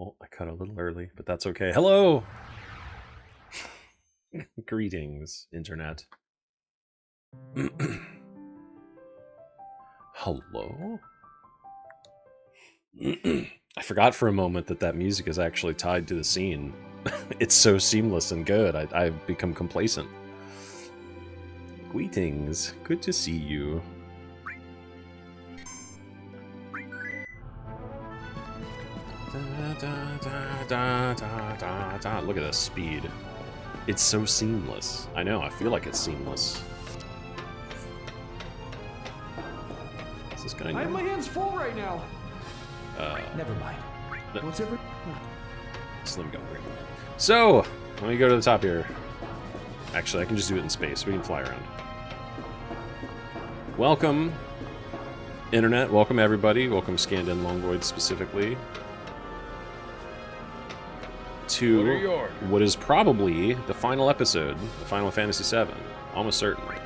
Well, I cut a little early, but that's okay. Hello! Greetings, Internet. Hello? I forgot for a moment that music is actually tied to the scene. It's so seamless and good, I've become complacent. Greetings, good to see you. Look at the speed. It's so seamless. I know, I feel like it's seamless. Is this guy new? I have my hands full right now. Never mind. No. What's ever? Slim gun. So, let me go to the top here. Actually, I can just do it in space. We can fly around. Welcome, Internet. Welcome, everybody. Welcome, Scandin Longoid specifically. To what is probably the final episode of Final Fantasy VII. Almost certainly.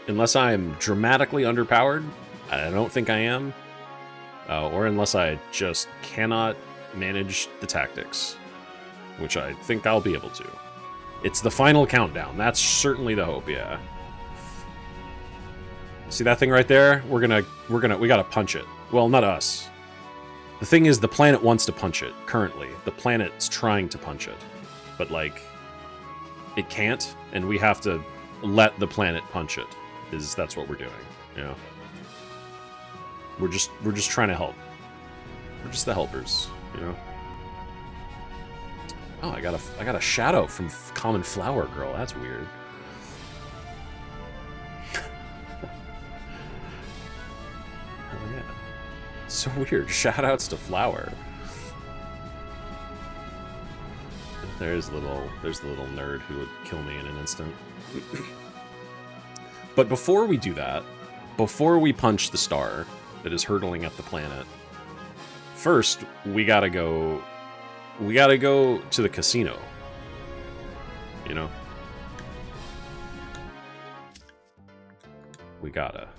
Unless I am dramatically underpowered, I don't think I am. Or unless I just cannot manage the tactics, which I think I'll be able to. It's the final countdown. That's certainly the hope, yeah. See that thing right there? We gotta punch it. Well, not us. The thing is, the planet wants to punch it, currently. The planet's trying to punch it. But, like, it can't, and we have to let the planet punch it. That's what we're doing, you know? We're just trying to help. We're just the helpers, you know? Oh, I got a shout out from Common Flower Girl. That's weird. Hell yeah. So weird. Shout outs to Flower. There's the little nerd who would kill me in an instant. But before we do that, before we punch the star that is hurtling at the planet, first we gotta go to the casino. You know? We gotta.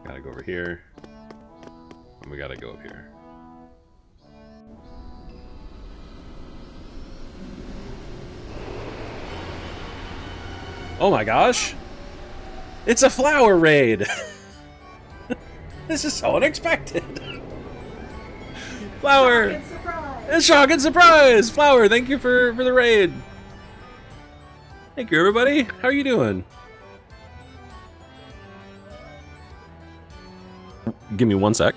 Gotta go over here. And we gotta go up here. Oh my gosh! It's a flower raid! This is so unexpected! Flower! Shock and surprise! It's shock and surprise! Flower, thank you for the raid! Thank you, everybody! How are you doing? Give me one sec.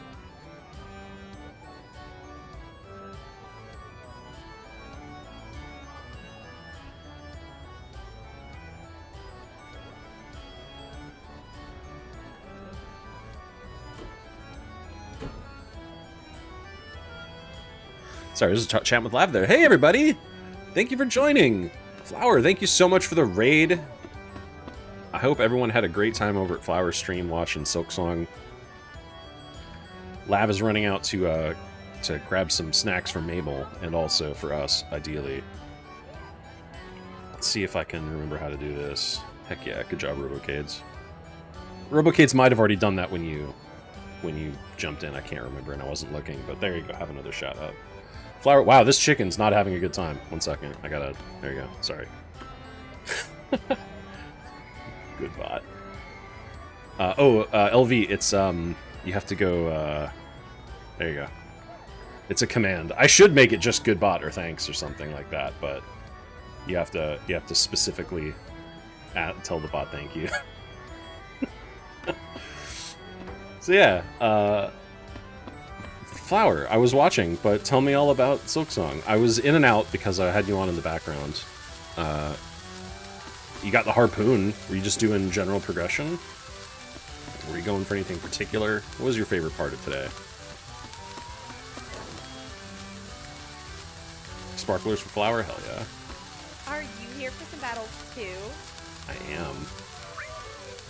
Sorry, this is chatting with Lav there. Hey, everybody! Thank you for joining! Flower, thank you so much for the raid. I hope everyone had a great time over at Flower's stream watching Silksong. Lav is running out to grab some snacks for Mabel, and also for us, ideally. Let's see if I can remember how to do this. Heck yeah, good job, Robocades. Robocades might have already done that when you jumped in. I can't remember, and I wasn't looking, but there you go, have another shout out. Flower, wow, this chicken's not having a good time. 1 second, there you go, sorry. Good bot. LV, it's, you have to go, there you go. It's a command. I should make it just good bot or thanks or something like that, but you have to specifically tell the bot thank you. So yeah, Flower, I was watching, but tell me all about Silksong. I was in and out because I had you on in the background. You got the harpoon. Were you just doing general progression? Were you going for anything particular? What was your favorite part of today? Sparklers for Flower? Hell yeah. Are you here for some battles too? I am.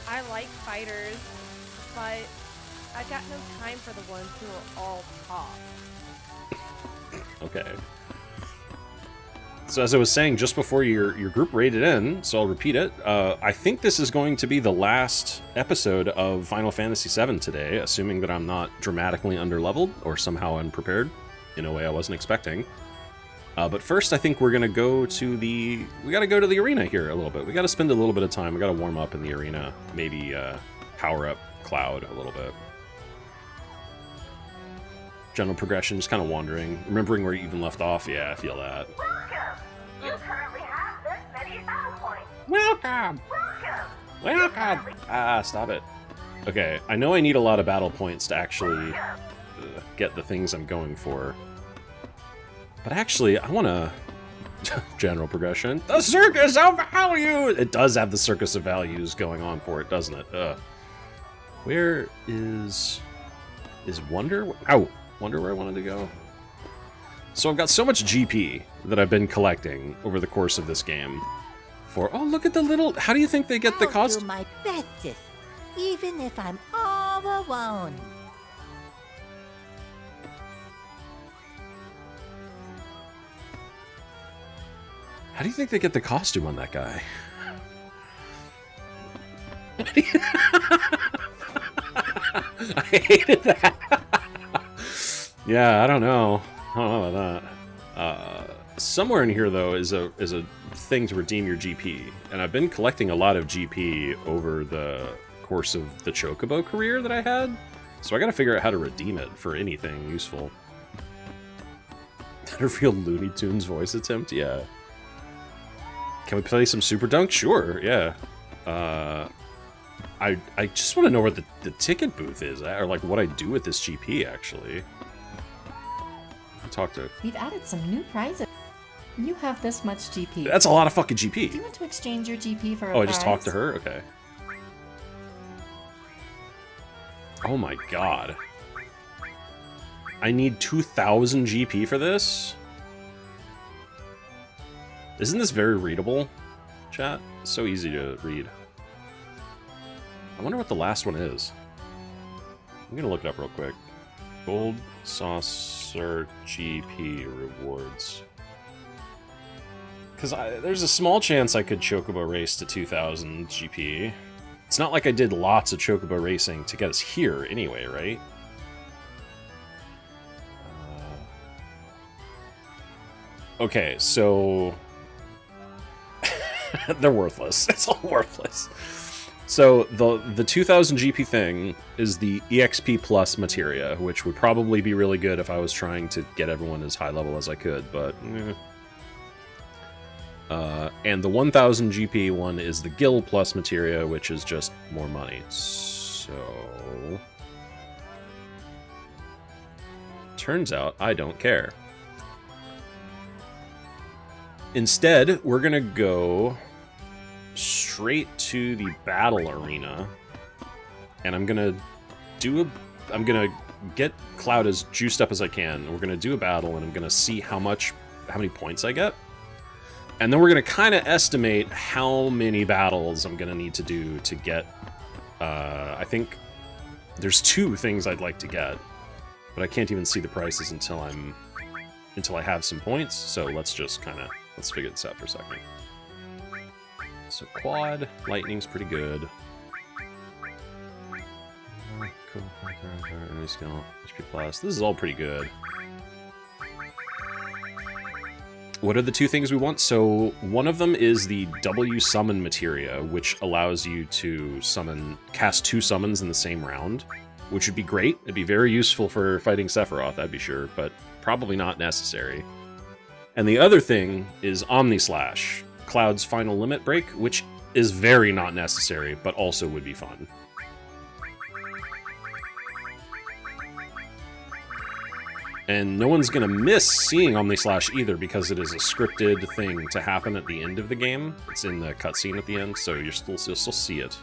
I like fighters, but I've got no time for the ones who are all top. Okay. So as I was saying just before your group raided in, so I'll repeat it, I think this is going to be the last episode of Final Fantasy VII today, assuming that I'm not dramatically underleveled or somehow unprepared in a way I wasn't expecting. But first, I think we're gonna go to the... We gotta go to the arena here a little bit. We gotta spend a little bit of time. We gotta warm up in the arena. Maybe power up Cloud a little bit. General progression, just kind of wandering. Remembering where you even left off. Yeah, I feel that. You currently have this many battle points. Welcome! Welcome! Welcome! Ah, stop it. Okay, I know I need a lot of battle points to actually get the things I'm going for. But actually, I want to... General progression. The Circus of Value! It does have the Circus of Values going on for it, doesn't it? Where is... Is Wonder? Ow! Wonder where I wanted to go? So I've got so much GP that I've been collecting over the course of this game. For... Oh, look at the little... How do you think they get the cost? I'll do my bestest, even if I'm all alone. How do you think they get the costume on that guy? I hated that. Yeah, I don't know. I don't know about that. Somewhere in here, though, is a thing to redeem your GP. And I've been collecting a lot of GP over the course of the Chocobo career that I had. So I gotta figure out how to redeem it for anything useful. A real Looney Tunes voice attempt? Yeah. Can we play some Super Dunk? Sure, yeah. I just want to know where the ticket booth is, or like what I do with this GP, actually. I talked to... We've added some new prizes. You have this much GP. That's a lot of fucking Do you GP. want to exchange your GP for a Oh, I prize? just talked to her? Okay. Oh my god. I need 2,000 GP for this? Isn't this very readable, chat? So easy to read. I wonder what the last one is. I'm gonna look it up real quick. Gold Saucer GP rewards. Because there's a small chance I could Chocobo race to 2,000 GP. It's not like I did lots of Chocobo racing to get us here anyway, right? Okay, so... They're worthless. It's all worthless. So the 2000 GP thing is the EXP plus materia, which would probably be really good if I was trying to get everyone as high level as I could, but and the 1000 GP one is the Gil plus materia, which is just more money. So turns out I don't care. Instead, we're gonna go straight to the battle arena, and I'm gonna get Cloud as juiced up as I can. We're gonna do a battle, and I'm gonna see how many points I get, and then we're gonna kind of estimate how many battles I'm gonna need to do to get. I think there's 2 things I'd like to get, but I can't even see the prices until I have some points. So let's figure this out for a second. So quad, lightning's pretty good. Cool. HP plus. This is all pretty good. What are the 2 things we want? So one of them is the W summon materia, which allows you to cast 2 summons in the same round, which would be great. It'd be very useful for fighting Sephiroth, I'd be sure, but probably not necessary. And the other thing is Omni Slash, Cloud's final limit break, which is very not necessary, but also would be fun. And no one's gonna miss seeing Omni Slash either, because it is a scripted thing to happen at the end of the game. It's in the cutscene at the end, so you'll still see it.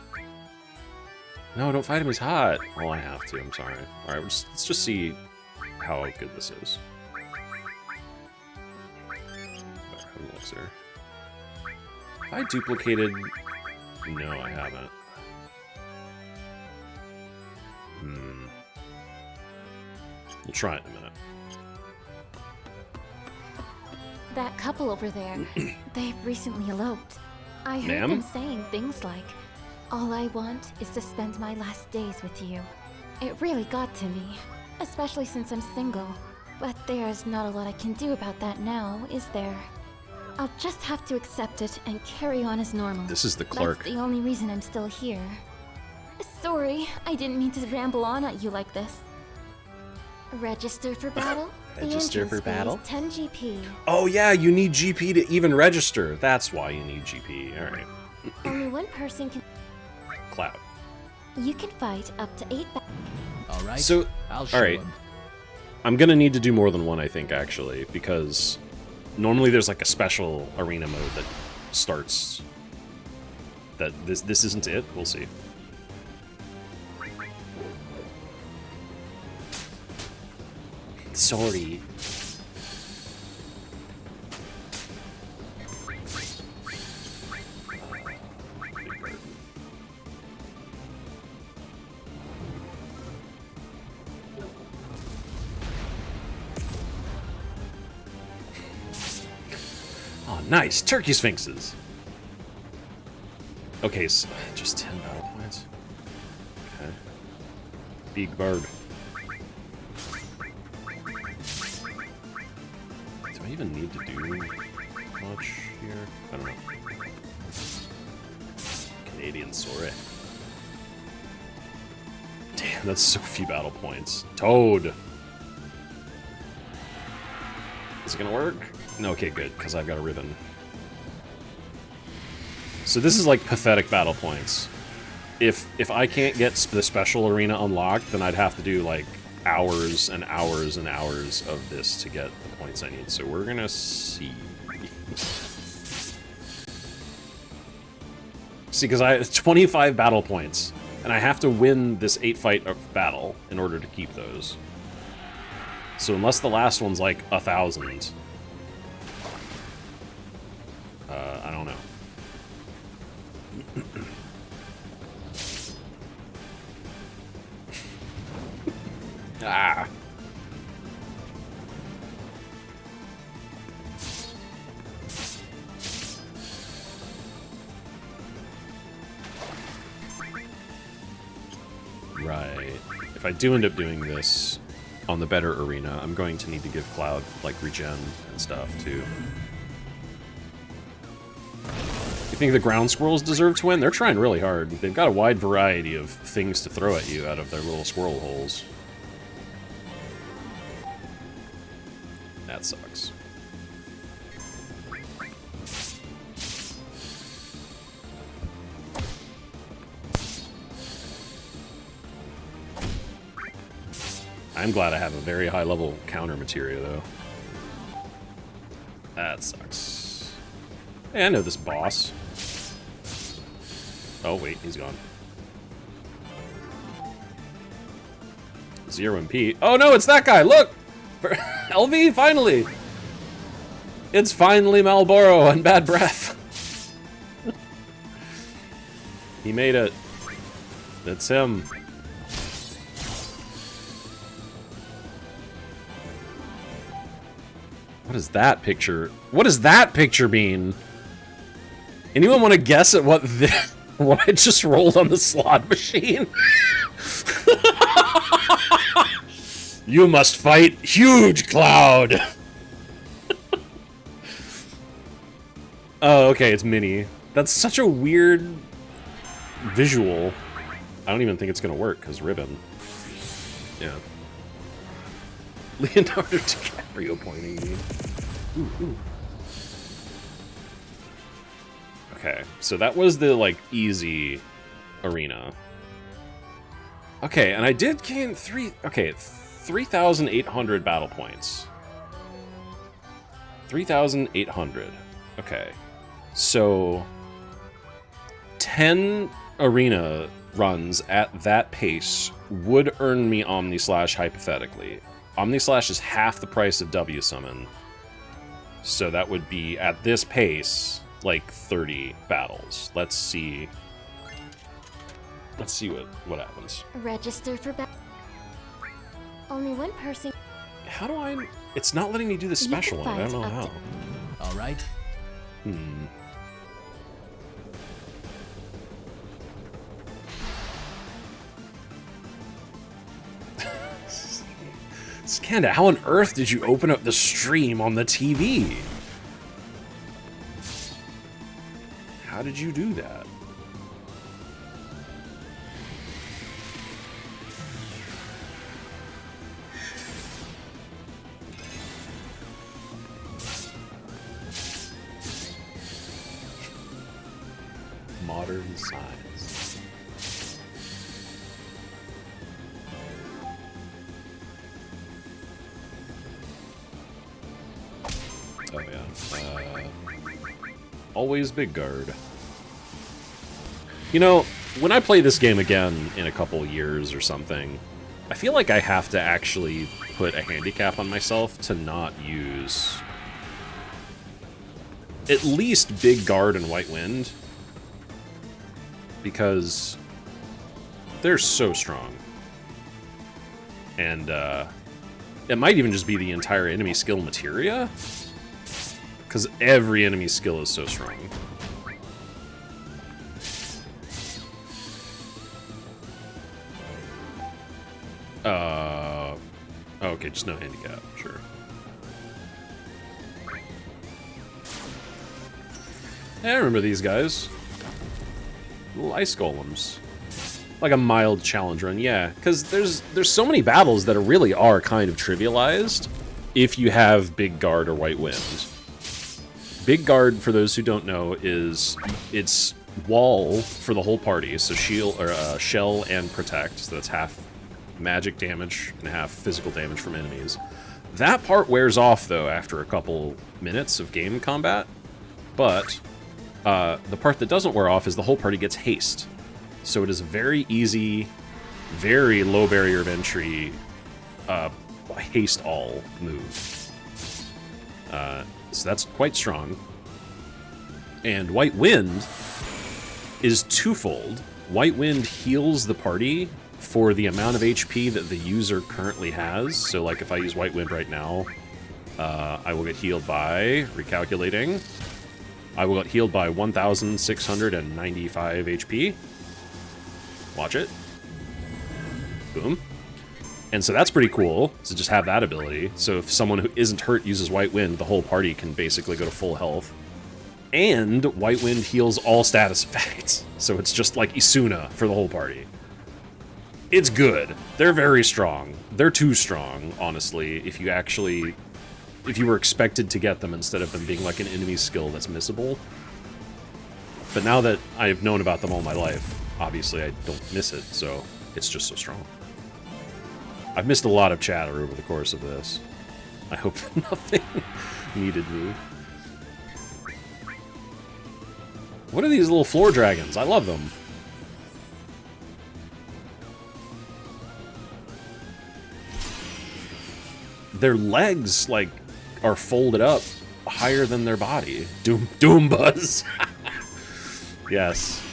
No, don't fight him, he's hot! Well, I have to, I'm sorry. Alright, let's just see how good this is. There. I duplicated... No, I haven't. We'll try it in a minute. That couple over there, they've recently eloped. I heard Ma'am? them saying things like, "All I want is to spend my last days with you." It really got to me, especially since I'm single. But there's not a lot I can do about that now, is there? I'll just have to accept it and carry on as normal. This is the clerk. That's the only reason I'm still here. Sorry, I didn't mean to ramble on at you like this. Register for battle? Register for battle? 10 GP. Oh yeah, you need GP to even register. That's why you need GP. All right. Only one person can... Cloud. You can fight up to 8 All right. So, I'll show all right. him. I'm gonna need to do more than one, I think, actually, because normally there's like a special arena mode that starts. That this isn't it. We'll see. Sorry. Oh, nice! Turkey Sphinxes! Okay, so just 10 battle points. Okay. Big bird. Do I even need to do much here? I don't know. Canadian sorry. Damn, that's so few battle points. Toad! Is it gonna work? No, okay, good, because I've got a ribbon. So this is like pathetic battle points. If I can't get the special arena unlocked, then I'd have to do like hours and hours and hours of this to get the points I need. So we're gonna see. See, because I have 25 battle points, and I have to win this 8-fight battle in order to keep those. So unless the last one's like 1,000, I don't know. Ah. Right. If I do end up doing this on the better arena, I'm going to need to give Cloud, like, regen and stuff, too. You think the ground squirrels deserve to win? They're trying really hard. They've got a wide variety of things to throw at you out of their little squirrel holes. That sucks. I'm glad I have a very high level counter materia, though. That sucks. Hey, I know this boss. Oh, wait, he's gone. 0 MP. Oh no, it's that guy! Look! LV, finally! It's finally Marlboro and Bad Breath. He made it. It's him. What is that picture? What does that picture mean? Anyone want to guess at what what I just rolled on the slot machine? You must fight Huge Cloud! Oh, okay, it's Minnie. That's such a weird visual. I don't even think it's gonna work, because ribbon. Yeah. Leonardo DiCaprio pointing me. Ooh, ooh. Okay, so that was the, like, easy arena. Okay, and I did gain 3,800 battle points. 3,800. Okay. So 10 arena runs at that pace would earn me Omni Slash hypothetically. Omni Slash is half the price of W Summon. So that would be, at this pace, like 30 battles. Let's see. Let's see what happens. Register for battle. Only one person. How do I... It's not letting me do the special one. I don't know how. All right. Skanda, how on earth did you open up the stream on the TV? How did you do that? Modern science. Oh yeah. Always big guard. You know, when I play this game again in a couple years or something, I feel like I have to actually put a handicap on myself to not use at least big guard and white wind, because they're so strong. And it might even just be the entire enemy skill materia, because every enemy skill is so strong. Okay, just no handicap, sure. I remember these guys. Little ice golems. Like a mild challenge run, yeah. Because there's so many battles that really are kind of trivialized if you have big guard or white wind. Big guard, for those who don't know, is it's wall for the whole party. So shield or shell and protect. So that's half magic damage and half physical damage from enemies. That part wears off though after a couple minutes of game combat. But the part that doesn't wear off is the whole party gets haste. So it is a very easy, very low barrier of entry haste all move. So that's quite strong. And White Wind is twofold. White Wind heals the party for the amount of HP that the user currently has. So like if I use White Wind right now, I will get healed by, recalculating, I will get healed by 1,695 HP. Watch it. Boom. And so that's pretty cool to just have that ability. So if someone who isn't hurt uses White Wind, the whole party can basically go to full health. And White Wind heals all status effects. So it's just like Isuna for the whole party. It's good. They're very strong. They're too strong, honestly, if you were expected to get them instead of them being like an enemy skill that's missable. But now that I've known about them all my life, obviously I don't miss it, so it's just so strong. I've missed a lot of chatter over the course of this. I hope nothing needed me. What are these little floor dragons? I love them. Their legs, like, are folded up higher than their body. Doombuzz. Yes.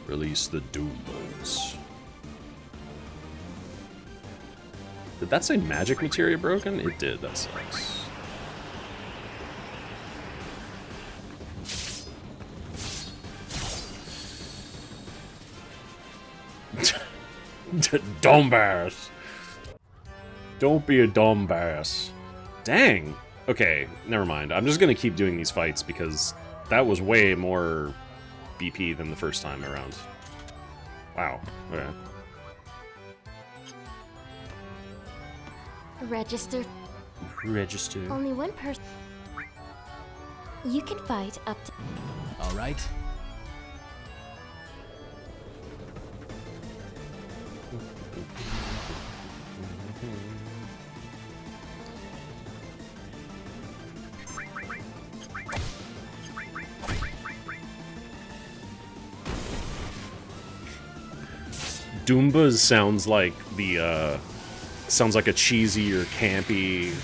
Release the Doombuzz. Did that say magic materia broken? It did, that sucks. Dumbass. Don't be a dumbass. Dang. Okay, never mind. I'm just gonna keep doing these fights because that was way more BP than the first time around. Wow. Okay. Register. Register. Only one person. You can fight up to. All right. Doombuzz sounds like the sounds like a cheesy or campy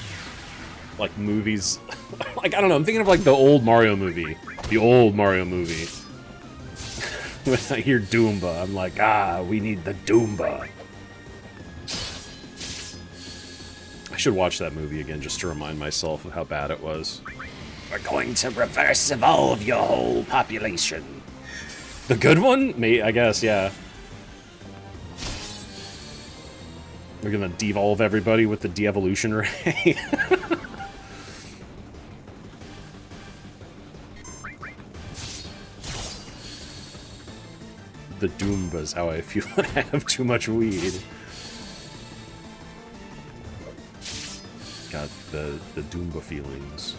like movies. Like I don't know, I'm thinking of like the old Mario movie. The old Mario movie. When I hear Doomba, I'm like, we need the Doomba. I should watch that movie again just to remind myself of how bad it was. We're going to reverse evolve your whole population. The good one? I guess, yeah. We're gonna devolve everybody with the de-evolution ray. The Doomba's how I feel when I have too much weed. Got the Doomba feelings.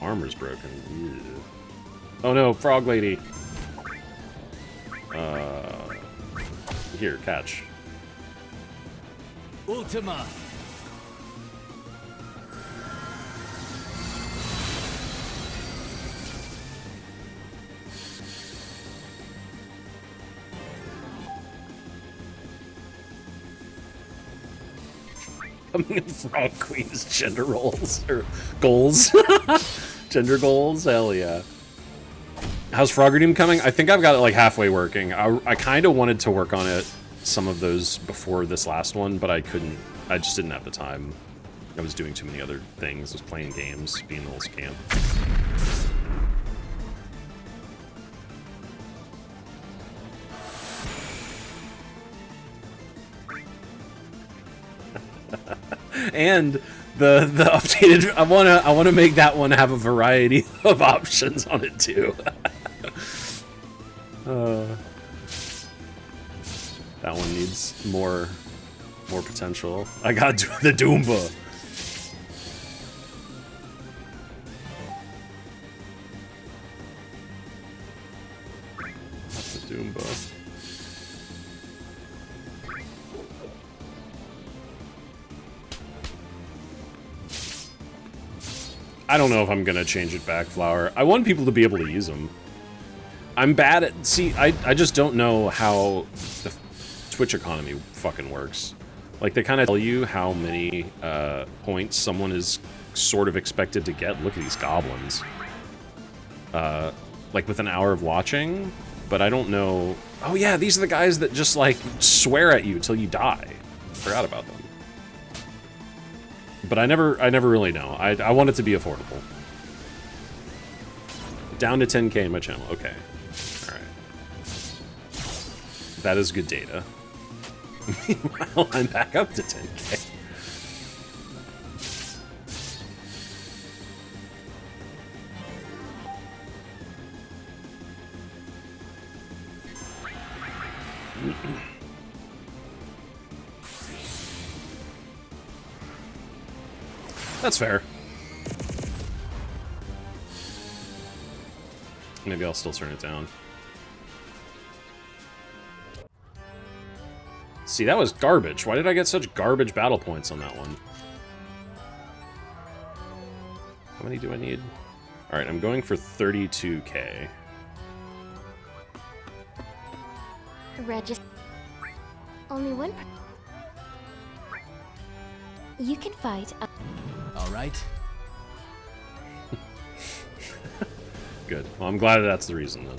Armor's broken. Ew. Oh no, frog lady. Here, catch. Ultima. Frog Queen's gender roles or goals. Gender goals, hell yeah. How's Frogger coming? I think I've got it like halfway working. I kind of wanted to work on it, some of those before this last one, but I couldn't. I just didn't have the time. I was doing too many other things. I was playing games, being a little scam. And the updated, I wanna make that one have a variety of options on it too. That one needs more potential. I got the Doomba. That's the Doomba. I don't know if I'm gonna change it back, Flower. I want people to be able to use them. I'm bad at... See, I just don't know how the Twitch economy fucking works. Like, they kind of tell you how many points someone is sort of expected to get. Look at these goblins. Like, with an hour of watching, but I don't know... Oh yeah, these are the guys that just, like, swear at you till you die. Forgot about them. But I never really know. I want it to be affordable. Down to 10k in my channel. Okay. Alright. That is good data. Meanwhile, I'm back up to 10k. That's fair. Maybe I'll still turn it down. See, that was garbage. Why did I get such garbage battle points on that one? How many do I need? Alright, I'm going for 32k. Register. Only one. You can fight. All right. Good. Well, I'm glad that's the reason then.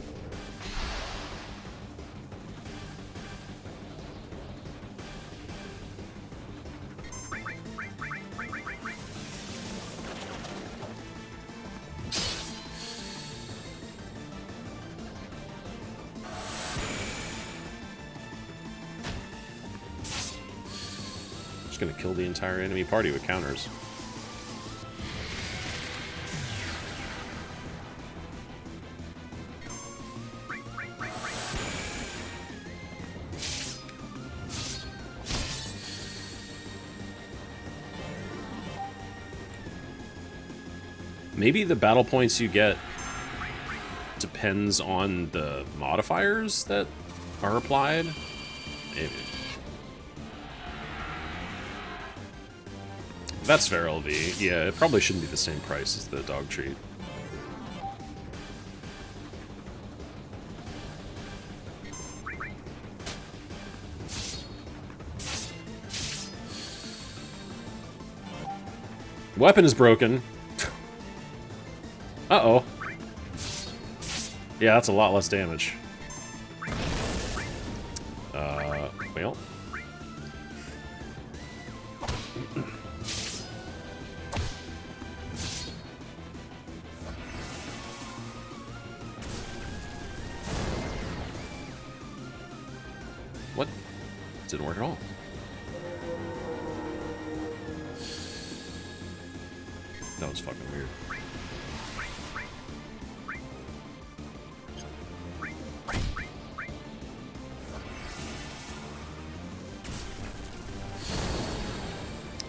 Just gonna kill the entire enemy party with counters. Maybe the battle points you get depends on the modifiers that are applied? Maybe. That's fair, LV. Yeah, it probably shouldn't be the same price as the dog treat. Weapon is broken. Uh-oh. Yeah, that's a lot less damage. Well. Didn't work at all. That was fucking weird.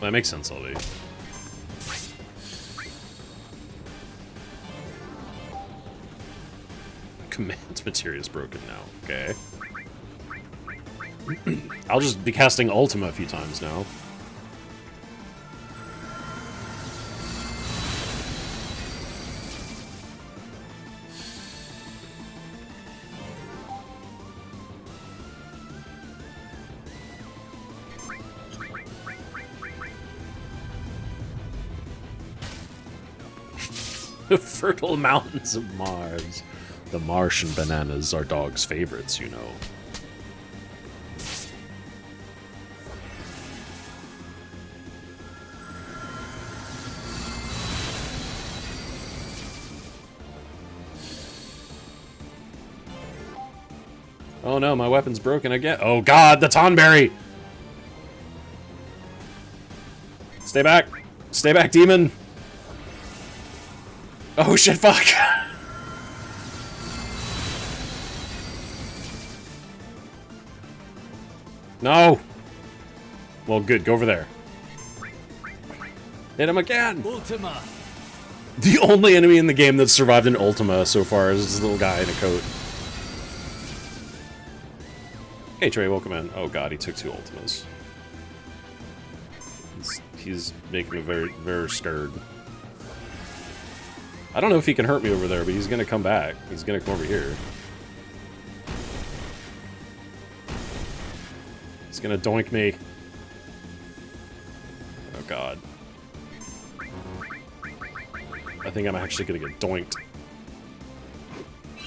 That makes sense, LD. Command material is broken now. Okay. I'll just be casting Ultima a few times now. The fertile mountains of Mars. The Martian bananas are dogs' favorites, you know. Oh no, my weapon's broken again. Oh god, the Tonberry! Stay back! Stay back, demon! Oh shit, fuck! No! Well, good, go over there. Hit him again! Ultima. The only enemy in the game that's survived an Ultima so far is this little guy in a coat. Hey Trey, welcome in. Oh god, he took 2 Ultimas. He's making me very, very scared. I don't know if he can hurt me over there, but he's gonna come back. He's gonna come over here. He's gonna doink me. Oh god. I think I'm actually gonna get doinked.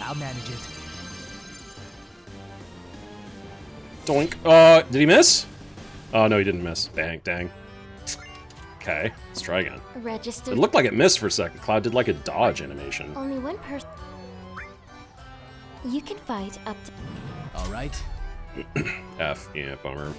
I'll manage it. Doink. Did he miss? Oh, no, he didn't miss. Dang, dang. Okay, let's try again. Register. It looked like it missed for a second. Cloud did like a dodge animation. Only one person. You can fight up to. All right. F, yeah, bummer.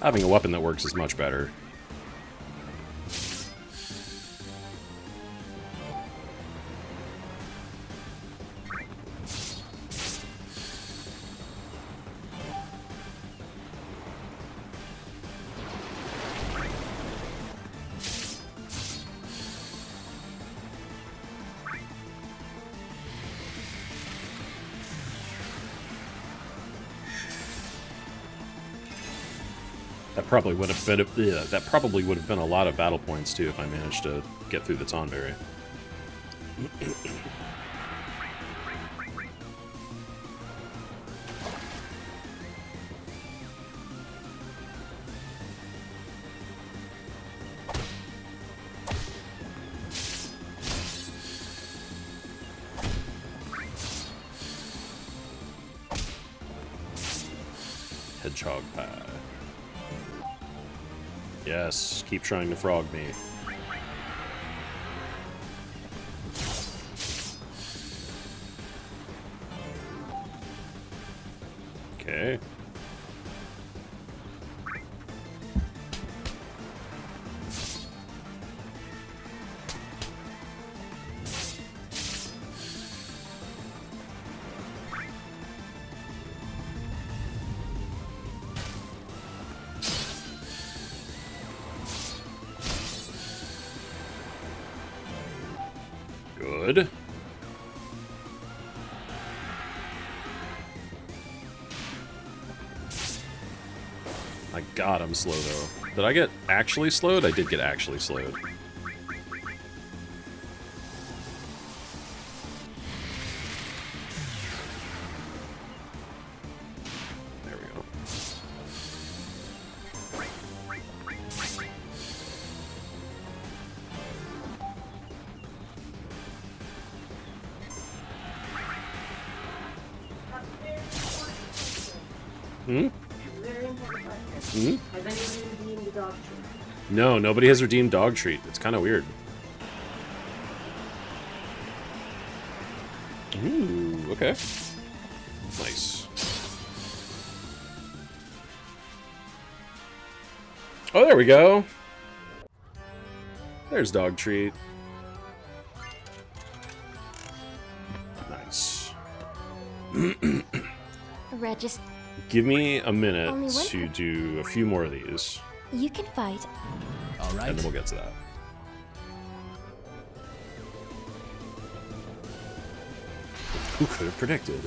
Having a weapon that works is much better. That probably would have been that probably would have been a lot of battle points too if I managed to get through the Tonberry. Hedgehog pie. Yes, keep trying to frog me. Okay. Good. My god, I'm slow though. Did I get actually slowed? I did get actually slowed. There we go. Hmm? Very important Hmm? question. Has anybody redeemed the dog treat? No, nobody has redeemed dog treat. It's kind of weird. Ooh, okay. Nice. Oh, there we go. There's dog treat. Nice. Regis, Give me a Only minute one to do a few more of these, you can fight. All right. and then we'll get to that. Who could have predicted?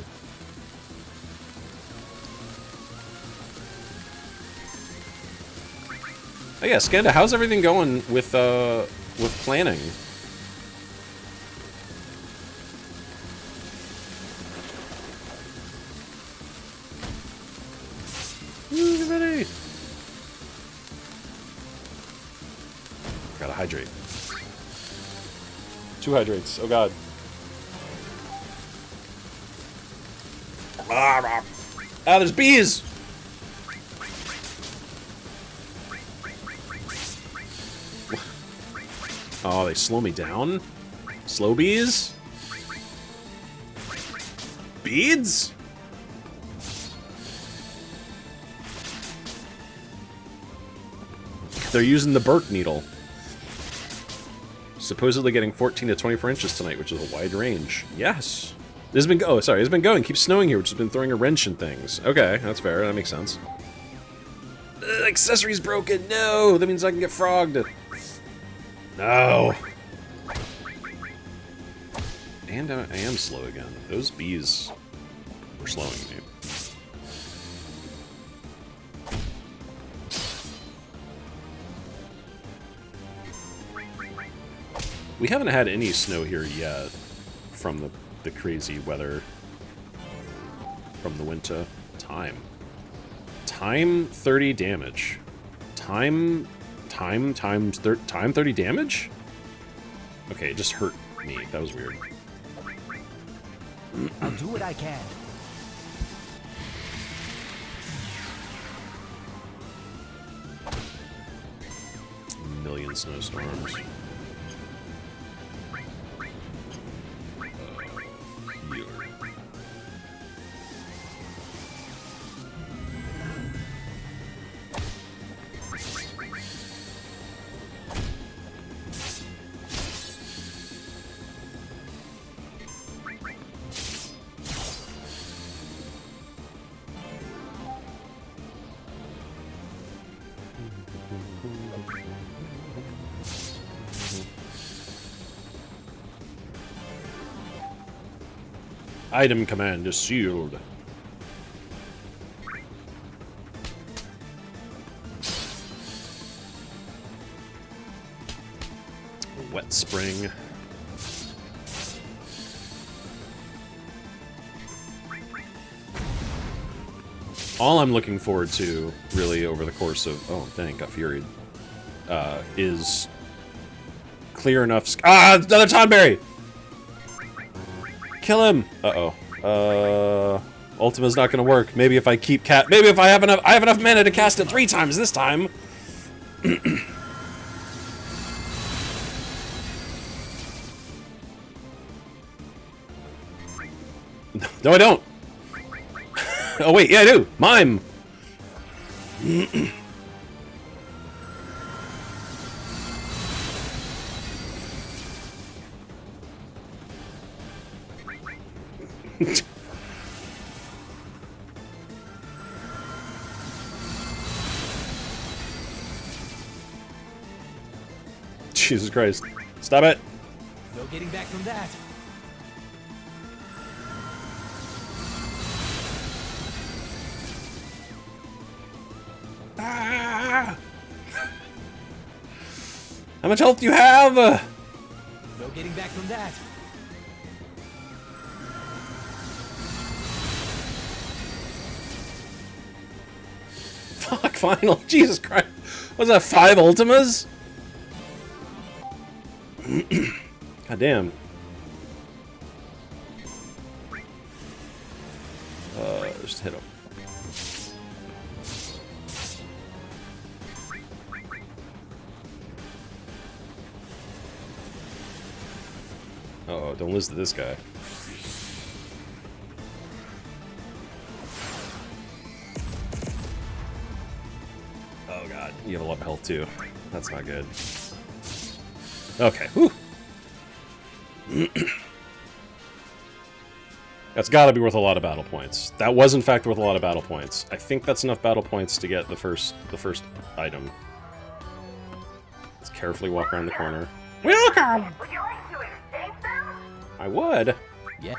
Oh yeah, Skanda, how's everything going with planning? Ooh, get ready. Gotta hydrate. 2 hydrates. Oh god. Ah, there's bees! Oh, they slow me down? Slow bees? Beads? They're using the Burke needle. Supposedly getting 14 to 24 inches tonight, which is a wide range. Yes. This has been it's been going. Keeps snowing here, which has been throwing a wrench in things. Okay, that's fair. That makes sense. Accessory's broken. No, that means I can get frogged. No. And I am slow again. Those bees were slowing me. We haven't had any snow here yet from the crazy weather from the winter. Time 30 damage. Time 30 damage? Okay, it just hurt me. That was weird. I'll do what I can. Million snowstorms. Healer. Item command is sealed. Wet spring. All I'm looking forward to, really, over the course of... Oh, dang, got furied. Is clear enough... another Tonberry! Kill him! Uh-oh. Ultima's not gonna work. Maybe if I keep maybe if I have enough mana to cast it 3 times this time! No, I don't! Oh wait, yeah I do! Mime! Jesus Christ. Stop it! No getting back from that. Ah! How much health do you have? No getting back from that. Fuck, final. Jesus Christ. Was that 5 Ultimas? God damn. Just hit him. Uh-oh, don't listen to this guy. Oh god, you have a lot of health too. That's not good. Okay, whew. That's gotta be worth a lot of battle points. That was in fact worth a lot of battle points. I think that's enough battle points to get the first item. Let's carefully walk around the corner. Welcome! Would you like to exchange them? I would. Yeah.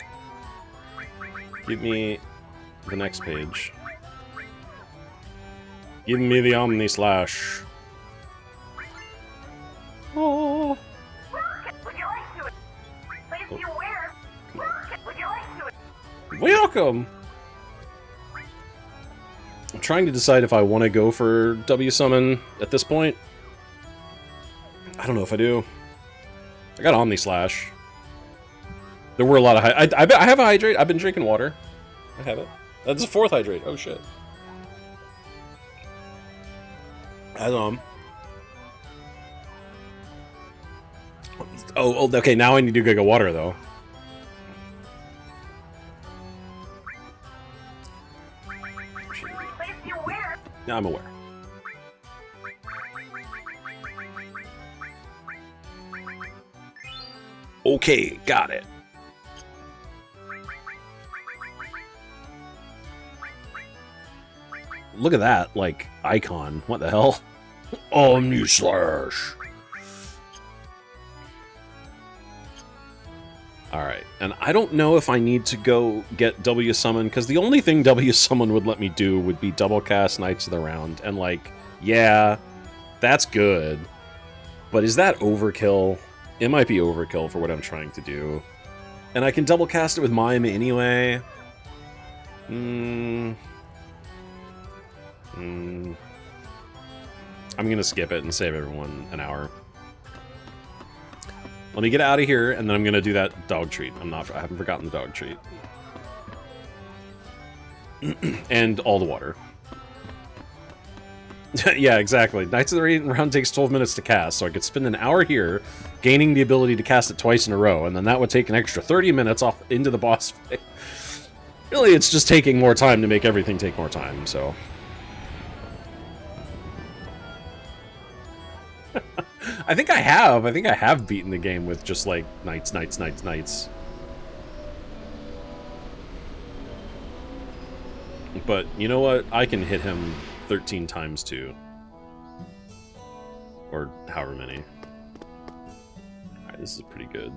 Give me the next page. Give me the Omni Slash. Oh. Would you like to? Place you where? Would you like to? Welcome! I'm trying to decide if I want to go for W Summon at this point. I don't know if I do. I got Omni Slash. There were a lot of I have a hydrate. I've been drinking water. I have it. That's a 4th hydrate. Oh shit. Oh, okay. Now I need to go get water though. Place you where? Yeah, I'm aware. Okay, got it. Look at that, like, icon. What the hell? Omni Slash. Alright, and I don't know if I need to go get W Summon, because the only thing W Summon would let me do would be double cast Knights of the Round, and like, yeah, that's good. But is that overkill? It might be overkill for what I'm trying to do. And I can double cast it with Mime anyway. I'm gonna skip it and save everyone an hour. Let me get out of here, and then I'm gonna do that dog treat. I haven't forgotten the dog treat. And all the water. Yeah, exactly. Knights of the Round takes 12 minutes to cast, so I could spend an hour here, gaining the ability to cast it twice in a row, and then that would take an extra 30 minutes off into the boss fight. Really, it's just taking more time to make everything take more time, so... I think I have beaten the game with just, like, knights. But, you know what? I can hit him 13 times, too. Or however many. Alright, this is a pretty good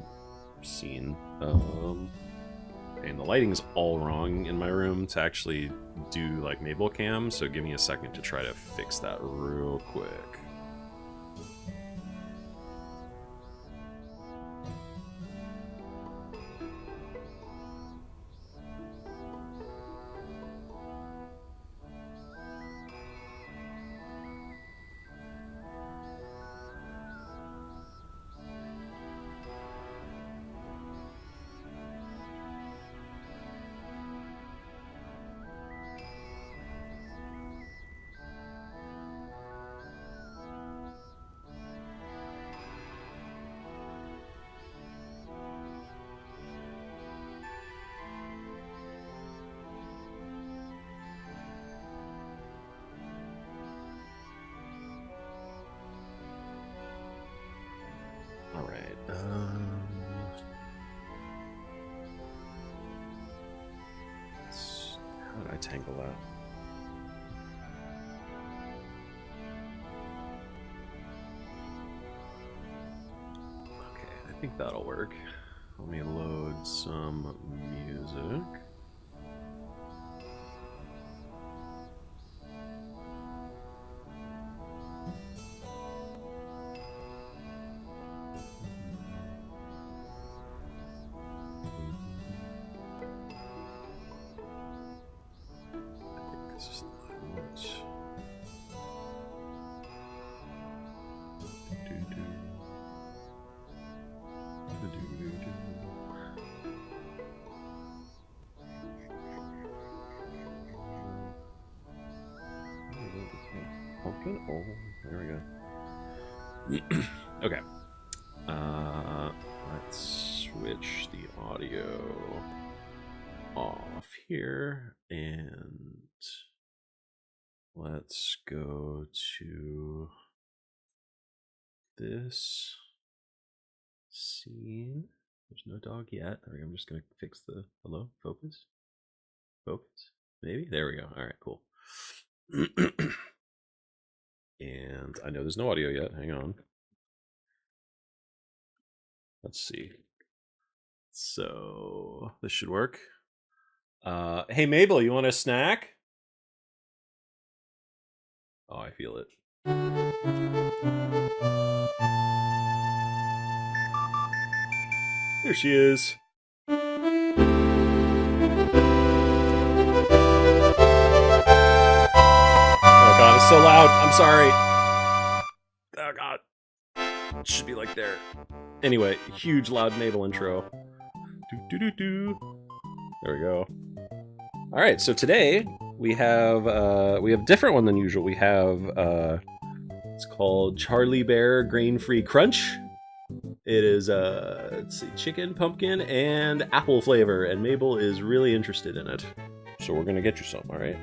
scene. And the lighting is all wrong in my room to actually do, like, Mabel Cam, so give me a second to try to fix that real quick. Alright, how did I tangle that? Okay, I think that'll work. Let me load some music. Oh, there we go. Okay. Let's switch switch the audio off here, and let's go to this scene. There's no dog yet. There we go. I'm just gonna fix the hello focus. Focus, maybe. There we go. All right, cool. And I know there's no audio yet. Hang on. Let's see. So this should work. Hey Mabel, you want a snack? Oh, I feel it. There she is. Oh god, it's so loud. I'm sorry. Oh god. It should be like there. Anyway, huge loud Mabel intro. There we go. All right, so today we have a different one than usual. We have it's called Charlie Bear Grain-Free Crunch. It is let's see, chicken, pumpkin, and apple flavor, and Mabel is really interested in it. So we're gonna get you some, all right?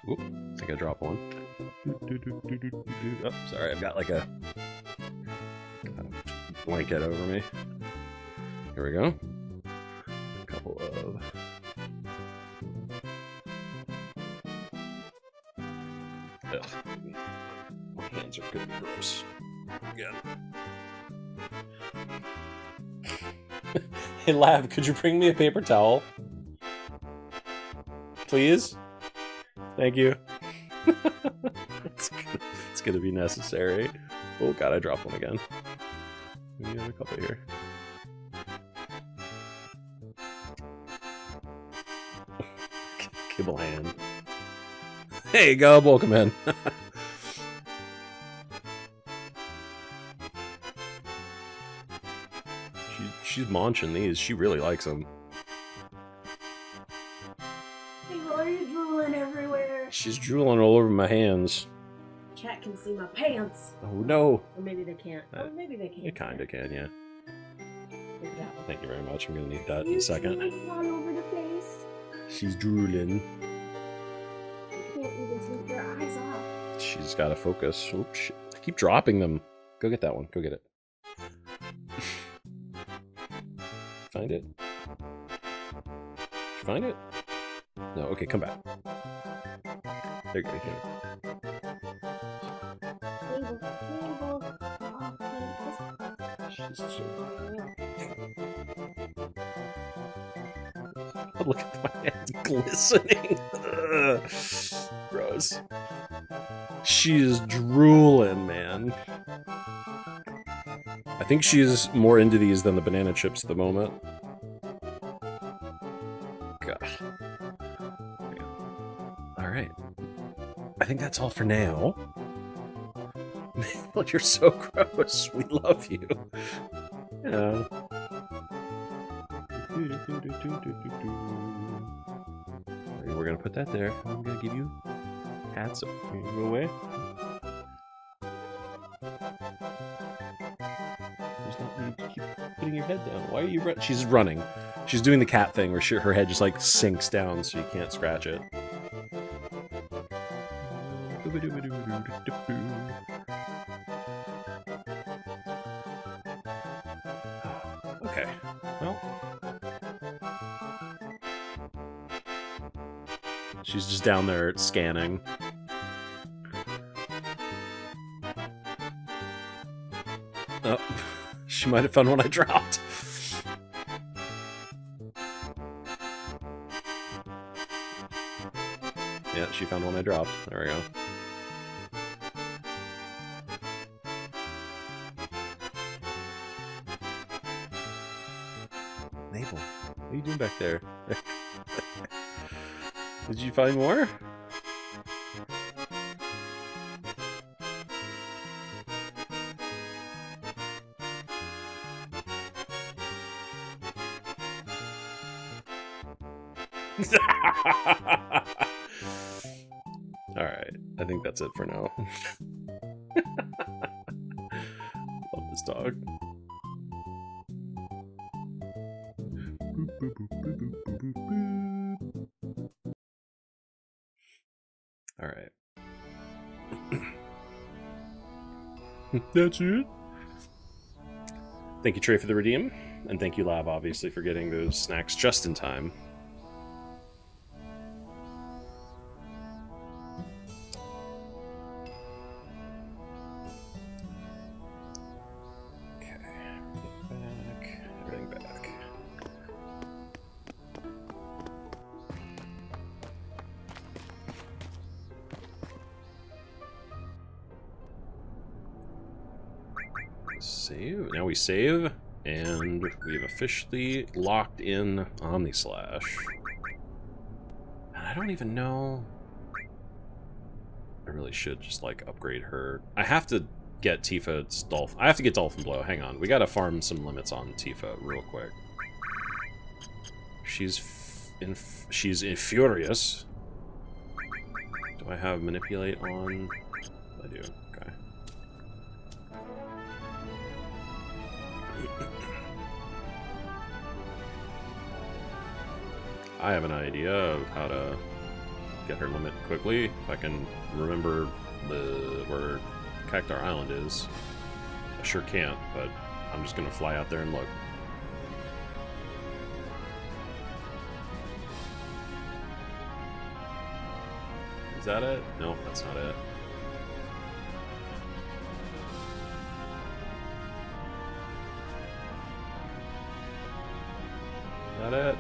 Oop, I think I dropped one. Oh, sorry, I've got like a blanket over me. Here we go. A couple of ugh. My hands are gonna be gross. Again. Hey Lab, could you bring me a paper towel? Please? Thank you. It's gonna be necessary. Oh god, I dropped one again. We have a couple here. Kibble hand. There you go, welcome in. She's munching these. She really likes them. Hey, why are you drooling everywhere? She's drooling all over my hands. Chat can see my pants. Oh no. Or maybe they can't. Oh, maybe they can. It kinda can, yeah. Good job. Thank you very much. I'm gonna need that in You a second. drooling all over the place. She's drooling. You can't even take your eyes off. She's gotta focus. Oops, shit. I keep dropping them. Go get that one. Go get it. Find it? Did you find it? No, okay, come back. There you go. Here. She's so... Look at my hands glistening. Ugh. Gross. She is drooling, man. I think she's more into these than the banana chips at the moment. Gosh. Alright. I think that's all for now. You're so gross. We love you. Yeah. We're gonna put that there. I'm gonna give you hats. Can you go away? There's no need to keep putting your head down. Why are you running? She's running. She's doing the cat thing where her head just like sinks down so you can't scratch it. Okay. Well. She's just down there scanning. Oh, she might have found one I dropped. Yeah, she found one I dropped. There we go. Mabel, what are you doing back there? Did you find more? Alright, I think that's it for now. Love this dog. dog. All right. That's it. Thank you, Trey, for the redeem, and thank you, Lab, obviously, for getting those snacks just in time. Okay, back, everything back. Save. Now we save, and we've officially locked in Omnislash. And I don't even know. I really should just like upgrade her. I have to get Tifa's Dolphin. I have to get Dolphin Blow. Hang on, we gotta farm some limits on Tifa real quick. She's furious. Do I have Manipulate on? I do. Okay. I have an idea of how to get her limit quickly, if I can remember where Cactar Island is. I sure can't, but I'm just gonna fly out there and look. Is that it? No, that's not it. Is that it?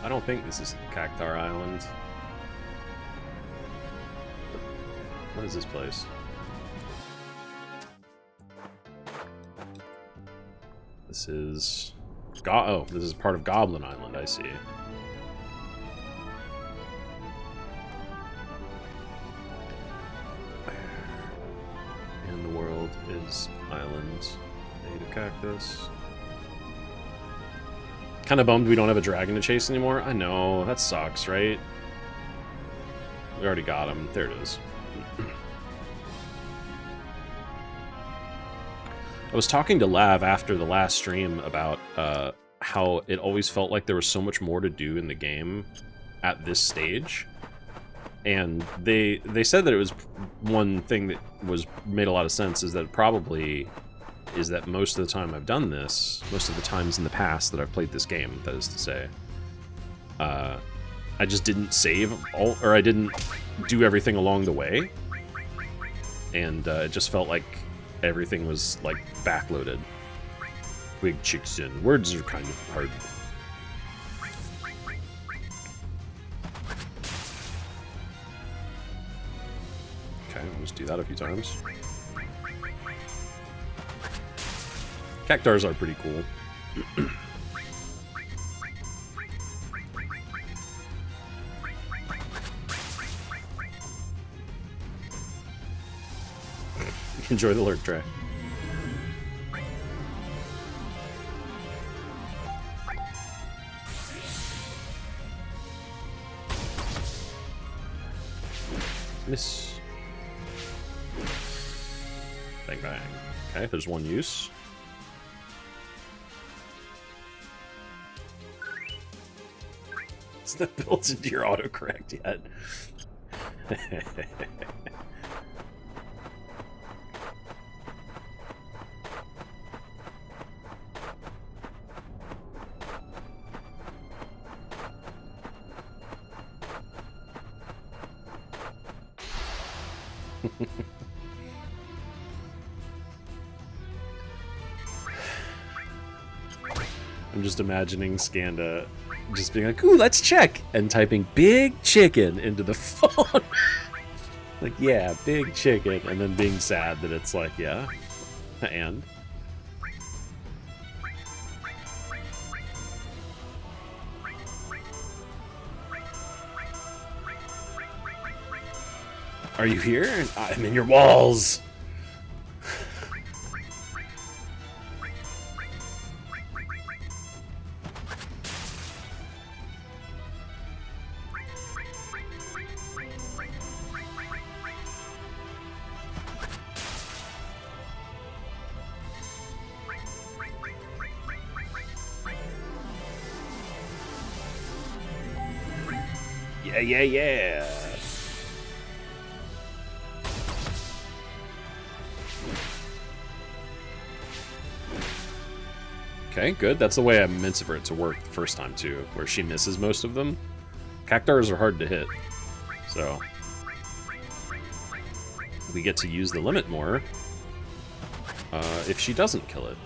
I don't think this is Cactar Island. What is this place? This is... oh, this is part of Goblin Island, I see. Where in the world is Island Native Cactus? Kind of bummed we don't have a dragon to chase anymore. I know, that sucks, right? We already got him. There it is. I was talking to Lav after the last stream about how it always felt like there was so much more to do in the game at this stage. And they said that it was one thing that made a lot of sense is that it probably is that most of the time I've done this, most of the times in the past that I've played this game, that is to say, I just didn't save all, or I didn't do everything along the way, and it just felt like everything was like backloaded. Big chicks in. Words are kind of hard. Okay, I'll just do that a few times. Cactars are pretty cool. Enjoy the lurk track. Miss. Bang bang. Okay, there's one use. It's not built into your autocorrect yet. I'm just imagining Skanda just being like, ooh, let's check, and typing big chicken into the phone. Like, yeah, big chicken, and then being sad that it's like, yeah, and? Are you here? I'm in your walls! Yeah, yeah, yeah. Okay, good. That's the way I meant for it to work the first time, too, where she misses most of them. Cactars are hard to hit, so we get to use the limit more if she doesn't kill it.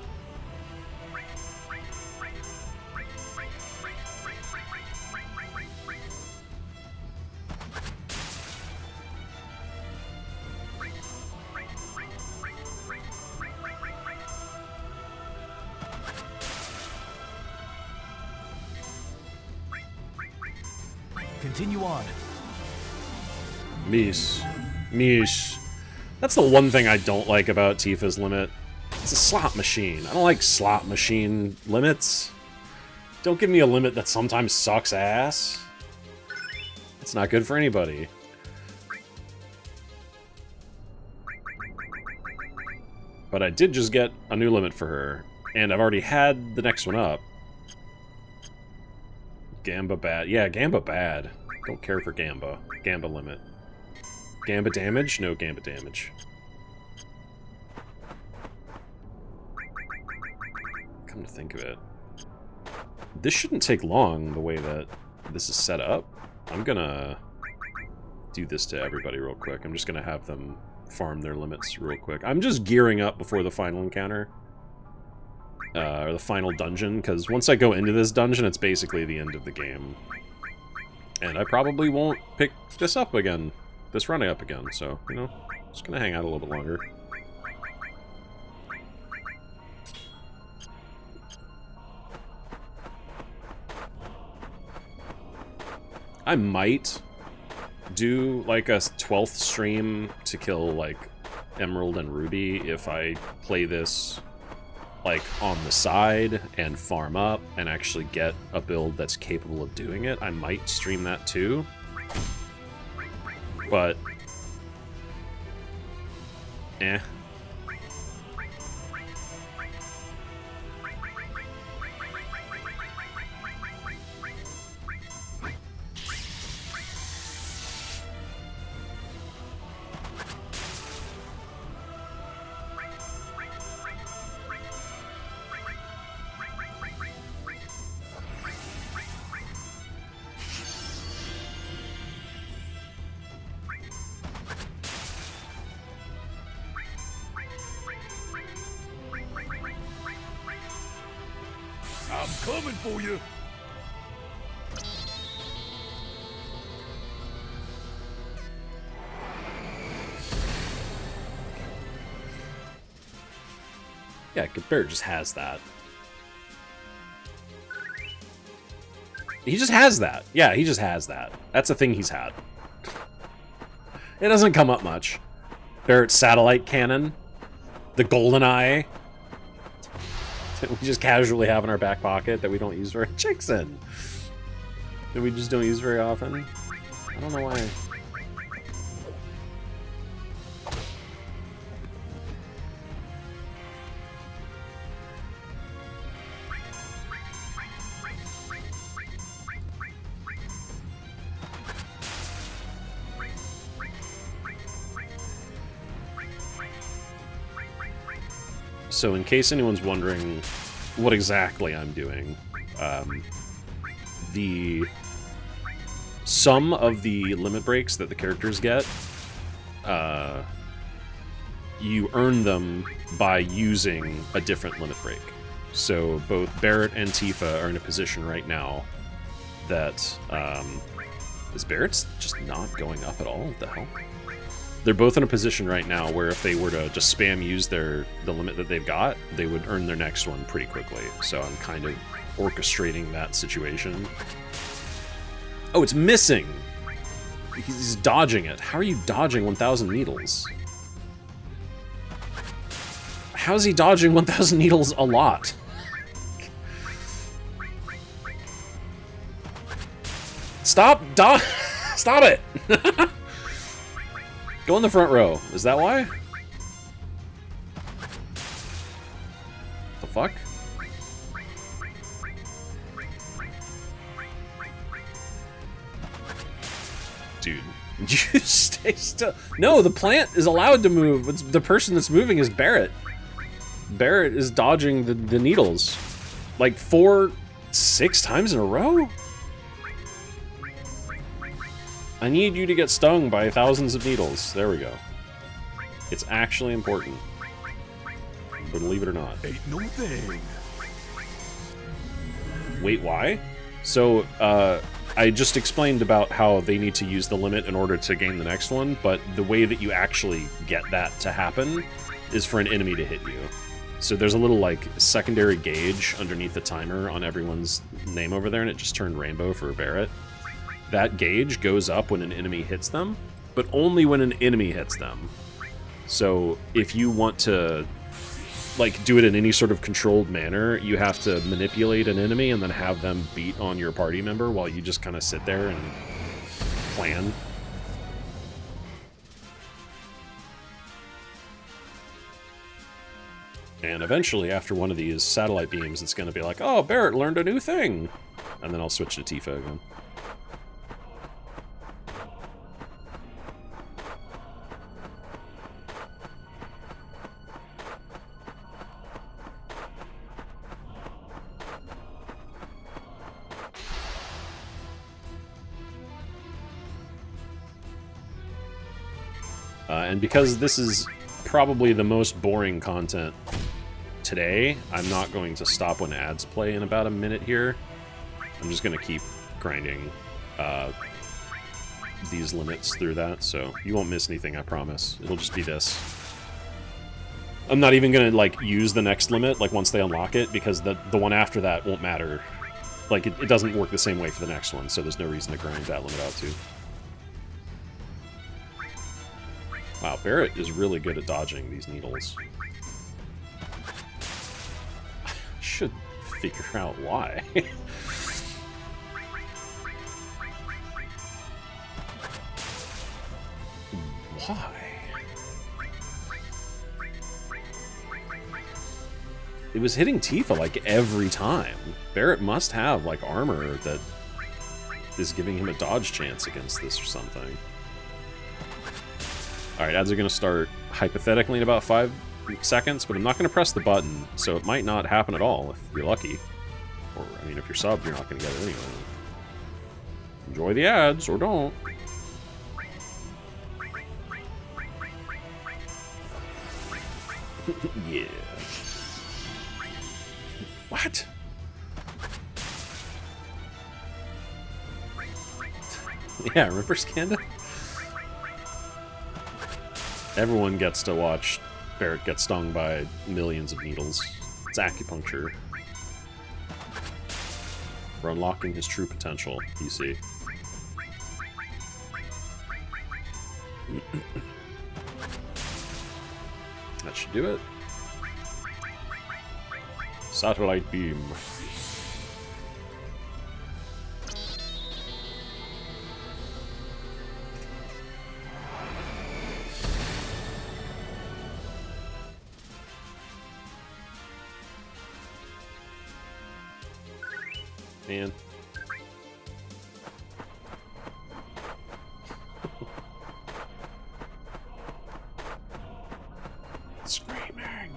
Continue on. Mish. Mish. That's the one thing I don't like about Tifa's limit. It's a slot machine. I don't like slot machine limits. Don't give me a limit that sometimes sucks ass. It's not good for anybody. But I did just get a new limit for her, and I've already had the next one up. Gamba bad. Yeah, Gamba bad. Don't care for Gamba. Gamba limit. Gamba damage? No Gamba damage. Come to think of it. This shouldn't take long the way that this is set up. I'm gonna do this to everybody real quick. I'm just gonna have them farm their limits real quick. I'm just gearing up before the final encounter. Or the final dungeon, because once I go into this dungeon, it's basically the end of the game. And I probably won't pick this up again, this run up again, so, you know, just gonna hang out a little bit longer. I might do, like, a 12th stream to kill, like, Emerald and Ruby if I play this, like, on the side and farm up and actually get a build that's capable of doing it. I might stream that too. But I'm coming for you. yeah, Bear just has that. He just has that. Yeah, he just has that. That's a thing he's had. It doesn't come up much. Barrett's satellite cannon. The golden eye. That we just casually have in our back pocket that we don't use very chicks in. That we just don't use very often. I don't know why. So in case anyone's wondering what exactly I'm doing, the sum of the limit breaks that the characters get, you earn them by using a different limit break. So both Barrett and Tifa are in a position right now that, is Barrett's just not going up at all? What the hell? They're both in a position right now where if they were to just spam use the limit that they've got, they would earn their next one pretty quickly. So I'm kind of orchestrating that situation. Oh, it's missing! He's dodging it. How are you dodging 1,000 needles? How is he dodging 1,000 needles a lot? Stop! Stop it! Go in the front row. Is that why? The fuck? Would you stay still? No, the plant is allowed to move. The person that's moving is Barrett. Barrett is dodging the needles. Like 6 times in a row? I need you to get stung by thousands of needles. There we go. It's actually important. Believe it or not. Ain't no thing. Wait, why? So, I just explained about how they need to use the limit in order to gain the next one, but the way that you actually get that to happen is for an enemy to hit you. So there's a little, like, secondary gauge underneath the timer on everyone's name over there, and it just turned rainbow for Barrett. That gauge goes up when an enemy hits them, but only when an enemy hits them. So if you want to, like, do it in any sort of controlled manner, you have to manipulate an enemy and then have them beat on your party member while you just kind of sit there and plan. And eventually, after one of these satellite beams, it's going to be like, oh, Barrett learned a new thing! And then I'll switch to Tifa again. And because this is probably the most boring content today, I'm not going to stop when ads play in about a minute here. I'm just going to keep grinding these limits through that, so you won't miss anything, I promise. It'll just be this. I'm not even going to, like, use the next limit, like, once they unlock it, because the one after that won't matter. Like, it doesn't work the same way for the next one, so there's no reason to grind that limit out, too. Wow, Barrett is really good at dodging these needles. I should figure out why. Why? It was hitting Tifa, like, every time. Barrett must have, like, armor that is giving him a dodge chance against this or something. Alright, ads are going to start hypothetically in about 5 seconds, but I'm not going to press the button, so it might not happen at all if you're lucky. Or, I mean, if you're subbed, you're not going to get it anyway. Enjoy the ads, or don't. Yeah. What? Yeah, remember Skanda? Everyone gets to watch Barrett get stung by millions of needles. It's acupuncture. We're unlocking his true potential, PC. That should do it. Satellite beam. Man. Screaming.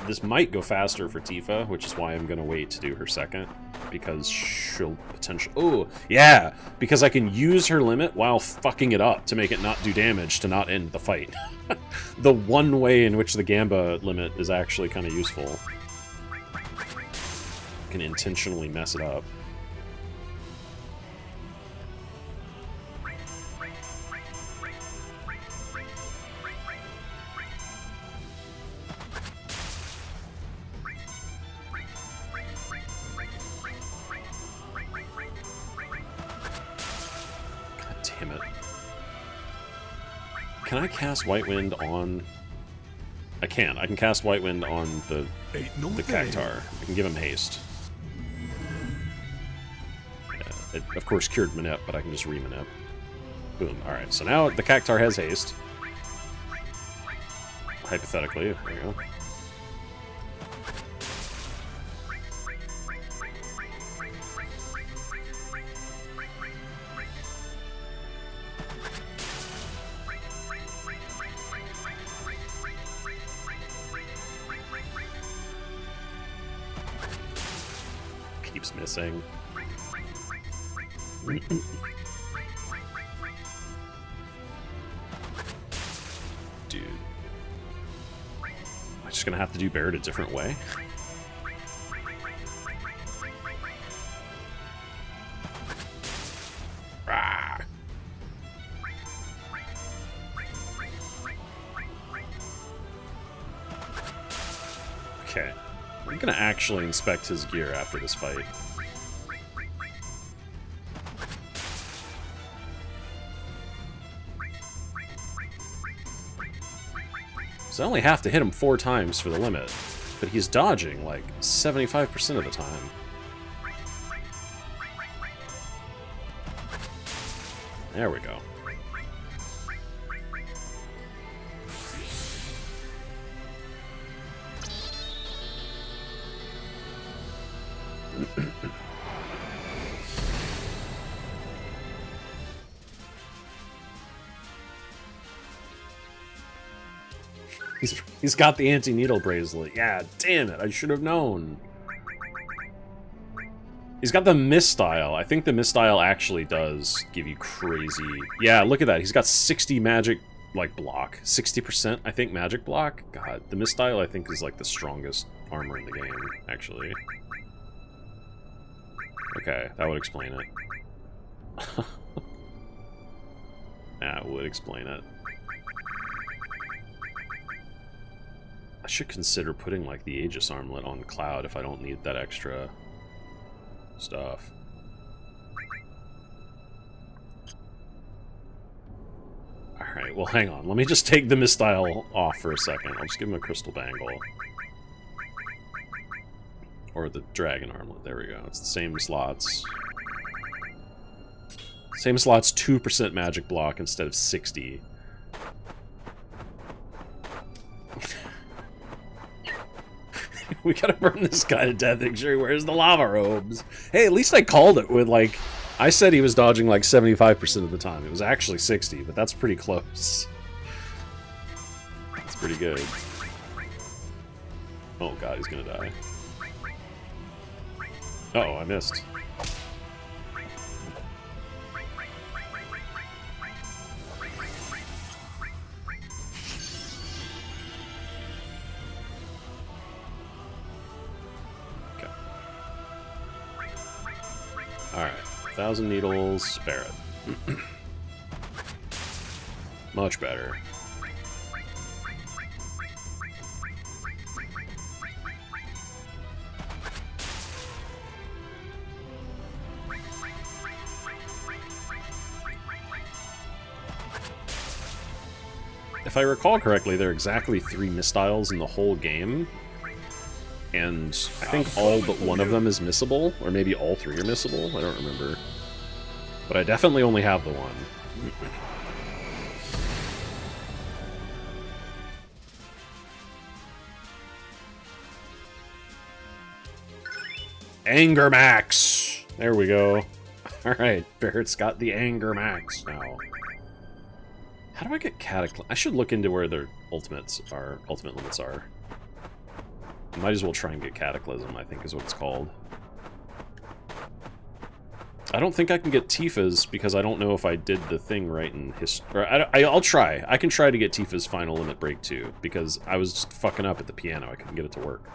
This might go faster for Tifa, which is why I'm gonna wait to do her second, because she'll potentially... Oh, yeah! Because I can use her limit while fucking it up to make it not do damage to not end the fight. The one way in which the Gamba limit is actually kind of useful. I can intentionally mess it up. Damn it. Can I cast White Wind on... I can. I can cast White Wind on the Cactar. I can give him haste. Yeah, it, of course, cured Manip, but I can just re-Manip. Boom. Alright, so now the Cactar has haste. Hypothetically, there you go. keeps missing. Dude. Am I just gonna have to do Barret a different way? Ah. Okay. I'm gonna actually inspect his gear after this fight. So I only have to hit him 4 times for the limit, but he's dodging like 75% of the time. There we go. He's got the anti-needle bracelet. Yeah, damn it, I should have known. He's got the misstyle. I think the misstyle actually does give you crazy... Yeah, look at that. He's got 60 magic, like, block. 60%, I think, magic block. God, the misstyle, I think, is, like, the strongest armor in the game, actually. Okay, that would explain it. That would explain it. I should consider putting, like, the Aegis armlet on Cloud if I don't need that extra stuff. Alright, well, hang on. Let me just take the misstyle off for a second. I'll just give him a crystal bangle. Or the dragon armlet. There we go. It's the same slots. Same slots, 2% magic block instead of 60. We gotta burn this guy to death, make sure he wears the lava robes. Hey, at least I called it with, like... I said he was dodging, like, 75% of the time. It was actually 60, but that's pretty close. That's pretty good. Oh god, he's gonna die. Uh-oh, I missed. Alright, 1,000 needles, Barret. Much better. If I recall correctly, there are exactly 3 mistyles in the whole game. And I think all but one of them is missable, or maybe all 3 are missable, I don't remember. But I definitely only have the one. Anger Max! There we go. Alright, Barret's got the Anger Max now. How do I get Cataclysm? I should look into where their ultimate limits are. Might as well try and get Cataclysm, I think is what it's called. I don't think I can get Tifa's because I don't know if I did the thing right in history. I'll try. I can try to get Tifa's final limit break too, because I was just fucking up at the piano. I couldn't get it to work.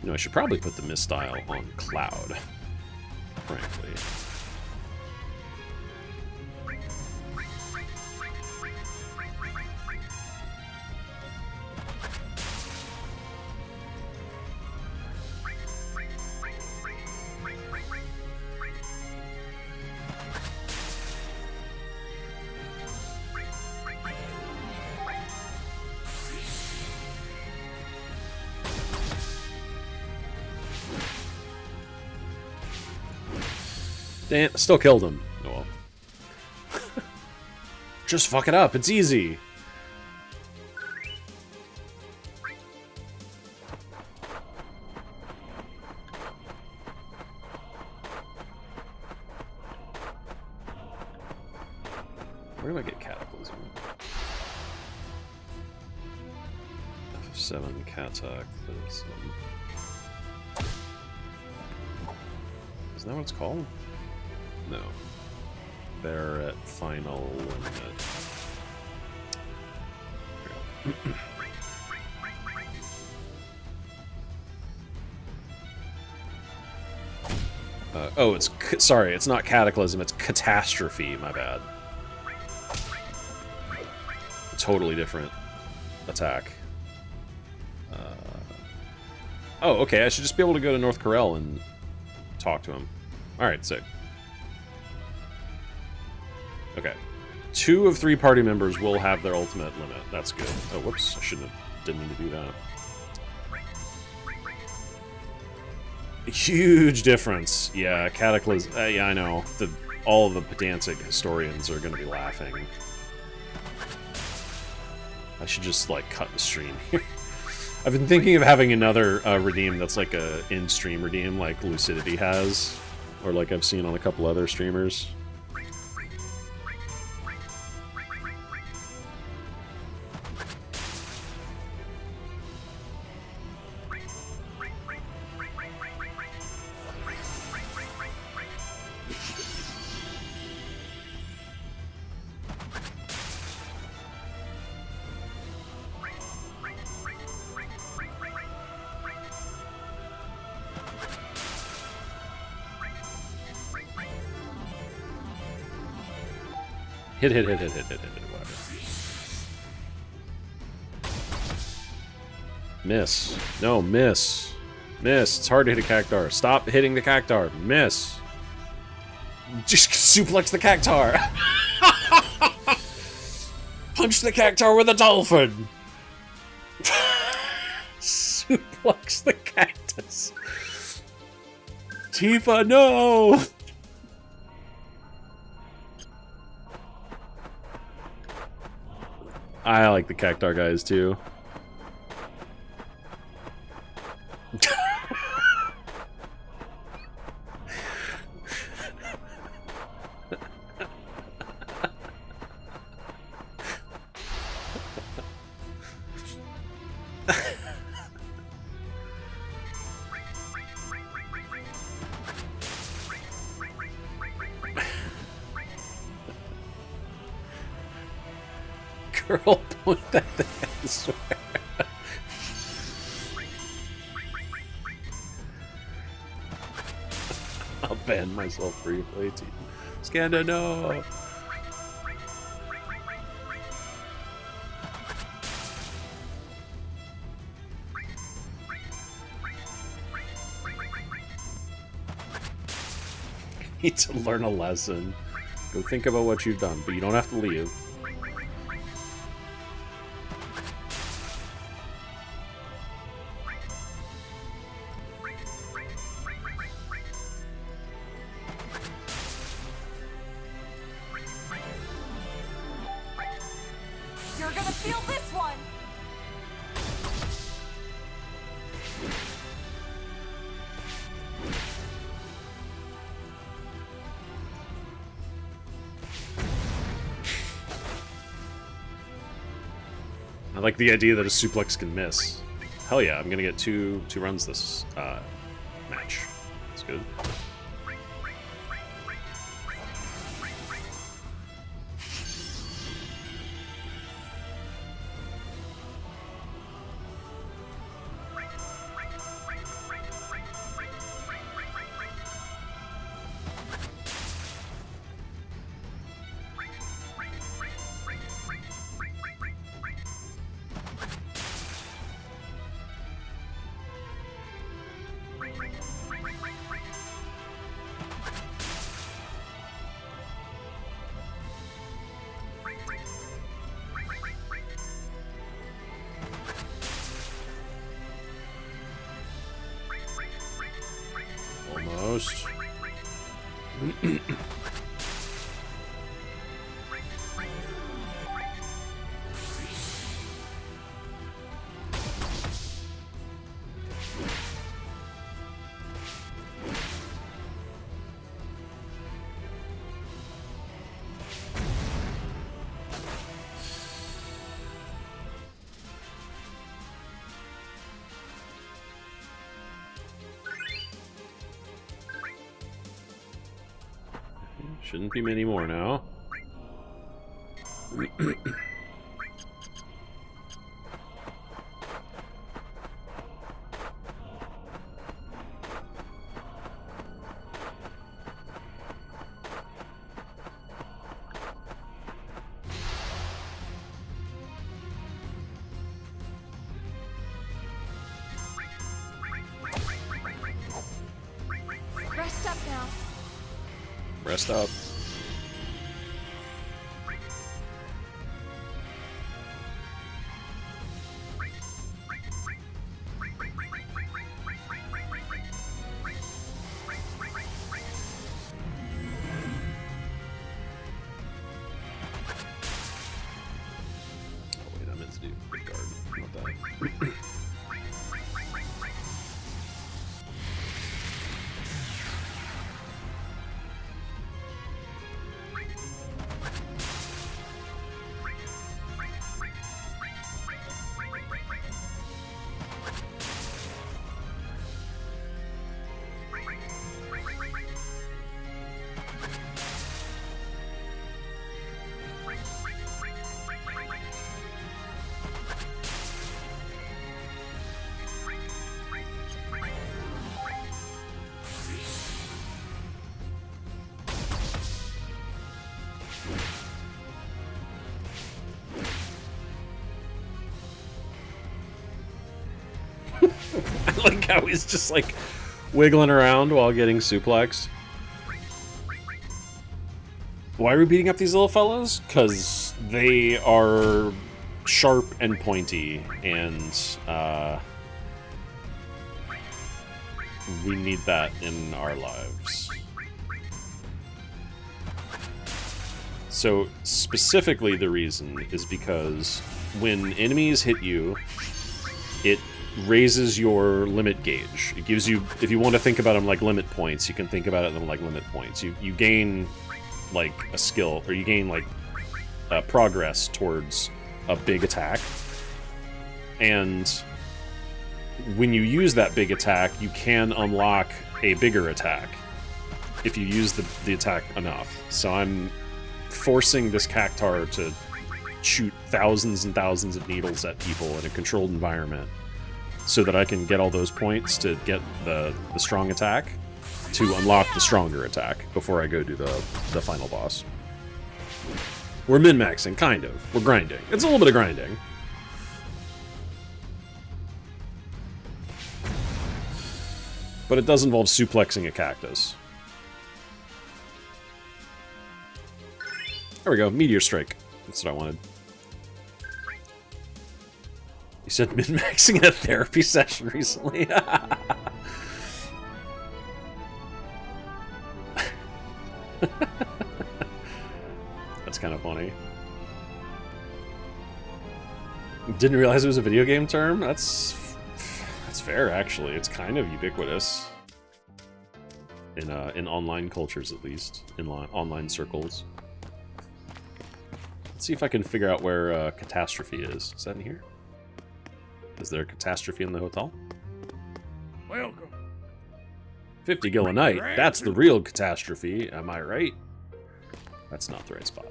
You know, I should probably put the misstyle on Cloud, frankly. Damn, still killed him. Oh well. Just fuck it up. It's easy. Where do I get Cataclysm? F7 Cataclysm. Isn't that what it's called? No. They're at final limit. Oh, it's sorry, it's not Cataclysm, it's Catastrophe. My bad. A totally different attack. Oh, okay. I should just be able to go to North Corel and talk to him. All right, sick. Okay. 2 of 3 party members will have their ultimate limit. That's good. Oh, whoops. I shouldn't have... Didn't mean to do that. Huge difference. Yeah, Cataclysm... yeah, I know. All of the pedantic historians are going to be laughing. I should just, like, cut the stream here. I've been thinking of having another redeem that's like a in-stream redeem like Lucidity has. Or like I've seen on a couple other streamers. Hit, whatever. Miss. No, miss. Miss. It's hard to hit a cactar. Stop hitting the cactar. Miss. Just suplex the cactar. Punch the cactar with a dolphin. Suplex the cactus. Tifa, no! I like the cactar guys too. Girl, point that thing, I swear. I'll ban myself briefly. Skanda, no! You need to learn a lesson. Go think about what you've done, but you don't have to leave. You're gonna feel this one! I like the idea that a suplex can miss. Hell yeah, I'm gonna get two runs this match. That's good. Almost. Shouldn't be many more now. Rest up now. Rest up. Oh wait, I meant to do good guard. Not that. I like how he's just like wiggling around while getting suplexed. Why are we beating up these little fellas? Because they are sharp and pointy, and we need that in our lives. So specifically the reason is because when enemies hit you, it raises your limit gauge. It gives you, if you want to think about them like limit points, you can think about them like limit points. You gain like a skill, or you gain like progress towards a big attack. And when you use that big attack, you can unlock a bigger attack if you use the attack enough. So I'm forcing this cactar to shoot thousands and thousands of needles at people in a controlled environment so that I can get all those points to get the strong attack, to unlock the stronger attack before I go do the final boss. We're min-maxing, kind of. We're grinding. It's a little bit of grinding. But it does involve suplexing a cactus. There we go, Meteor Strike. That's what I wanted. You said min-maxing in a therapy session recently? That's kind of funny. Didn't realize it was a video game term? That's fair, actually. It's kind of ubiquitous. In online cultures, at least. In online circles. Let's see if I can figure out where Catastrophe is. Is that in here? Is there a Catastrophe in the hotel? Welcome. 50 gil a night. That's the real Catastrophe. Am I right? That's not the right spot.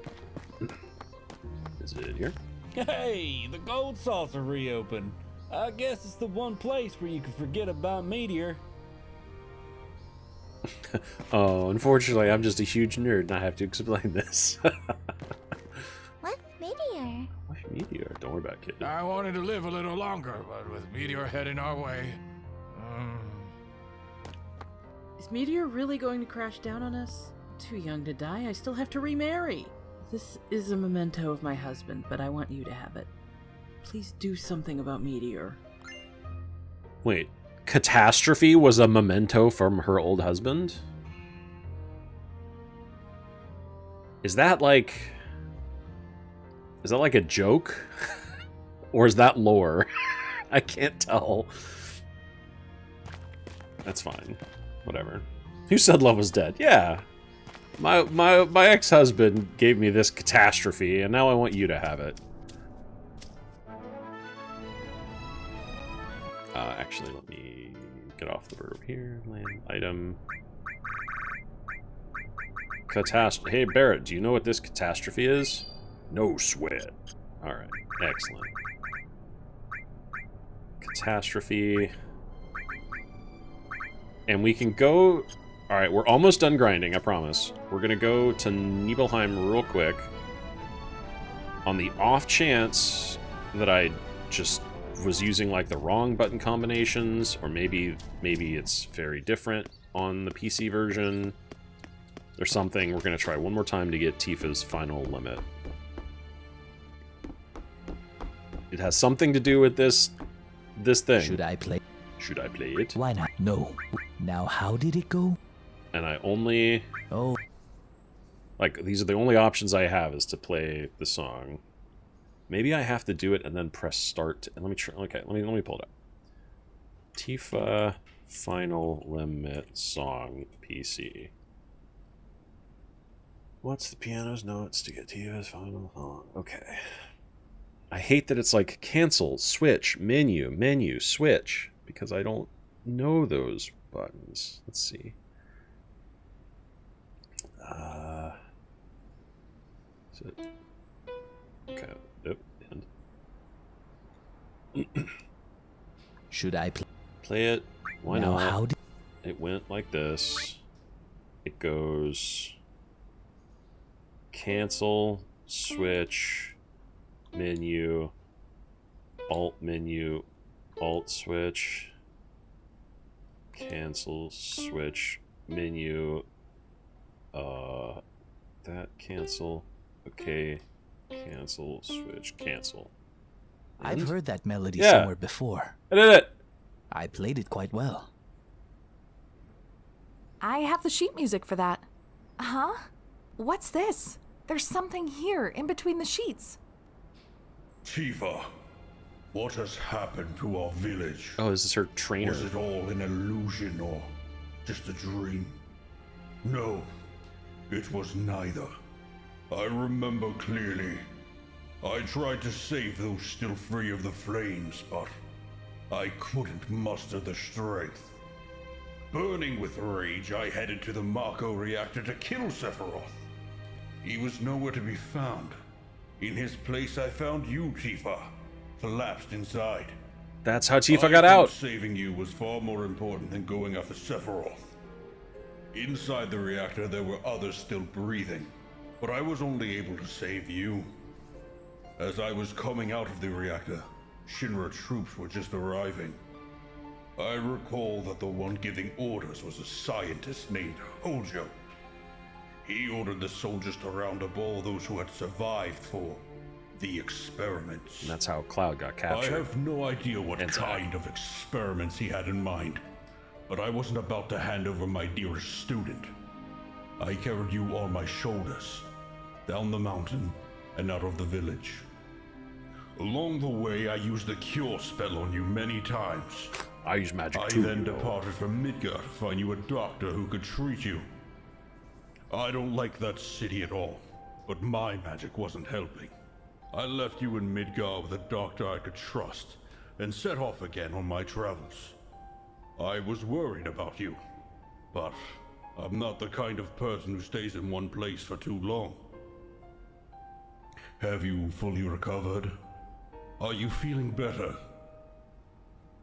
Is it in here? Hey, the gold saucer reopened. I guess it's the one place where you can forget about Meteor. Oh, unfortunately, I'm just a huge nerd and I have to explain this. What meteor? What Meteor? Don't worry about it, kid. I wanted to live a little longer, but with Meteor heading our way... Is Meteor really going to crash down on us? Too young to die, I still have to remarry. This is a memento of my husband, but I want you to have it. Please do something about Meteor. Wait, Catastrophe was a memento from her old husband? Is that like a joke? Or is that lore? I can't tell. That's fine. Whatever. Who said love was dead? Yeah. My ex-husband gave me this catastrophe, and now I want you to have it. Actually, let me get off the bird over here. Land item. Hey, Barrett, do you know what this catastrophe is? No sweat. Alright, excellent. Catastrophe. And we can go... Alright, we're almost done grinding, I promise. We're gonna go to Nibelheim real quick. On the off chance that I just was using like the wrong button combinations, or maybe it's very different on the PC version or something, we're gonna try one more time to get Tifa's final limit. It has something to do with this thing. Should I play it? Why not? No. Now how did it go? And I only... Oh. Like, these are the only options I have is to play the song. Maybe I have to do it and then press start. And let me try... Okay, let me pull it up. Tifa Final Limit Song PC. What's the piano's notes to get Tifa's final song? Okay. I hate that it's like cancel, switch, menu, switch. Because I don't know those buttons. Let's see. Is it? Okay. Yep. And should I play it? Why now, not? how did it went like this. It goes cancel, switch, menu, alt switch, cancel, switch, menu, that cancel, okay, cancel, switch, cancel. And? I've heard that melody somewhere before. I did it! I played it quite well. I have the sheet music for that. Huh? What's this? There's something here, in between the sheets. Tifa, what has happened to our village? Oh, this is her trainer. Was it all an illusion or just a dream? No, it was neither. I remember clearly. I tried to save those still free of the flames, but I couldn't muster the strength. Burning with rage, I headed to the Mako reactor to kill Sephiroth. He was nowhere to be found. In his place, I found you, Tifa, collapsed inside. That's how Tifa got out. Saving you was far more important than going after Sephiroth. Inside the reactor, there were others still breathing, but I was only able to save you. As I was coming out of the reactor, Shinra troops were just arriving. I recall that the one giving orders was a scientist named Hojo. He ordered the soldiers to round up all those who had survived for the experiments. And that's how Cloud got captured. I have no idea what kind of experiments he had in mind, but I wasn't about to hand over my dearest student. I carried you on my shoulders, down the mountain and out of the village. Along the way, I used the cure spell on you many times. I used magic too. I then departed from Midgar to find you a doctor who could treat you. I don't like that city at all, but my magic wasn't helping. I left you in Midgar with a doctor I could trust, and set off again on my travels. I was worried about you, but I'm not the kind of person who stays in one place for too long. Have you fully recovered? Are you feeling better?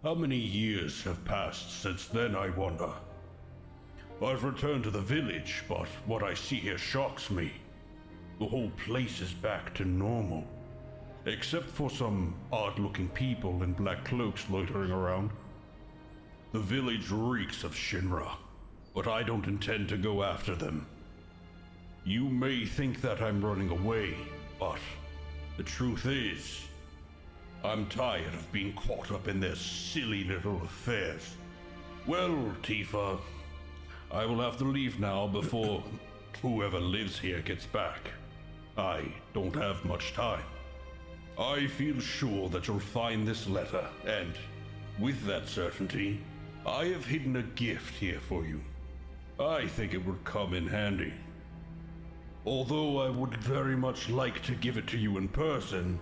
How many years have passed since then, I wonder? I've returned to the village, but what I see here shocks me. The whole place is back to normal, except for some odd-looking people in black cloaks loitering around. The village reeks of Shinra, but I don't intend to go after them. You may think that I'm running away, but the truth is, I'm tired of being caught up in their silly little affairs. Well, Tifa, I will have to leave now before whoever lives here gets back. I don't have much time. I feel sure that you'll find this letter, and with that certainty, I have hidden a gift here for you. I think it would come in handy. Although I would very much like to give it to you in person,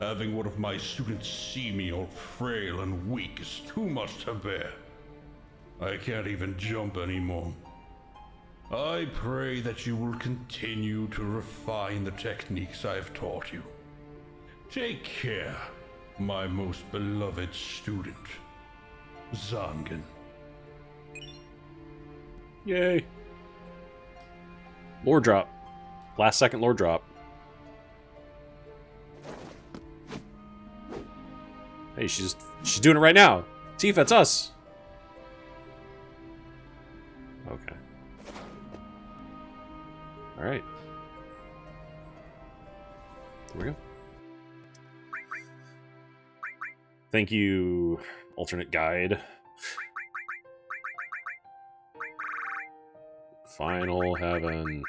having one of my students see me all frail and weak is too much to bear. I can't even jump anymore. I pray that you will continue to refine the techniques I've taught you. Take care, my most beloved student, Zangen. Yay. Lore drop. Last second lore drop. Hey, she's doing it right now. Tifa, it's us. Okay. Alright. There we go. Thank you, alternate guide. Final heaven.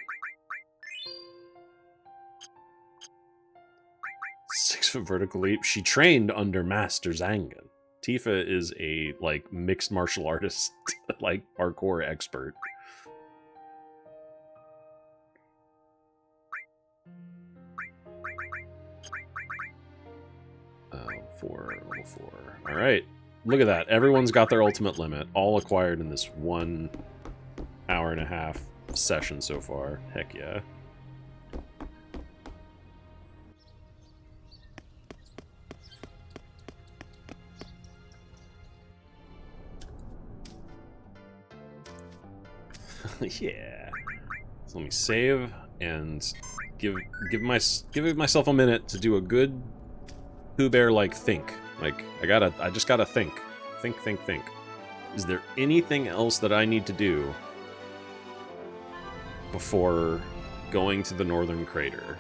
6-foot vertical leap. She trained under Master Zangen. Tifa is a, like, mixed martial artist, like, parkour expert. Level 4. Alright. Look at that. Everyone's got their ultimate limit. All acquired in this 1 hour and a half session so far. Heck yeah. Yeah. So let me save and give myself a minute to do a good Pooh Bear like think. Like I just gotta think. Think. Is there anything else that I need to do before going to the northern crater?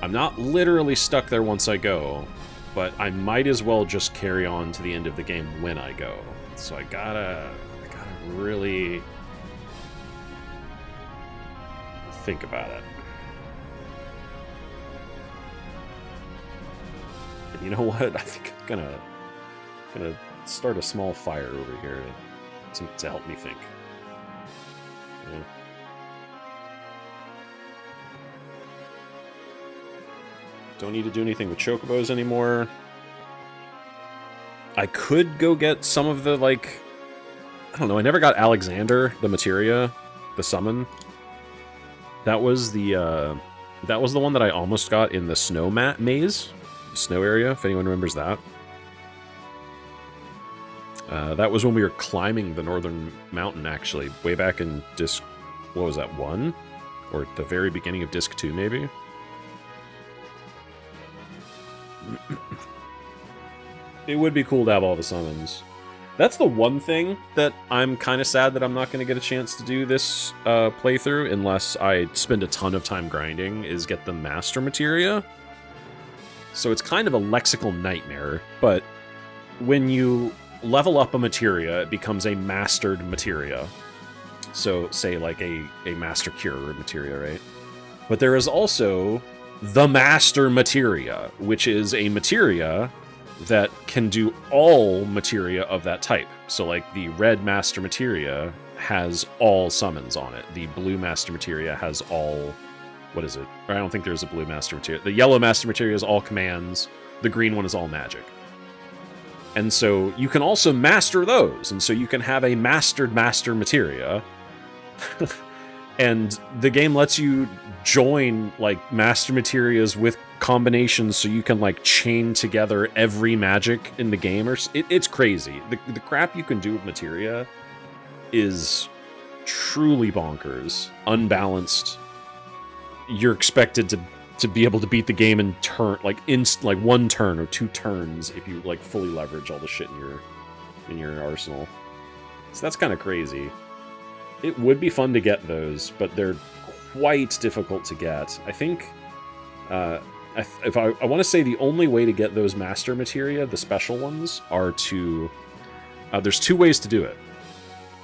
I'm not literally stuck there once I go, but I might as well just carry on to the end of the game when I go. So I gotta really think about it. And you know what? I think I'm gonna start a small fire over here to help me think. Yeah. Don't need to do anything with chocobos anymore. I could go get some of the, like, I don't know, I never got Alexander, the materia, the summon. That was the one that I almost got in the snow maze, the snow area, if anyone remembers that. That was when we were climbing the northern mountain, actually, way back in Disc, what was that, 1? Or at the very beginning of Disc 2, maybe? It would be cool to have all the summons. That's the one thing that I'm kind of sad that I'm not going to get a chance to do this playthrough unless I spend a ton of time grinding, is get the Master Materia. So it's kind of a lexical nightmare, but when you level up a materia, it becomes a mastered materia. So, say, like a Master Cure materia, right? But there is also the Master Materia, which is a materia that can do all materia of that type. So, like, the red Master Materia has all summons on it. The blue Master Materia has all... What is it? Or I don't think there's a blue Master Materia. The yellow Master Materia is all commands. The green one is all magic. And so you can also master those. And so you can have a mastered Master Materia. And the game lets you join, like, Master Materias with combinations so you can, like, chain together every magic in the game. It's crazy. The crap you can do with materia is truly bonkers. Unbalanced. You're expected to be able to beat the game in like 1 turn or 2 turns if you, like, fully leverage all the shit in your arsenal. So that's kind of crazy. It would be fun to get those, but they're quite difficult to get. I think I want to say the only way to get those Master Materia, the special ones, are to... there's 2 ways to do it.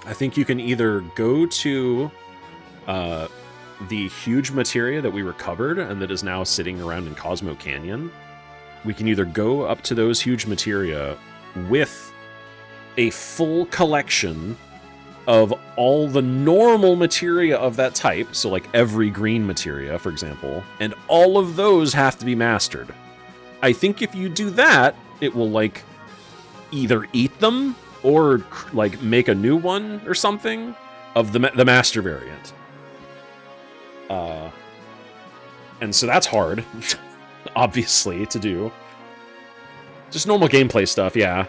I think you can either go to the huge materia that we recovered and that is now sitting around in Cosmo Canyon, we can either go up to those huge materia with a full collection of all the normal materia of that type, so like every green materia, for example, and all of those have to be mastered. I think if you do that, it will like either eat them or like make a new one or something of the master variant. And so that's hard, obviously, to do. Just normal gameplay stuff, yeah.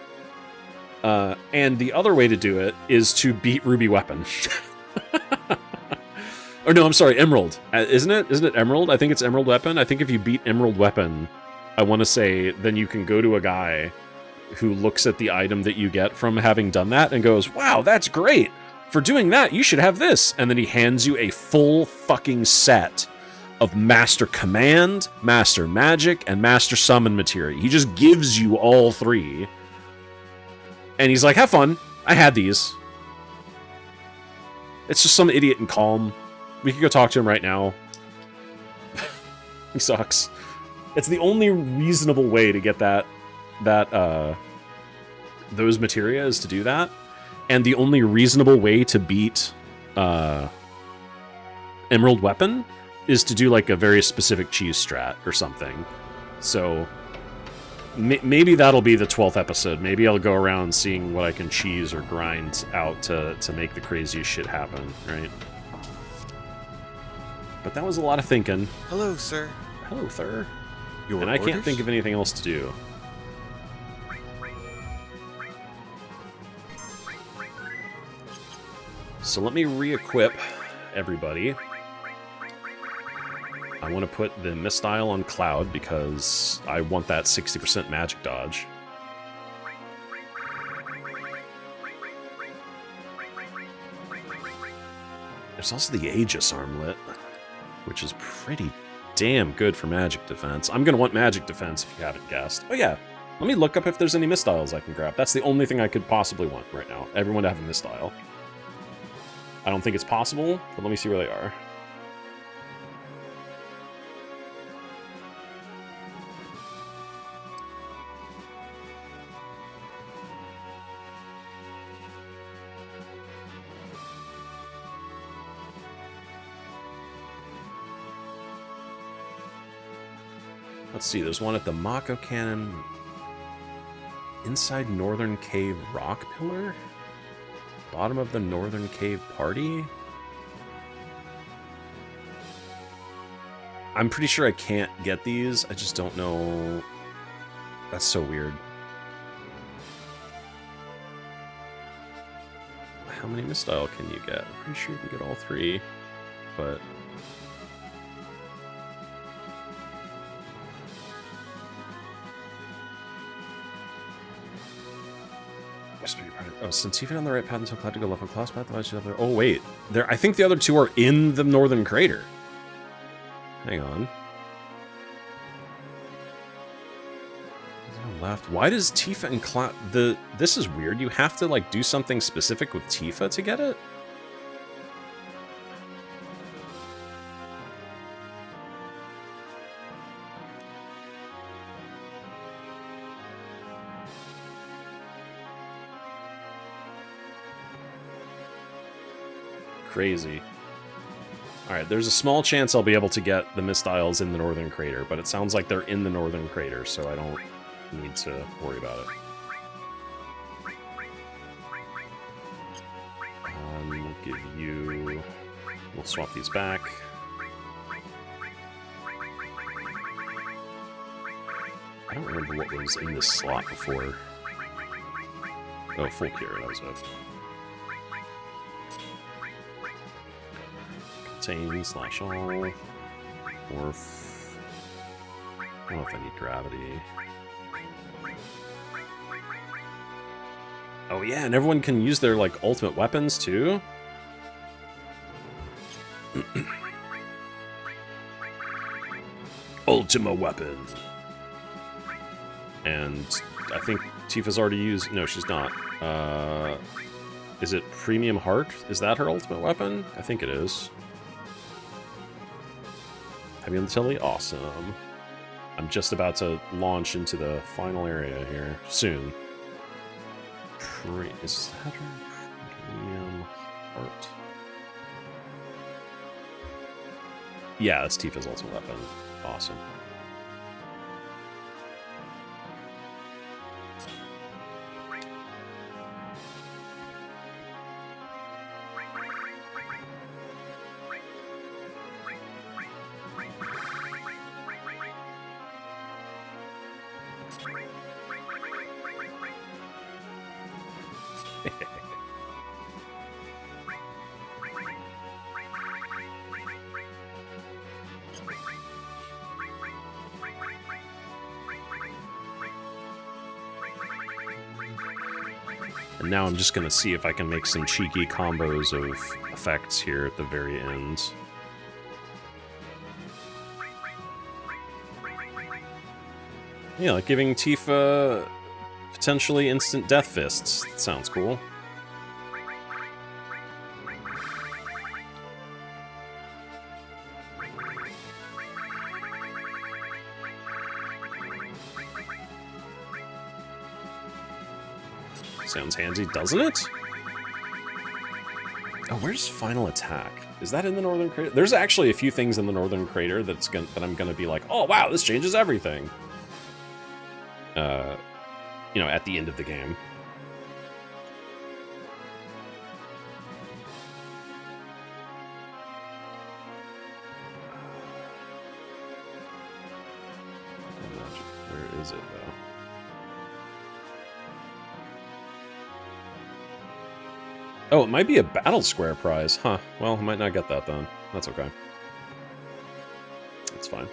And the other way to do it is to beat Ruby Weapon. Or no, I'm sorry, Emerald. Isn't it? Isn't it Emerald? I think it's Emerald Weapon. I think if you beat Emerald Weapon, I want to say, then you can go to a guy who looks at the item that you get from having done that and goes, wow, that's great. For doing that, you should have this. And then he hands you a full fucking set of Master Command, Master Magic, and Master Summon materia. He just gives you all three. And he's like, have fun. I had these. It's just some idiot in Calm. We could go talk to him right now. He sucks. It's the only reasonable way to get those materia is to do that. And the only reasonable way to beat Emerald Weapon is to do like a very specific cheese strat or something. So maybe that'll be the 12th episode. Maybe I'll go around seeing what I can cheese or grind out to make the craziest shit happen, right? But that was a lot of thinking. Hello, sir. Hello, sir. Your and I orders? can't think of anything else to do. So let me re-equip everybody. I want to put the Mistile on Cloud because I want that 60% magic dodge. There's also the Aegis Armlet, which is pretty damn good for magic defense. I'm going to want magic defense if you haven't guessed. Oh yeah, let me look up if there's any Mistiles I can grab. That's the only thing I could possibly want right now. Everyone to have a Mistile. I don't think it's possible, but let me see where they are. Let's see, there's one at the Mako Cannon inside Northern Cave Rock Pillar? Bottom of the Northern Cave Party? I'm pretty sure I can't get these, I just don't know. That's so weird. How many Mistile can you get? I'm pretty sure you can get all three, but... Oh, since you've been on the right path until Cloud to go left on Cloud's path, oh wait, I think the other two are in the Northern Crater. Hang on. Left. Why does Tifa and Cloud... This is weird. You have to like do something specific with Tifa to get it? Crazy. Alright, there's a small chance I'll be able to get the Mistiles in the Northern Crater, but it sounds like they're in the Northern Crater, so I don't need to worry about it. We'll give you... We'll swap these back. I don't remember what was in this slot before. Oh, full cure, that was it. Contain, slash all, morph. I don't know if I need gravity. Oh yeah, and everyone can use their like ultimate weapons too? Ultima weapon. And I think Tifa's already used... No, she's not. Is it Premium Heart? Is that her ultimate weapon? I think it is. Heavy on the telly? Awesome. I'm just about to launch into the final area here soon. Is that premium heart? Yeah, that's Tifa's ultimate weapon. Awesome. And now I'm just gonna see if I can make some cheeky combos of effects here at the very end. Yeah, like giving Tifa potentially instant death fists. That sounds cool. Sounds handy, doesn't it? Oh, where's Final Attack? Is that in the Northern Crater? There's actually a few things in the Northern Crater that I'm gonna be like, oh wow, this changes everything. You know, at the end of the game. Where is it, though? Oh, it might be a Battle Square prize. Huh. Well, I might not get that then. That's okay. That's fine.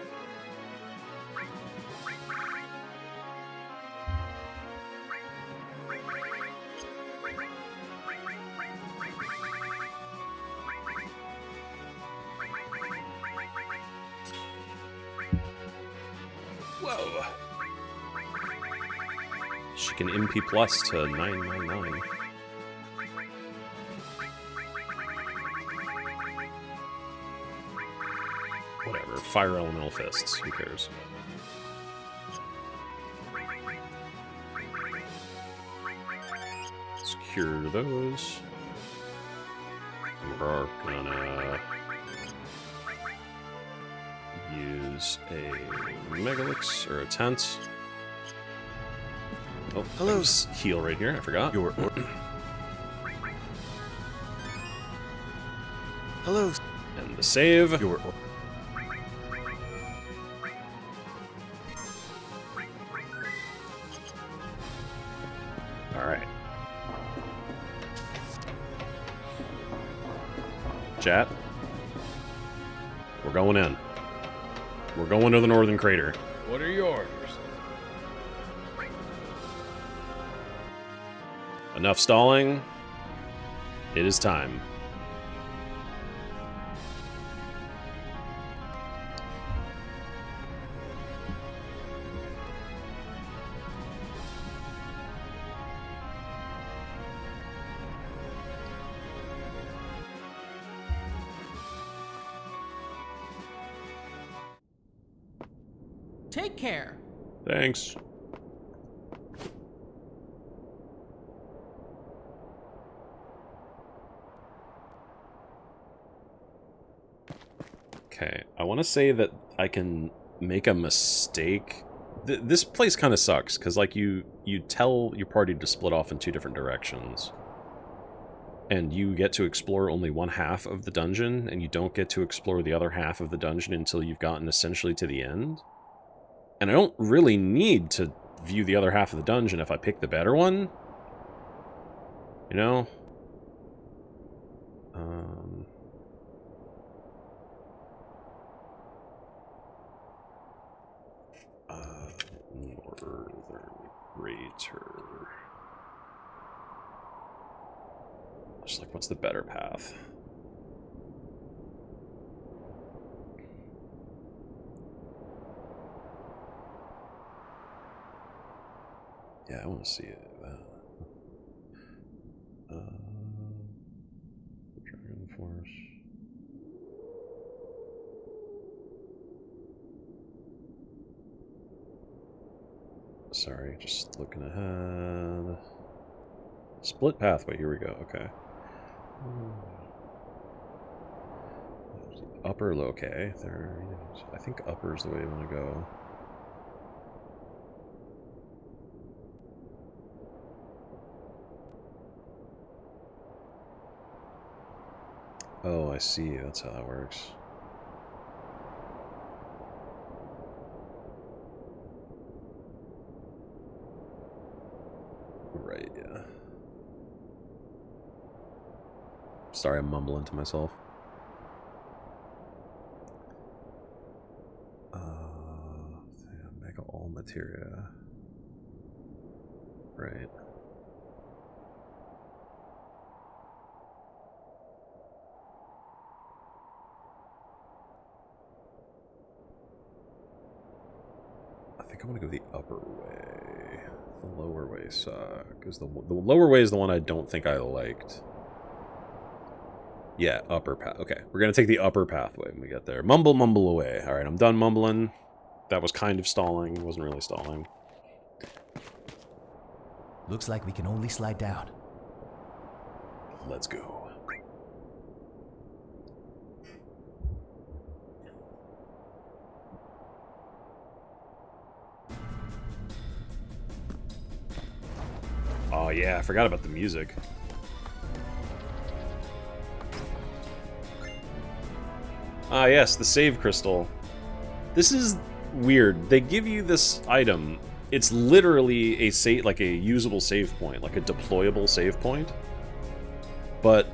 Whoa. She can MP plus to 999. Whatever. Fire elemental fists. Who cares? Secure those. We're gonna use a Megalix or a tent. Oh, hello. Heal right here. I forgot. Hello. And the save. Alright. Chat. We're going in. We're going to the Northern Crater. What are your orders? Enough stalling. It is time. Take care. Thanks. Okay, I want to say that I can make a mistake. This place kind of sucks, because like you tell your party to split off in two different directions. And you get to explore only one half of the dungeon, and you don't get to explore the other half of the dungeon until you've gotten essentially to the end. And I don't really need to view the other half of the dungeon if I pick the better one. You know? Northern Crater. Just like, what's the better path? Yeah, I want to see it. Dragon Force. sorry, just looking ahead. Split pathway, here we go, okay. Upper, okay. There, I think upper is the way you want to go. Oh, I see. That's how that works. Right, yeah. Sorry, I'm mumbling to myself. Mega all materia. Right. I think I want to go the upper way. The lower way sucks. The lower way is the one I don't think I liked. Yeah, upper path. Okay, we're gonna take the upper pathway when we get there. Mumble, mumble away. All right, I'm done mumbling. That was kind of stalling. It wasn't really stalling. Looks like we can only slide down. Let's go. Oh yeah, I forgot about the music. Ah yes, the save crystal. This is weird. They give you this item. It's literally a like a usable save point, like a deployable save point. But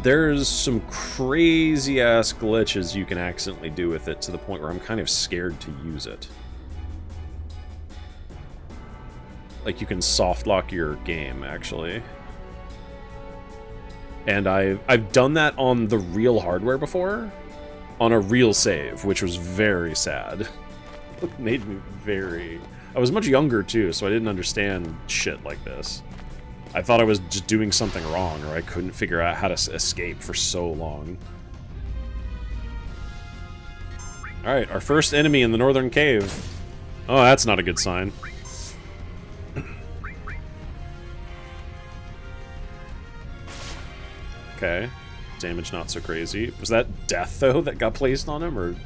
there's some crazy ass glitches you can accidentally do with it to the point where I'm kind of scared to use it. Like you can soft lock your game actually. And I've done that on the real hardware before, on a real save, which was very sad. It made me very... I was much younger too, so I didn't understand shit like this. I thought I was just doing something wrong, or I couldn't figure out how to escape for so long. Alright, our first enemy in the northern cave. Oh, that's not a good sign. Okay. Damage not so crazy. Was that death, though, that got placed on him? Or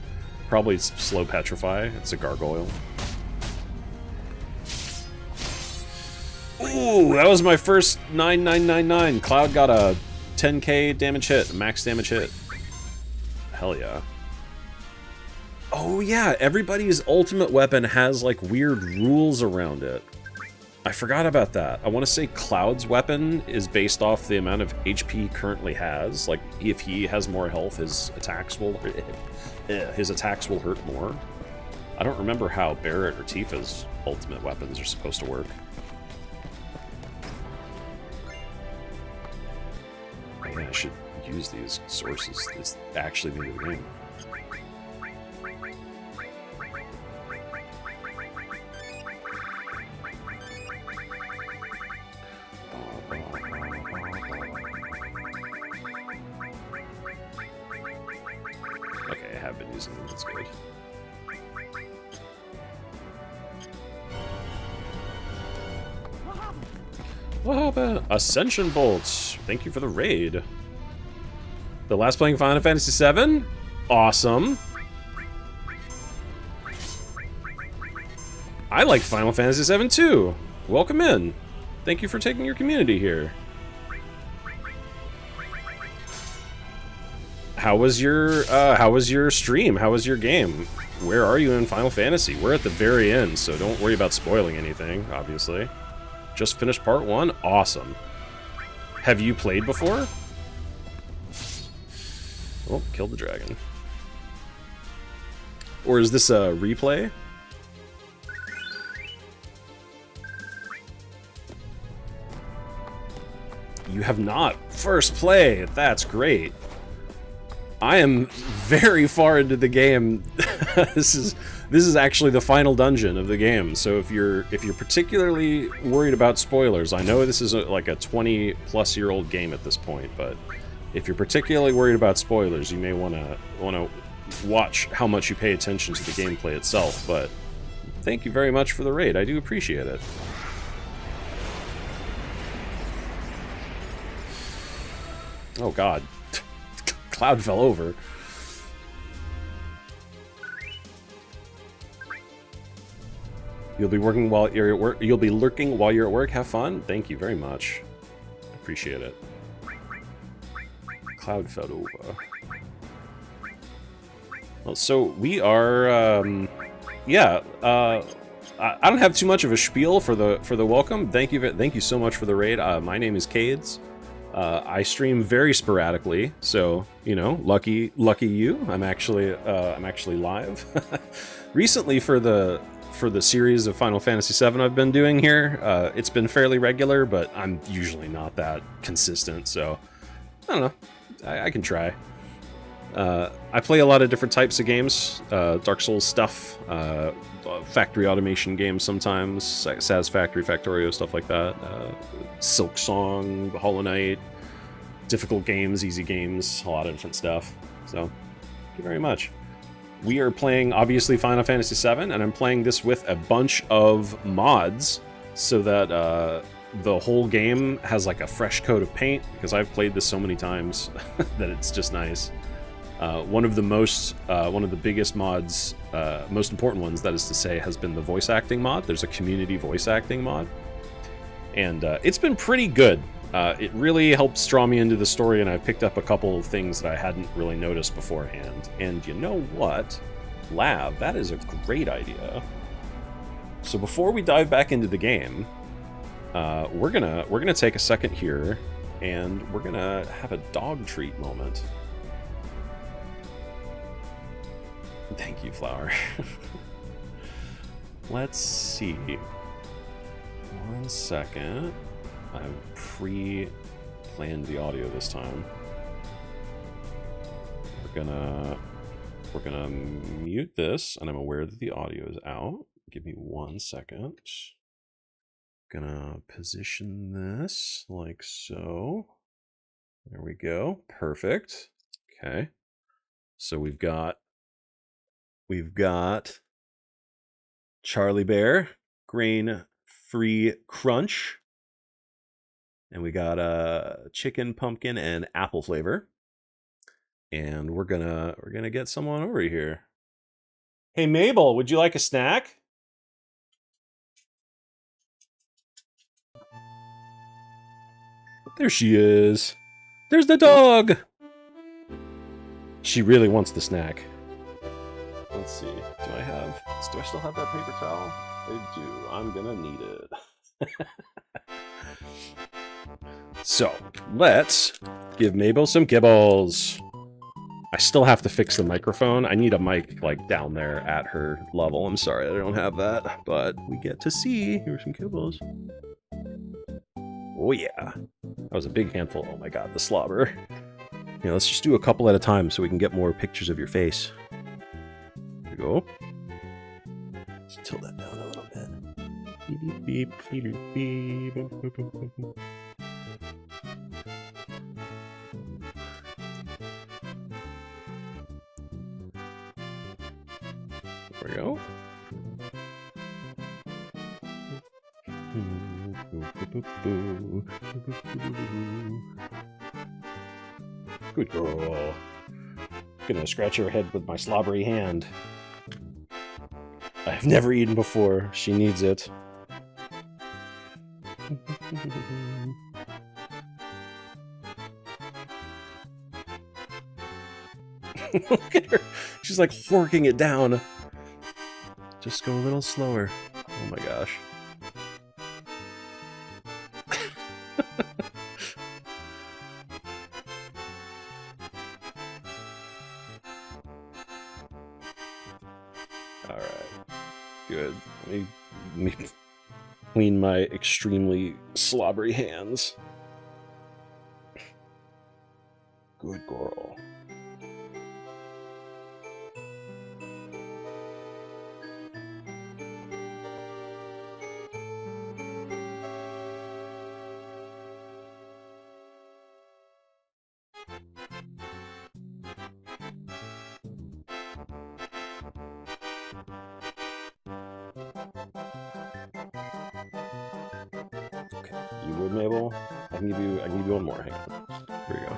probably slow petrify? It's a gargoyle. Ooh, that was my first 9999. Cloud got a 10k damage hit, max damage hit. Hell yeah. Oh yeah, everybody's ultimate weapon has like weird rules around it. I forgot about that. I want to say Cloud's weapon is based off the amount of HP he currently has. Like, if he has more health, his attacks will hurt more. I don't remember how Barret or Tifa's ultimate weapons are supposed to work. Oh, yeah, I should use these sources. This actually the end of the game. Okay, I have been using them, that's good. What happened? Ascension Bolts! Thank you for the raid. The last playing Final Fantasy VII? Awesome. I like Final Fantasy VII too. Welcome in. Thank you for taking your community here. How was your stream? How was your game? Where are you in Final Fantasy? We're at the very end, so don't worry about spoiling anything, obviously. Just finished part 1? Awesome. Have you played before? Oh, killed the dragon. Or is this a replay? You have not. First play. That's great. I am very far into the game. This is actually the final dungeon of the game. So if you're particularly worried about spoilers, I know this is like a 20-plus-year-old game at this point, but if you're particularly worried about spoilers, you may want to watch how much you pay attention to the gameplay itself. But thank you very much for the raid. I do appreciate it. Oh god. Cloud fell over. You'll be working while you're at work. You'll be lurking while you're at work. Have fun. Thank you very much. Appreciate it. Cloud fell over. Well, so we are. Yeah. I don't have too much of a spiel for the welcome. Thank you so much for the raid. My name is Cades. I stream very sporadically, so you know, lucky you. I'm actually live. Recently for the series of Final Fantasy VII I've been doing here, it's been fairly regular, but I'm usually not that consistent, so I don't know. I can try. I play a lot of different types of games, Dark Souls stuff, factory automation games sometimes, Satisfactory, Factorio, stuff like that, Silk Song, Hollow Knight, difficult games, easy games, a lot of different stuff. So, thank you very much. We are playing, obviously, Final Fantasy VII, and I'm playing this with a bunch of mods so that the whole game has like a fresh coat of paint, because I've played this so many times that it's just nice. One of the biggest mods, most important ones, that is to say, has been the voice acting mod. There's a community voice acting mod, and it's been pretty good. It really helps draw me into the story, and I've picked up a couple of things that I hadn't really noticed beforehand. And you know what? Lav, that is a great idea. So before we dive back into the game, we're gonna take a second here, and we're gonna have a dog treat moment. Thank you, Flower. Let's see. 1 second. I've pre-planned the audio this time. We're gonna mute this, and I'm aware that the audio is out. Give me 1 second. Gonna position this like so. There we go. Perfect. Okay. So we've got Charlie Bear, grain-free crunch. And we got chicken, pumpkin, and apple flavor. And we're gonna get someone over here. Hey Mabel, would you like a snack? There she is. There's the dog. She really wants the snack. Let's see. Do I still have that paper towel? I do. I'm gonna need it. So, let's give Mabel some kibbles. I still have to fix the microphone. I need a mic, like, down there at her level. I'm sorry, I don't have that. But we get to see. Here's some kibbles. Oh, yeah. That was a big handful. Oh, my God, the slobber. Yeah, let's just do a couple at a time so we can get more pictures of your face. There we go. Let's tilt that down a little bit. Beep, beep, beep, beep, beep, beep, beep, beep. There we go. Good girl. Gonna scratch her head with my slobbery hand. I've never eaten before. She needs it. Look at her. She's like forking it down. Just go a little slower. Oh my gosh. Alright. Good. Let me clean my extremely slobbery hands. Good girl. wood, Mabel? I can give you one more. Hang on. Here you go.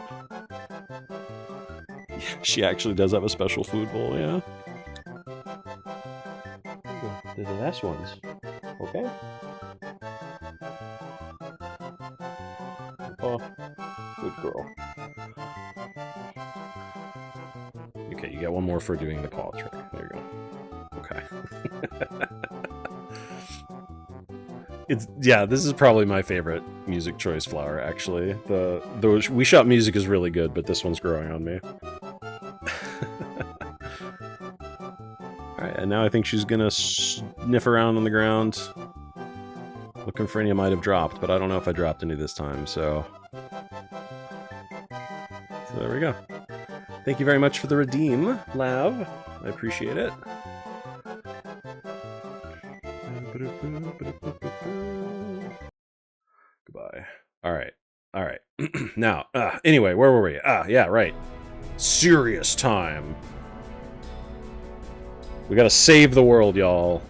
She actually does have a special food bowl, yeah. They're the last ones. Okay. Oh, good girl. Okay, you got one more for doing the paw trick. There you go. Okay. This is probably my favorite music choice flower, actually. The We Shop music is really good, but this one's growing on me. Alright, and now I think she's gonna sniff around on the ground, looking for any I might have dropped, but I don't know if I dropped any this time, so there we go. Thank you very much for the redeem, Lav. I appreciate it. Goodbye. Alright. Alright. Now, anyway, where were we? Yeah, right. Serious time. We gotta save the world, y'all.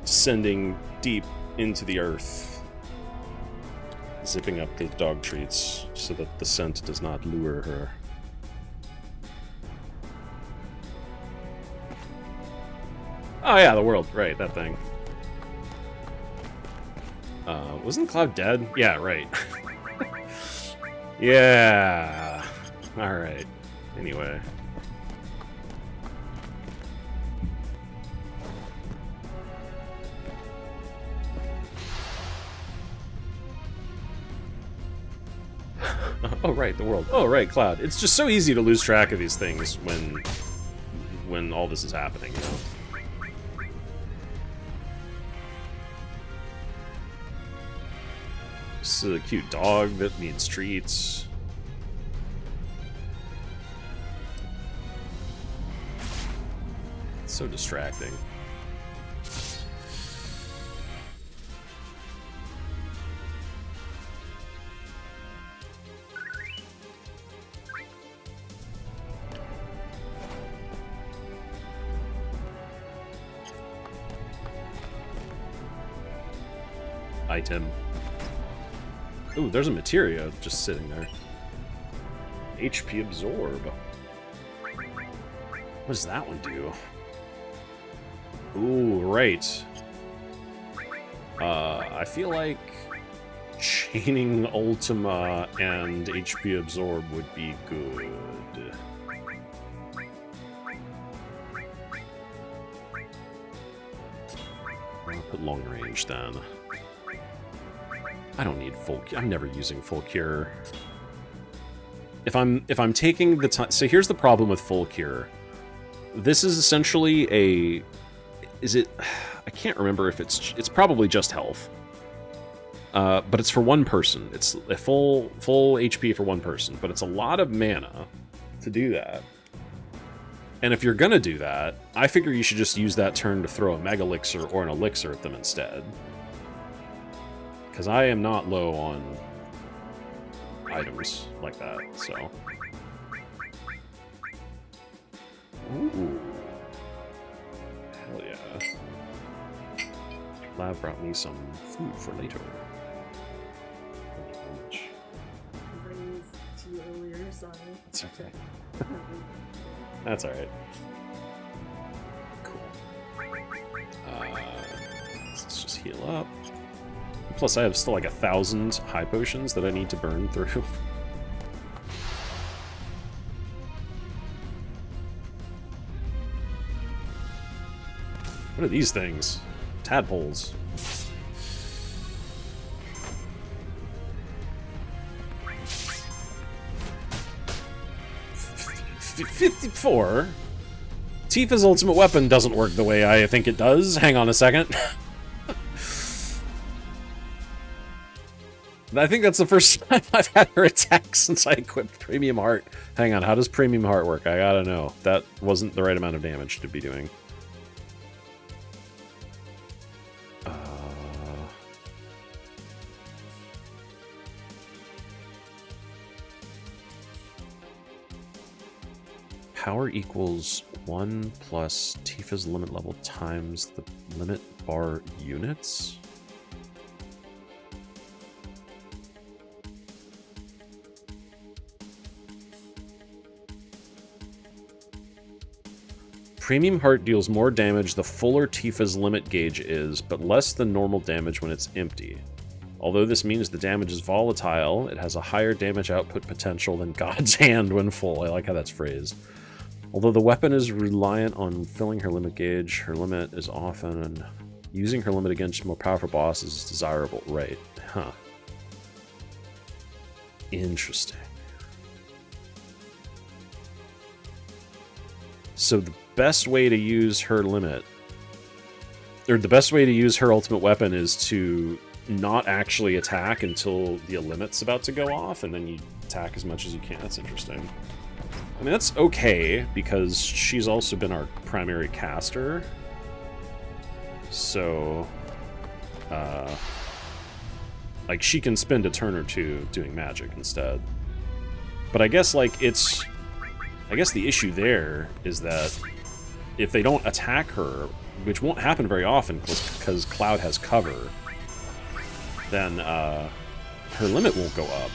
Descending deep into the earth. Zipping up the dog treats so that the scent does not lure her. Oh yeah, the world. Right, that thing. Wasn't Cloud dead? Yeah, right. Yeah. Alright. Anyway. Oh, right, the world. Oh, right, Cloud. It's just so easy to lose track of these things when all this is happening, you know? This is a cute dog that needs treats. It's so distracting. Item. Ooh, there's a materia just sitting there. HP absorb. What does that one do? Ooh, right. I feel like chaining Ultima and HP absorb would be good. I'll put long range then. I don't need full cure. I'm never using full cure. If I'm taking the time, so here's the problem with full cure. This is essentially a, I can't remember if it's probably just health. But it's for one person. It's a full HP for one person, but it's a lot of mana to do that. And if you're gonna do that, I figure you should just use that turn to throw a Mega Elixir or an Elixir at them instead. Because I am not low on items like that, so. Ooh. Hell yeah. Lav brought me some food for later. Thank you very much. I raised to you earlier, sorry. That's okay. That's alright. Cool. Let's just heal up. Plus, I have still like 1,000 high potions that I need to burn through. What are these things? Tadpoles. $54? Tifa's ultimate weapon doesn't work the way I think it does. Hang on a second. I think that's the first time I've had her attack since I equipped Premium Heart. Hang on, how does Premium Heart work? I gotta know. That wasn't the right amount of damage to be doing. Power equals 1 plus Tifa's limit level times the limit bar units? Premium Heart deals more damage the fuller Tifa's limit gauge is, but less than normal damage when it's empty. Although this means the damage is volatile, it has a higher damage output potential than God's Hand when full. I like how that's phrased. Although the weapon is reliant on filling her limit gauge, her limit is often, and using her limit against more powerful bosses is desirable. Right. Huh. Interesting. So the best way to use her limit, or the best way to use her ultimate weapon is to not actually attack until the limit's about to go off, and then you attack as much as you can. That's interesting. I mean, that's okay, because she's also been our primary caster. So, like, she can spend a turn or two doing magic instead. But I guess, like, I guess the issue there is that if they don't attack her, which won't happen very often because Cloud has cover, then her limit won't go up.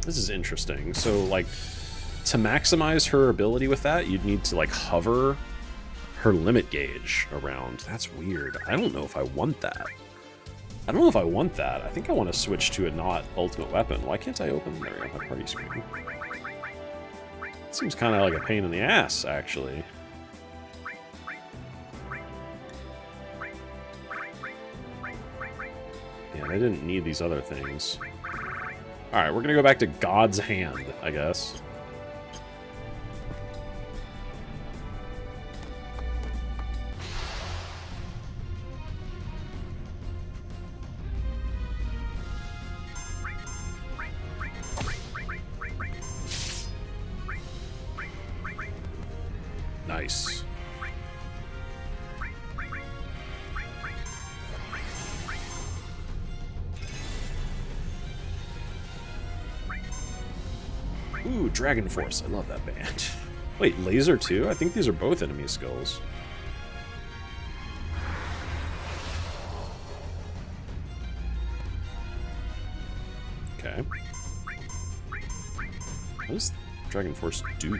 This is interesting. So, like, to maximize her ability with that, you'd need to, like, hover her limit gauge around. That's weird. I don't know if I want that. I don't know if I want that. I think I want to switch to a not ultimate weapon. Why can't I open my party screen? It seems kind of like a pain in the ass, actually. Yeah, I didn't need these other things. Alright, we're gonna go back to God's Hand, I guess. Nice. Ooh, Dragon Force. I love that band. Wait, laser too? I think these are both enemy skills. Okay. What does Dragon Force do?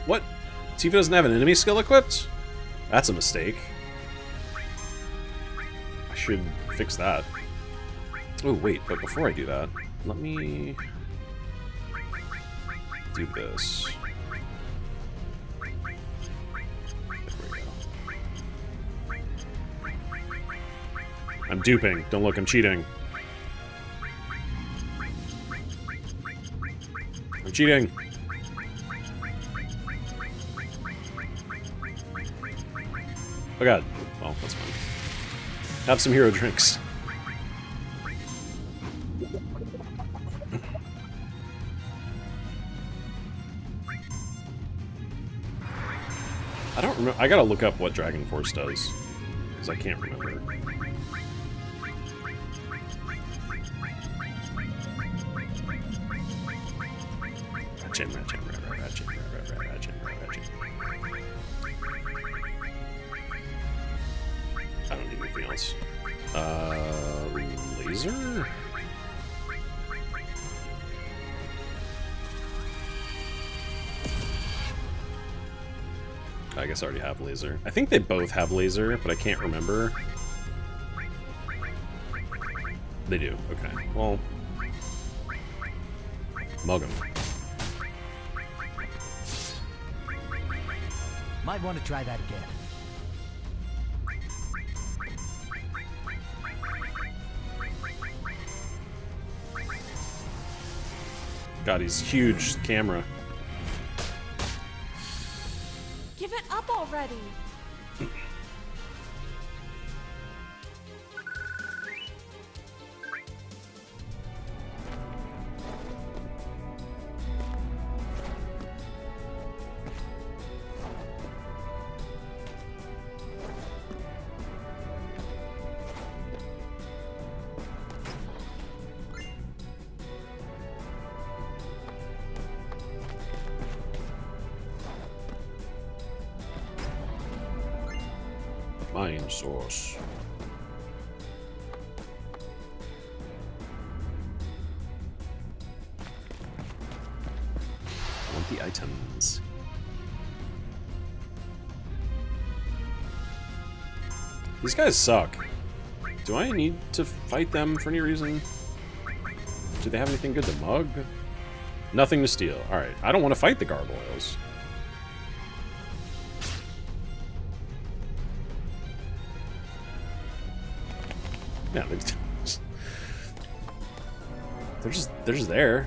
What? Tifa doesn't have an enemy skill equipped? That's a mistake. I should fix that. Oh, wait, but before I do that, let me do this. There we go. I'm duping. Don't look, I'm cheating. I'm cheating. Oh god. Well, that's fine. Have some hero drinks. I don't remember. I gotta look up what Dragon Force does, because I can't remember. I don't need anything else. Laser? I guess I already have laser. I think they both have laser, but I can't remember. They do. Okay. Well, mug 'em. Might want to try that again. God, he's huge camera. Give it up already! Divine source. I want the items. These guys suck. Do I need to fight them for any reason? Do they have anything good to mug? Nothing to steal. Alright, I don't want to fight the gargoyles. Yeah, they're just there.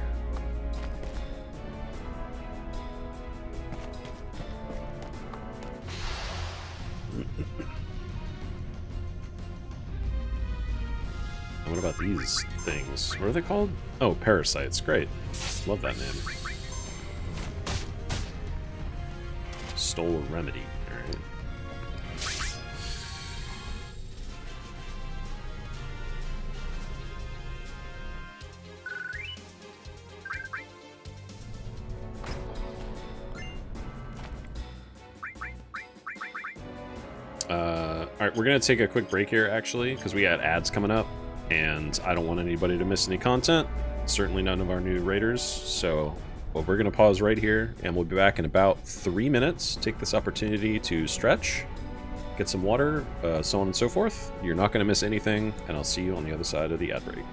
What about these things? What are they called? Oh, parasites. Great. Love that name. Stole a remedy. Alright. Alright, we're gonna take a quick break here, actually, because we got ads coming up, and I don't want anybody to miss any content. Certainly none of our new raiders, so well, we're gonna pause right here, and we'll be back in about 3 minutes. Take this opportunity to stretch, get some water, so on and so forth. You're not gonna miss anything, and I'll see you on the other side of the ad break.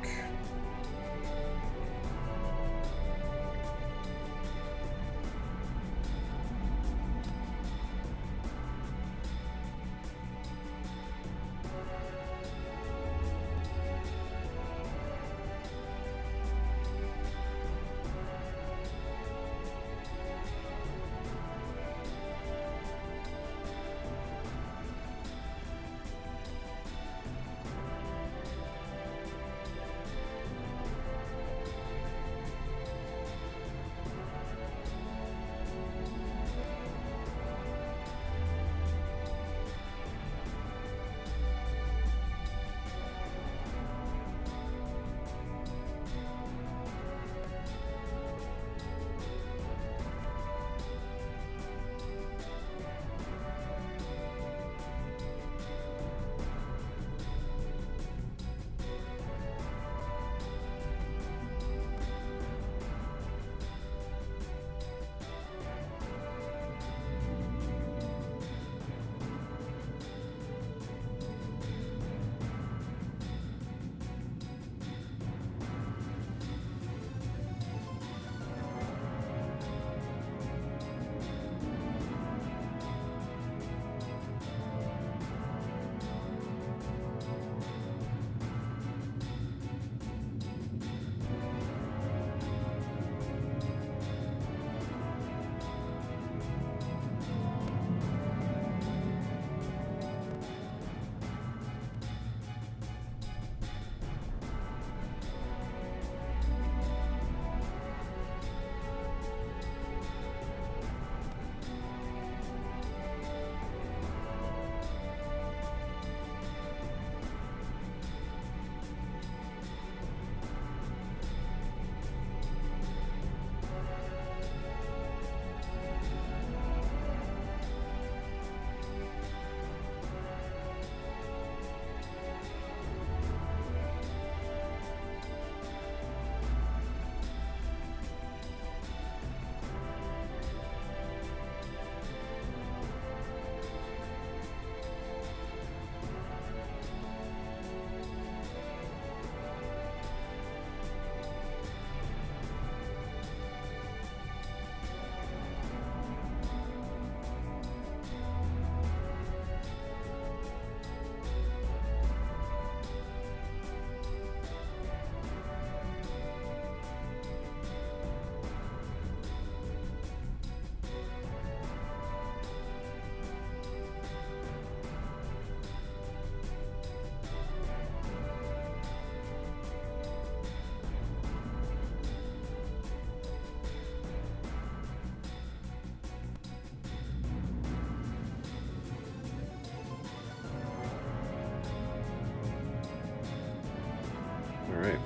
Alright.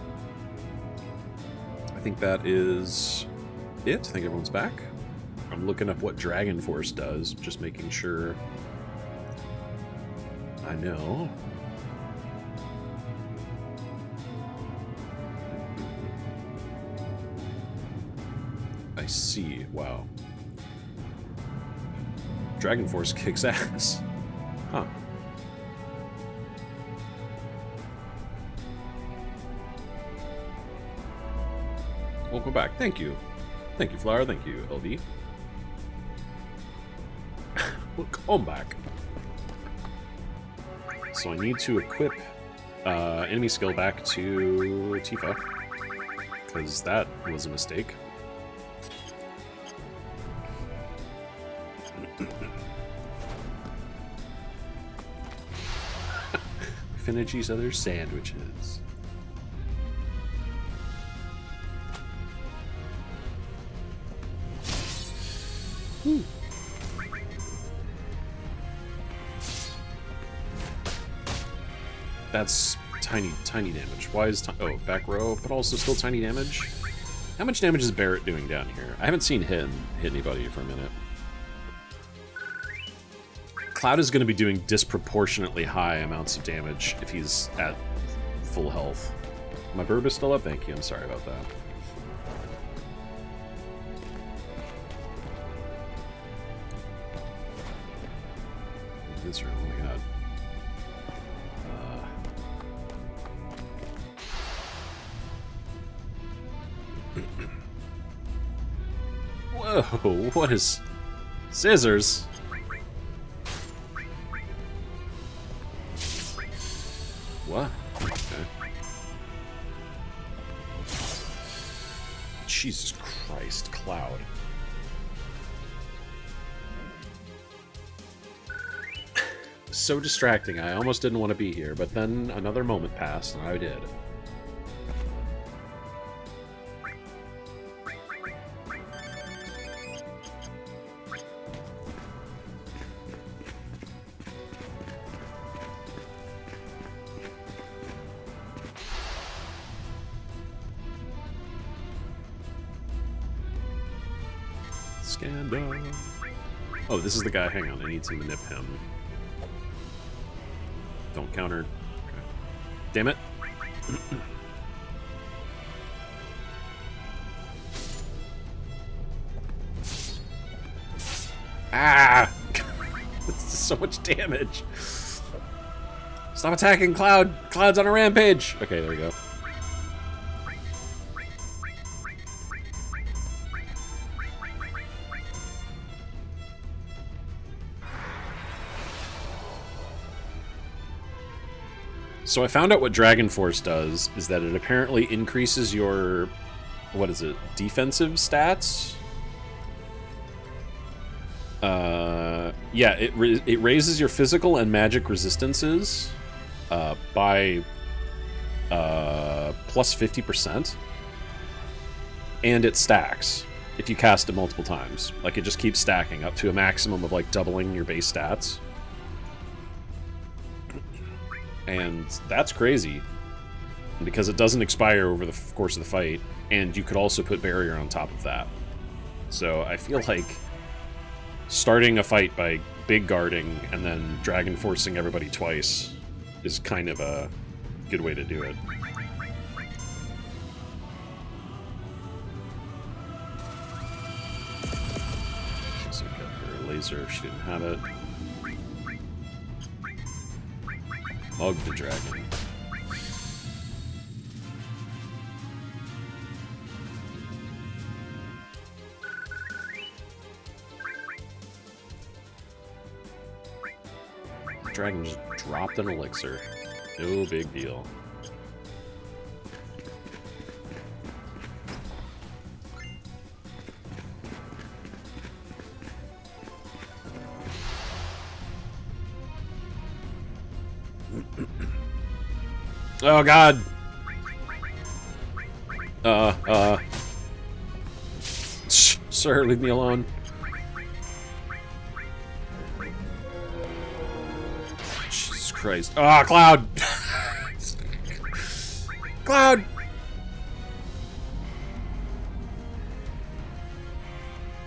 I think that is it. I think everyone's back. I'm looking up what Dragon Force does, just making sure I know. I see. Wow. Dragon Force kicks ass. Huh. Welcome back. Thank you. Thank you, Flower. Thank you, LV. Welcome back. So I need to equip enemy skill back to Tifa, because that was a mistake. Finish each other's sandwiches. That's tiny damage. Why is oh, back row, but also still tiny damage? How much damage is Barrett doing down here? I haven't seen hit anybody for a minute. Cloud is going to be doing disproportionately high amounts of damage if he's at full health. My burb is still up? Thank you. I'm sorry about that. This room, oh my god. Whoa, what is... Scissors? What? Okay. Jesus Christ, Cloud. So distracting, I almost didn't want to be here, but then another moment passed, and I did. Scandal. Oh, this is the guy. Hang on, I need to manip him. Don't counter. Okay. Damn it. Ah! This is so much damage. Stop attacking Cloud! Cloud's on a rampage! Okay, there we go. So I found out what Dragon Force does is that it apparently increases your, what is it, defensive stats? Yeah, it raises your physical and magic resistances by plus 50%. And it stacks if you cast it multiple times. Like, it just keeps stacking up to a maximum of, like, doubling your base stats. And that's crazy, because it doesn't expire over the course of the fight, and you could also put barrier on top of that. So I feel like starting a fight by big guarding and then dragon forcing everybody twice is kind of a good way to do it. So get her laser if she didn't have it. Hug the dragon. Dragon just dropped an elixir. No big deal. Oh god! Sir, leave me alone. Jesus Christ. Ah, Cloud! Cloud!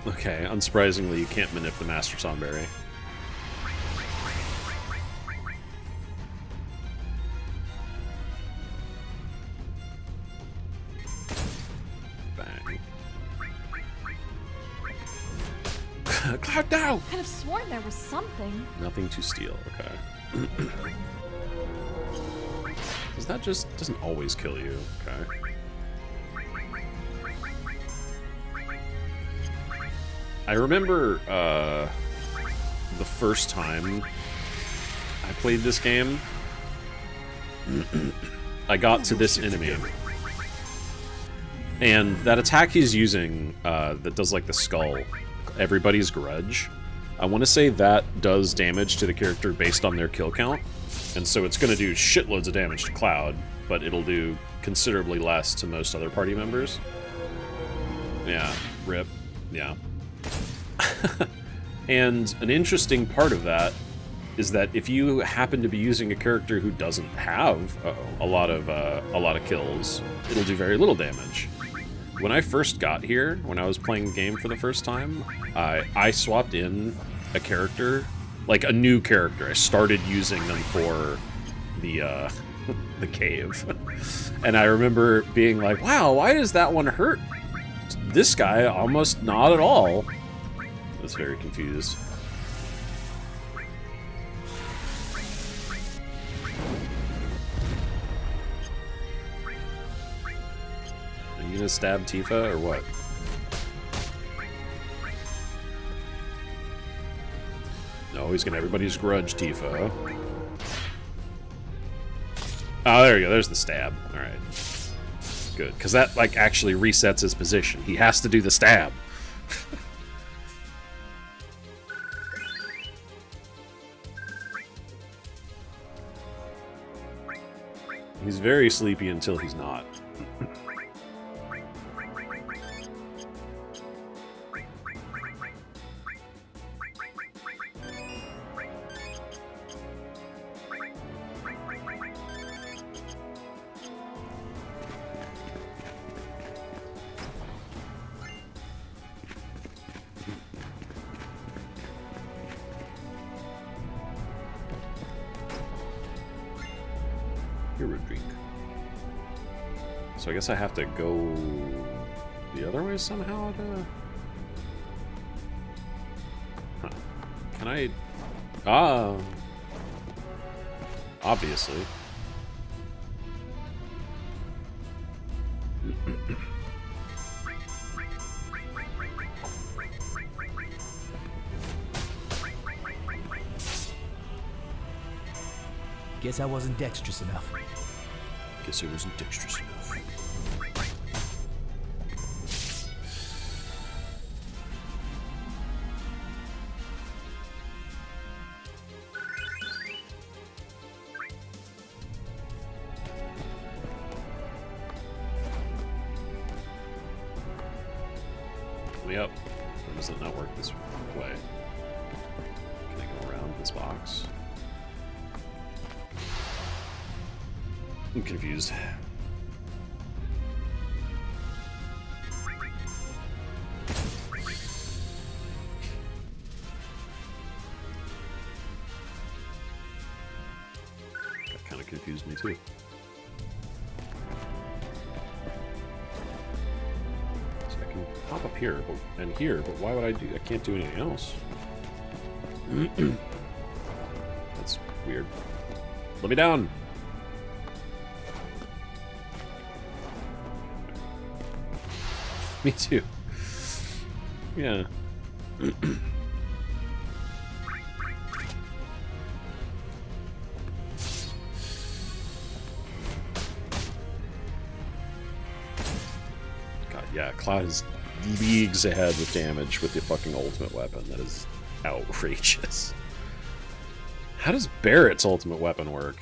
Okay, unsurprisingly, you can't manip the Master Sonberry. Cloud, no! Could have sworn there was something. Nothing to steal, okay. That just doesn't always kill you, okay. I remember the first time I played this game, I got to this enemy. And that attack he's using that does like the skull, Everybody's Grudge, I want to say that does damage to the character based on their kill count. And so it's going to do shitloads of damage to Cloud, but it'll do considerably less to most other party members. Yeah, rip. Yeah. And an interesting part of that is that if you happen to be using a character who doesn't have a lot of kills, it'll do very little damage. When I first got here, when I was playing the game for the first time, I swapped in a character, like a new character. I started using them for the the cave, and I remember being like, "Wow, why does that one hurt this guy almost not at all?" I was very confused. Are you gonna stab Tifa or what? No, he's gonna Everybody's Grudge Tifa. Oh, there you go. There's the stab. All right. Good, because that like actually resets his position. He has to do the stab. He's very sleepy until he's not. Hero drink. So I guess I have to go the other way somehow to... Huh. Can I... Ah! Obviously. Guess I wasn't dexterous enough. Guess I wasn't dexterous enough. Yep. Or does it not work this way? Can I go around this box? I'm confused. That kind of confused me too. So I can hop up here and here, but why would I do? I can't do anything else. That's weird. Let me down. Me too. Yeah. God, yeah, Cloud is leagues ahead with damage with the fucking ultimate weapon. That is outrageous. How does Barrett's ultimate weapon work?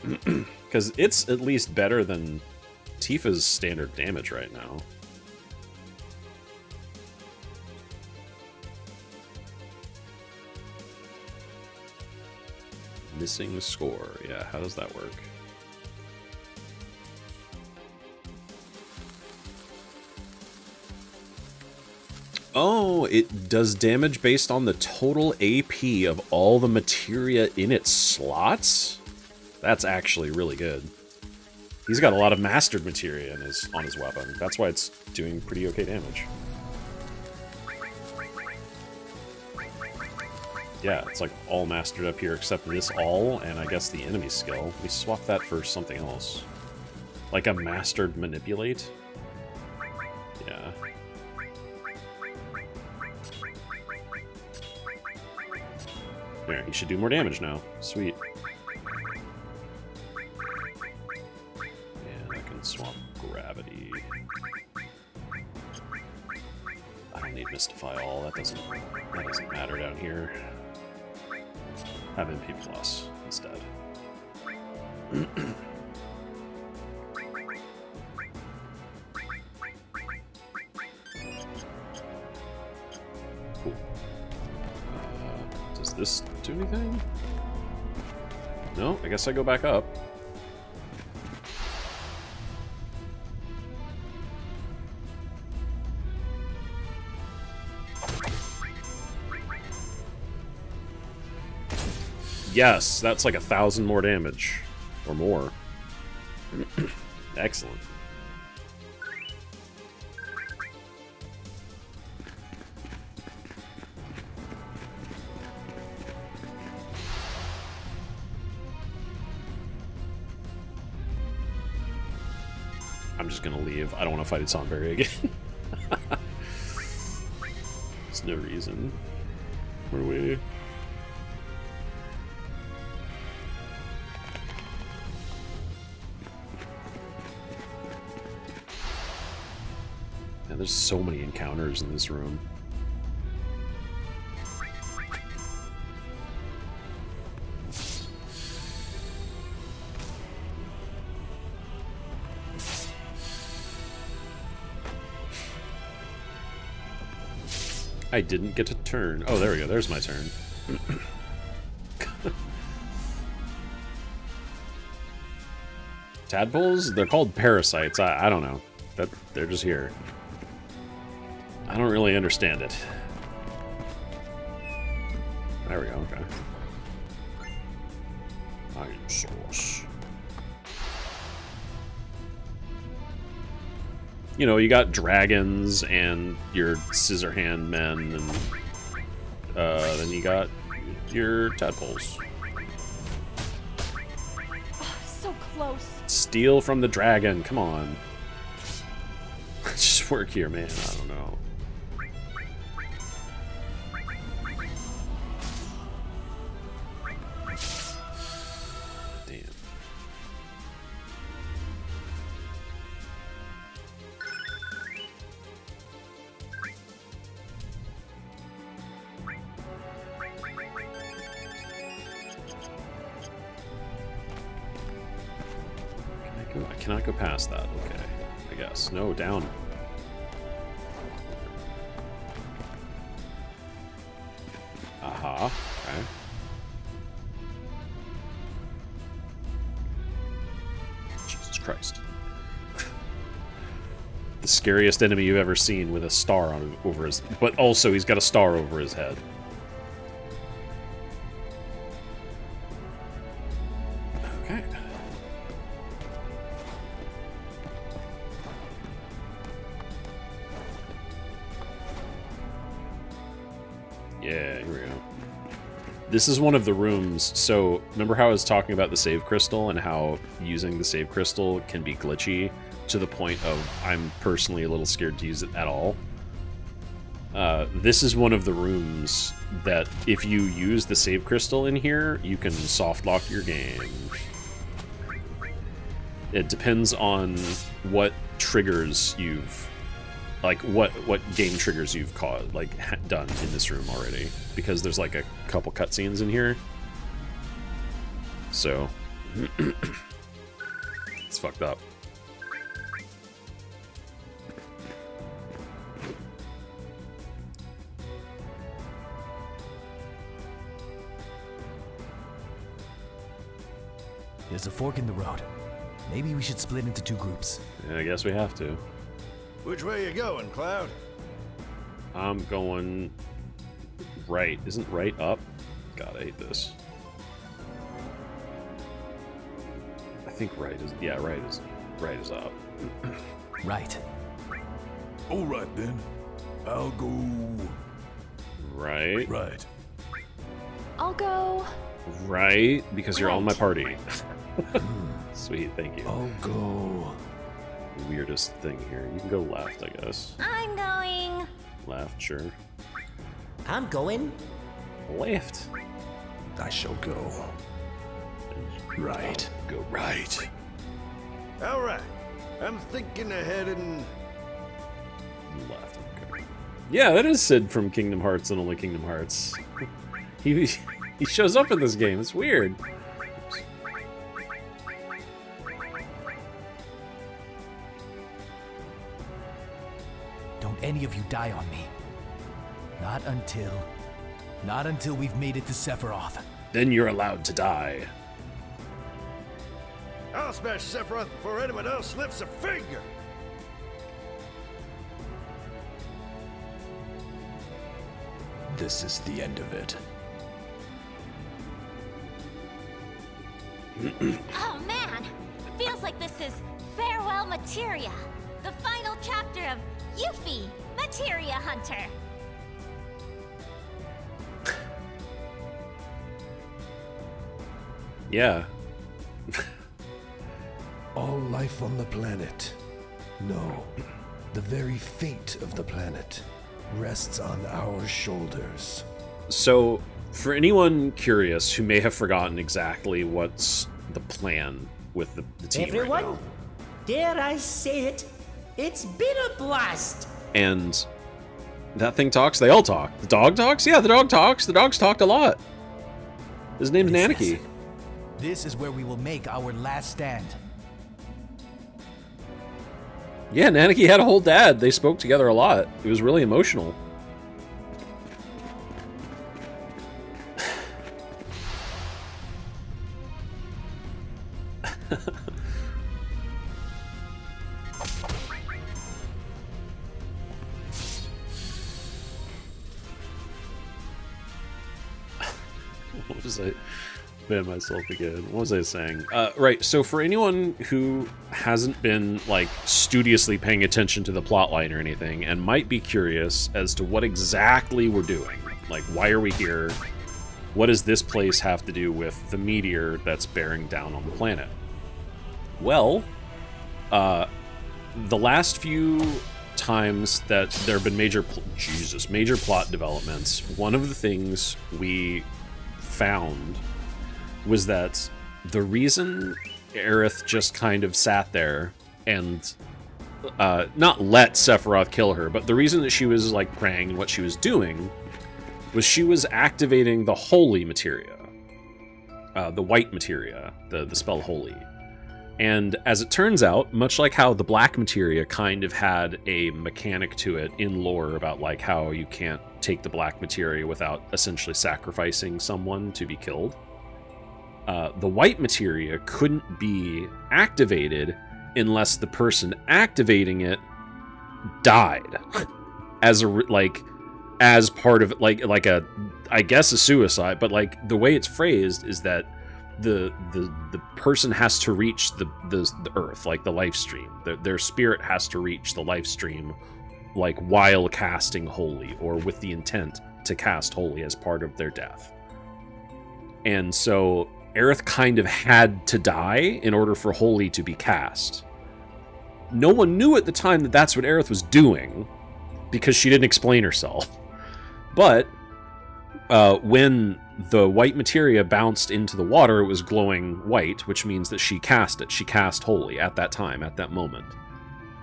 Because it's at least better than Tifa's standard damage right now. Missing score. Yeah, how does that work? Oh, it does damage based on the total AP of all the materia in its slots? That's actually really good. He's got a lot of mastered materia on his weapon. That's why it's doing pretty okay damage. Yeah, it's like all mastered up here except this all, and I guess the enemy skill. We swap that for something else. Like a mastered manipulate? Yeah. There, he should do more damage now. Sweet. And I can swap gravity. I don't need Mystify All, that doesn't matter down here. Have MP Plus instead. Cool. Does this do anything? No, I guess I go back up. Yes, that's like 1,000 more damage. Or more. Excellent. I'm just gonna leave. I don't want to fight Isanberry again. There's no reason. Where are we? Yeah, there's so many encounters in this room. I didn't get to turn. Oh, there we go. There's my turn. Tadpoles? They're called parasites. I don't know. They're just here. I don't really understand it. There we go. Okay. Iron Source. You know, you got dragons and your Scissorhand men, and then you got your tadpoles. Oh, so close. Steal from the dragon, come on. Just work here, man. I don't know. Damn. I cannot go past that. Okay, I guess. No, down. Aha. Okay. Jesus Christ. The scariest enemy you've ever seen with a star on over his... But also, he's got a star over his head. Okay. Yeah, here we go. This is one of the rooms, so remember how I was talking about the save crystal and how using the save crystal can be glitchy to the point of I'm personally a little scared to use it at all? This is one of the rooms that if you use the save crystal in here, you can soft lock your game. It depends on what triggers you've... Like, what game triggers you've done in this room already. Because there's, like, a couple cutscenes in here. So... it's fucked up. There's a fork in the road. Maybe we should split into two groups. Yeah, I guess we have to. Which way you going, Cloud? I'm going right. Isn't right up? God, I hate this. I think right is... Yeah, right is up. Right. All right, then. I'll go... Right. Right. I'll go. Right, because you're on my party. Sweet, thank you. I'll go. Weirdest thing here. You can go left, I guess. I'm going. Left, sure. I'm going. Left. I shall go. Right. Go right. All right. I'm thinking ahead and... Left. Okay. Yeah, that is Sid from Kingdom Hearts and only Kingdom Hearts. He shows up in this game. It's weird. Don't any of you die on me. Not until we've made it to Sephiroth. Then you're allowed to die. I'll smash Sephiroth before anyone else lifts a finger. This is the end of it. Oh man! Feels like this is Farewell Materia, the final chapter of Yuffie, Materia Hunter. Yeah. All life on the planet, no, the very fate of the planet rests on our shoulders. So, for anyone curious who may have forgotten exactly what's the plan with the team Everyone, right now, dare I say it, it's been a blast. and that thing talks, they all talk. The dog talks? Yeah, the dog talks. The dog's talked a lot. His name's Nanaki. This is where we will make our last stand. Yeah, Nanaki had a whole dad. They spoke together a lot. It was really emotional. What was I? Man, myself again. What was I saying? Right, so for anyone who hasn't been, like, studiously paying attention to the plotline or anything, and might be curious as to what exactly we're doing, like, why are we here? What does this place have to do with the meteor that's bearing down on the planet? Well, the last few times that there have been major plot developments, one of the things we found was that the reason Aerith just kind of sat there and not let Sephiroth kill her, but the reason that she was like praying and what she was doing was she was activating the holy materia, the white materia, the spell holy. And as it turns out, much like how the black materia kind of had a mechanic to it in lore about like how you can't take the black materia without essentially sacrificing someone to be killed, the white materia couldn't be activated unless the person activating it died as part of like a, I guess, a suicide. But like the way it's phrased is that the person has to reach the earth, like the life stream. Their spirit has to reach the life stream, like while casting holy or with the intent to cast holy as part of their death. And so Aerith kind of had to die in order for holy to be cast. No one knew at the time that that's what Aerith was doing because she didn't explain herself. But when the white materia bounced into the water, it was glowing white, which means that she cast it. She cast holy at that time, at that moment.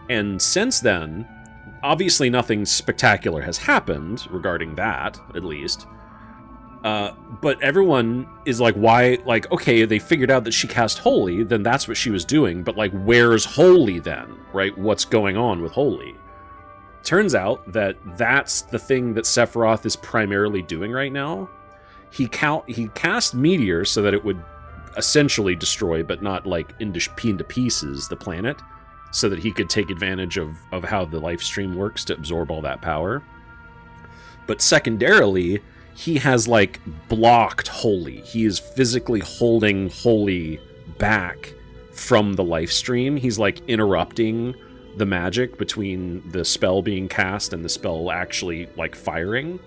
And since then, obviously nothing spectacular has happened regarding that, at least. But everyone is like, why? Like, okay, they figured out that she cast holy, then that's what she was doing. But like, where's holy then? Right? What's going on with holy? Turns out that that's the thing that Sephiroth is primarily doing right now. He cast meteors so that it would essentially destroy, but not like into pieces, the planet, so that he could take advantage of how the life stream works to absorb all that power. But secondarily, he has like blocked holy. He is physically holding holy back from the life stream. He's like interrupting the magic between the spell being cast and the spell actually like firing.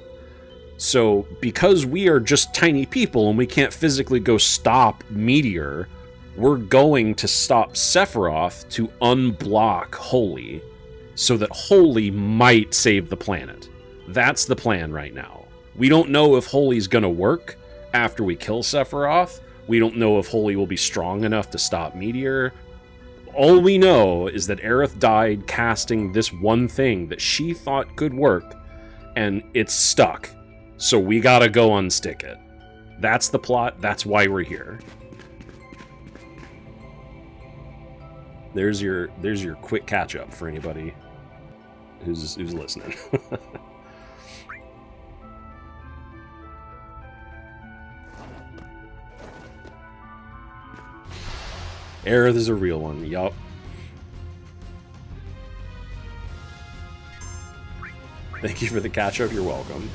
So because we are just tiny people and we can't physically go stop Meteor, we're going to stop Sephiroth to unblock Holy, so that Holy might save the planet. That's the plan right now. We don't know if Holy's gonna work after we kill Sephiroth. We don't know if Holy will be strong enough to stop Meteor. All we know is that Aerith died casting this one thing that she thought could work, and it's stuck. So we gotta go unstick it. That's the plot. That's why we're here. There's your quick catch up for anybody who's listening. Aerith is a real one. Yup. Thank you for the catch up. You're welcome.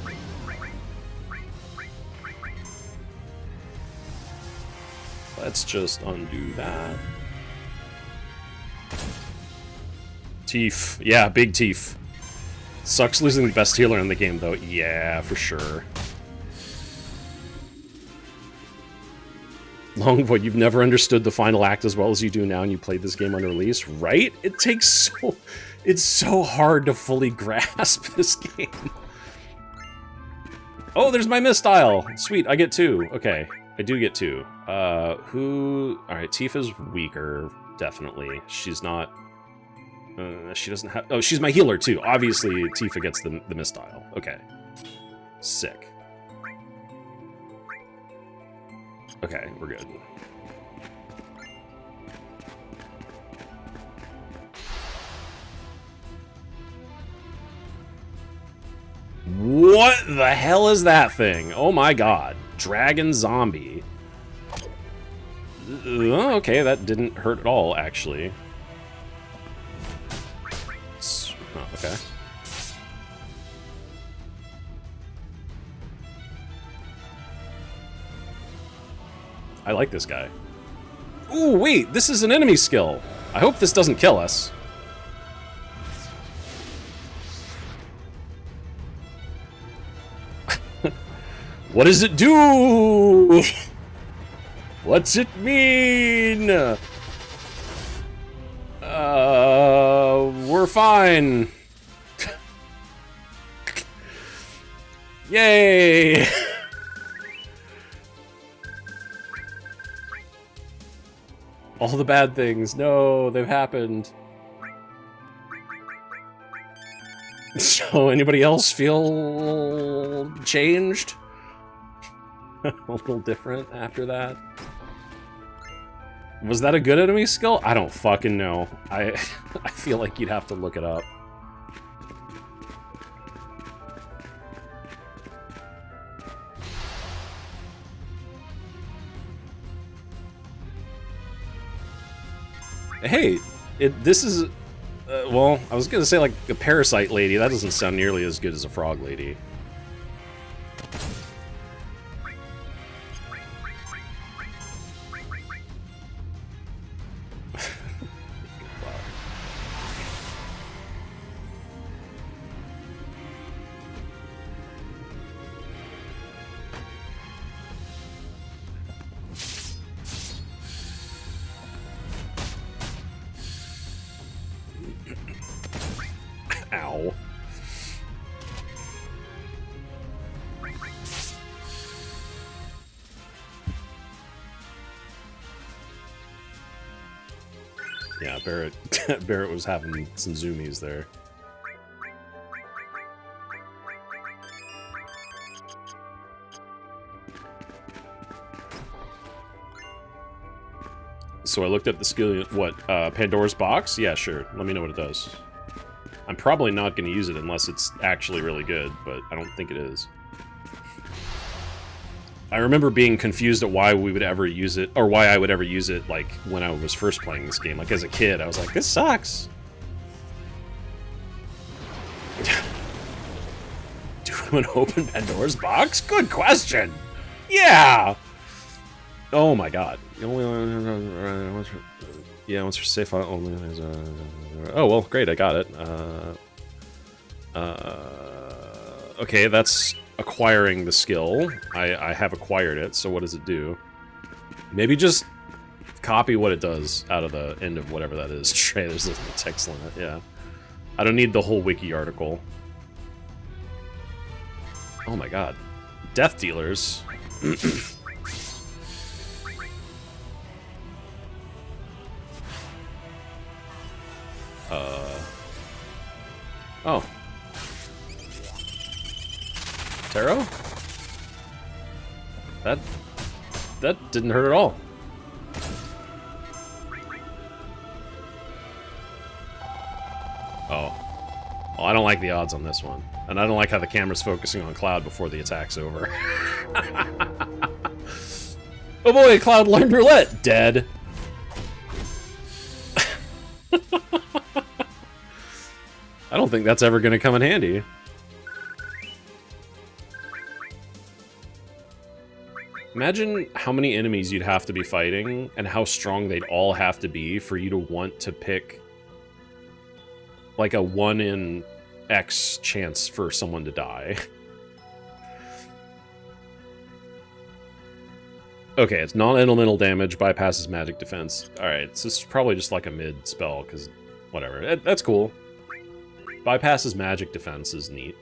Let's just undo that. Teef. Yeah, big Teef. Sucks losing the best healer in the game, though. Yeah, for sure. Longvoid, you've never understood the final act as well as you do now, and you played this game on release, right? It takes so... It's so hard to fully grasp this game. Oh, there's my mistile! Sweet, I get 2. Okay, I do get 2. Who... Alright, Tifa's weaker, definitely. She's not... she doesn't have... Oh, she's my healer, too. Obviously, Tifa gets the mistile. Okay. Sick. Okay, we're good. What the hell is that thing? Oh my god. Dragon zombie. Okay, that didn't hurt at all, actually. Oh, okay. I like this guy. Ooh, wait, this is an enemy skill. I hope this doesn't kill us. What does it do? What's it mean? We're fine. Yay! All the bad things. No, they've happened. So, anybody else feel changed? A little different after that? Was that a good enemy skill? I don't fucking know. I feel like you'd have to look it up. Hey, this is... well, I was gonna say like a parasite lady. That doesn't sound nearly as good as a frog lady. Ow. Yeah, Barrett was having some zoomies there. So I looked up the skill, what, Pandora's box? Yeah, sure. Let me know what it does. I'm probably not going to use it unless it's actually really good, but I don't think it is. I remember being confused at why we would ever use it, or why I would ever use it, like, when I was first playing this game. Like, as a kid, I was like, this sucks! Do we want to open Pandora's box? Good question! Yeah! Oh my god. Yeah, once for safe file only. Oh, well, great, I got it. Okay, that's acquiring the skill. I have acquired it, so what does it do? Maybe just copy what it does out of the end of whatever that is. Trey, there's a text limit, yeah. I don't need the whole wiki article. Oh my god. Death dealers. Oh. Taro? That didn't hurt at all. Oh. Well, I don't like the odds on this one. And I don't like how the camera's focusing on Cloud before the attack's over. Oh boy, Cloud learned roulette! Dead. I don't think that's ever going to come in handy. Imagine how many enemies you'd have to be fighting and how strong they'd all have to be for you to want to pick like a 1 in X chance for someone to die. Okay, it's non-elemental damage, bypasses magic defense. Alright, so this is probably just like a mid spell, because whatever. That's cool. Bypasses magic defense is neat.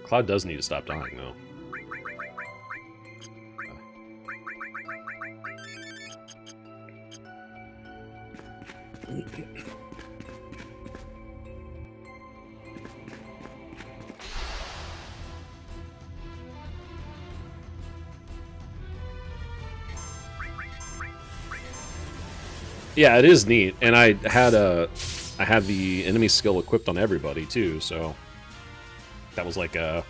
Cloud does need to stop dying, though. Yeah, it is neat, and I had the enemy skill equipped on everybody too, so that was like a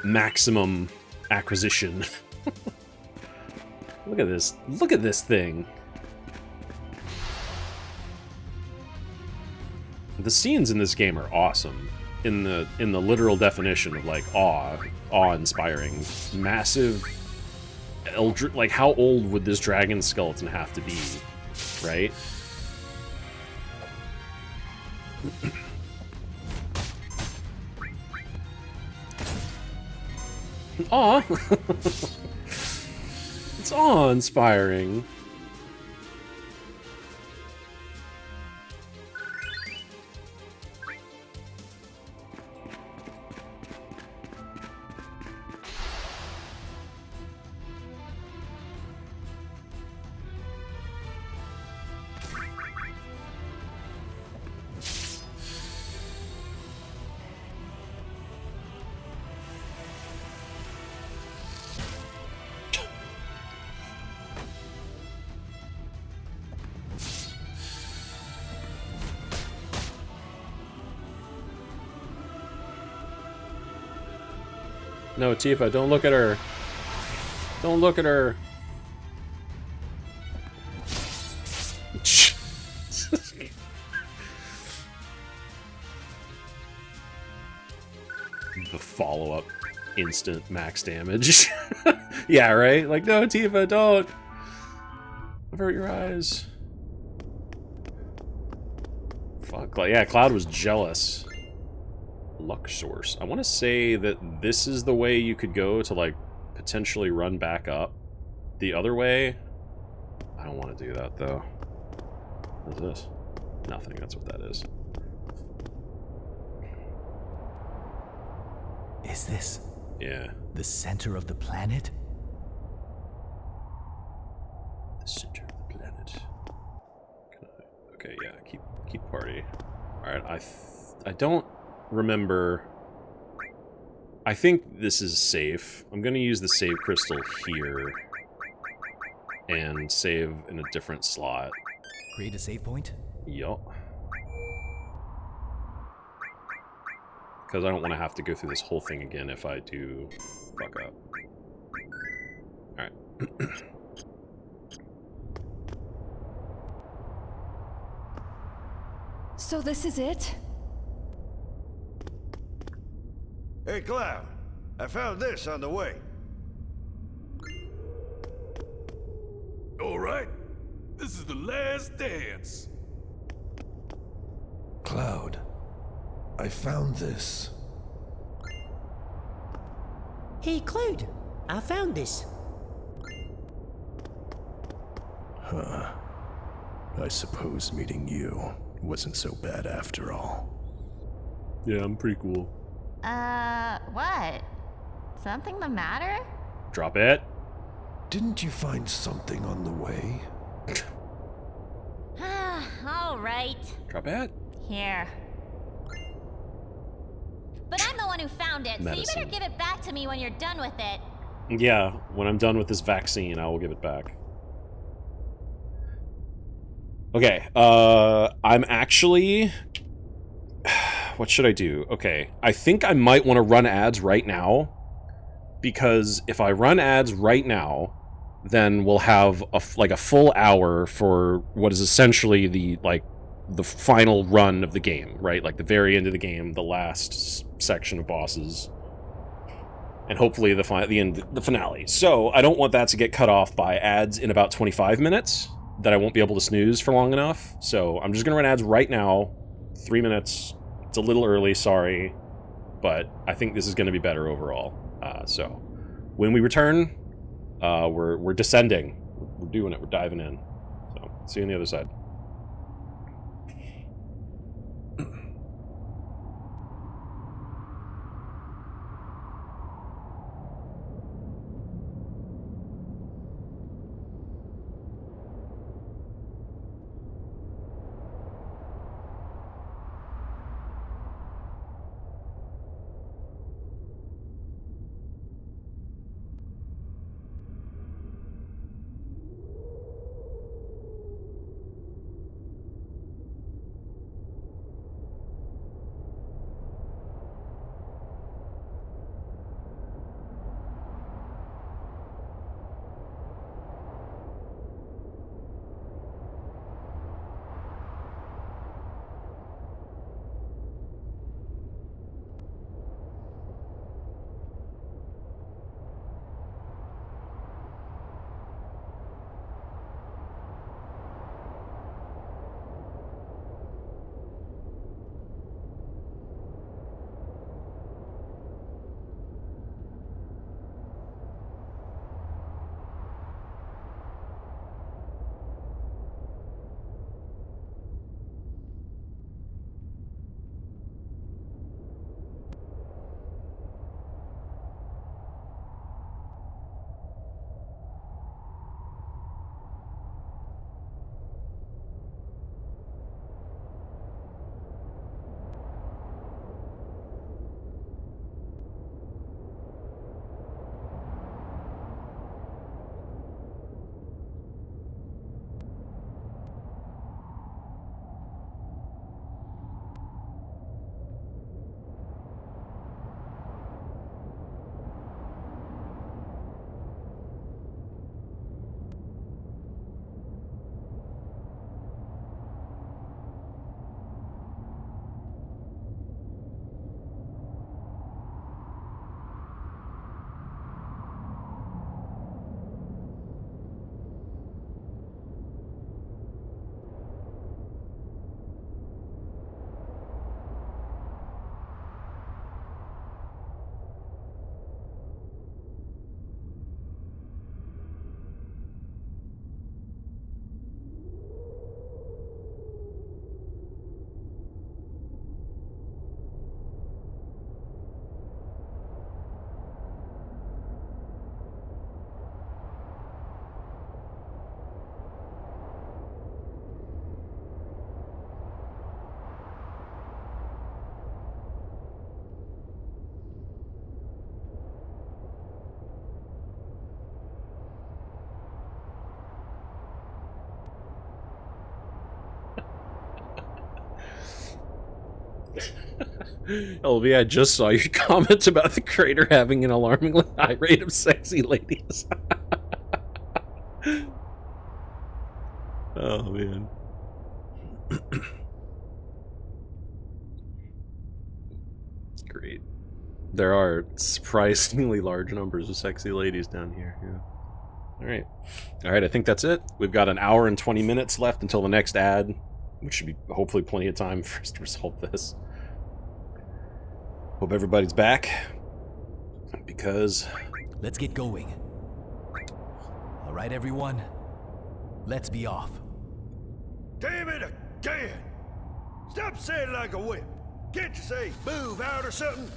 maximum acquisition. Look at this! Look at this thing! The scenes in this game are awesome, in the literal definition of like awe-inspiring, massive. Like, how old would this dragon skeleton have to be, right? Aw! It's awe-inspiring. No, Tifa, don't look at her. Don't look at her. The follow-up instant max damage. Yeah, right? Like, no, Tifa, don't. Avert your eyes. Fuck. Yeah, Cloud was jealous. Luck source. I want to say that this is the way you could go to, like, potentially run back up. The other way, I don't want to do that, though. What is this? Nothing. That's what that is. Is this? Yeah. The center of the planet? The center of the planet. Okay, yeah. Keep party. All right. I don't remember. I think this is safe. I'm gonna use the save crystal here and save in a different slot. Create a save point? Yup. Because I don't want to have to go through this whole thing again if I do fuck up. Alright. So this is it? Hey, Cloud, I found this on the way. All right. This is is the last dance. Cloud, I found this. Hey, Cloud, I found this. Huh. I suppose meeting you wasn't so bad after all. Yeah, I'm pretty cool. What? Something the matter? Drop it. Didn't you find something on the way? All right. Drop it. Here. But I'm the one who found it, so you better give it back to me when you're done with it. Yeah, when I'm done with this vaccine, I will give it back. Okay, I'm actually... What should I do? Okay, I think I might want to run ads right now, because if I run ads right now, then we'll have a full hour for what is essentially the final run of the game, right? Like the very end of the game, the last section of bosses, and hopefully the finale. So I don't want that to get cut off by ads in about 25 minutes that I won't be able to snooze for long enough. So I'm just gonna run ads right now, 3 minutes. It's a little early, sorry, but I think this is gonna be better overall. So when we return, we're descending. We're doing it. We're diving in. So see you on the other side. LV, I just saw your comment about the crater having an alarmingly high rate of sexy ladies. Oh, man. Great. There are surprisingly large numbers of sexy ladies down here, yeah. Alright. Alright, I think that's it. We've got an hour and 20 minutes left until the next ad, which should be hopefully plenty of time for us to resolve this. Hope everybody's back, because... Let's get going. Alright, everyone. Let's be off. Damn it again! Stop saying like a whip. Can't you say move out or something?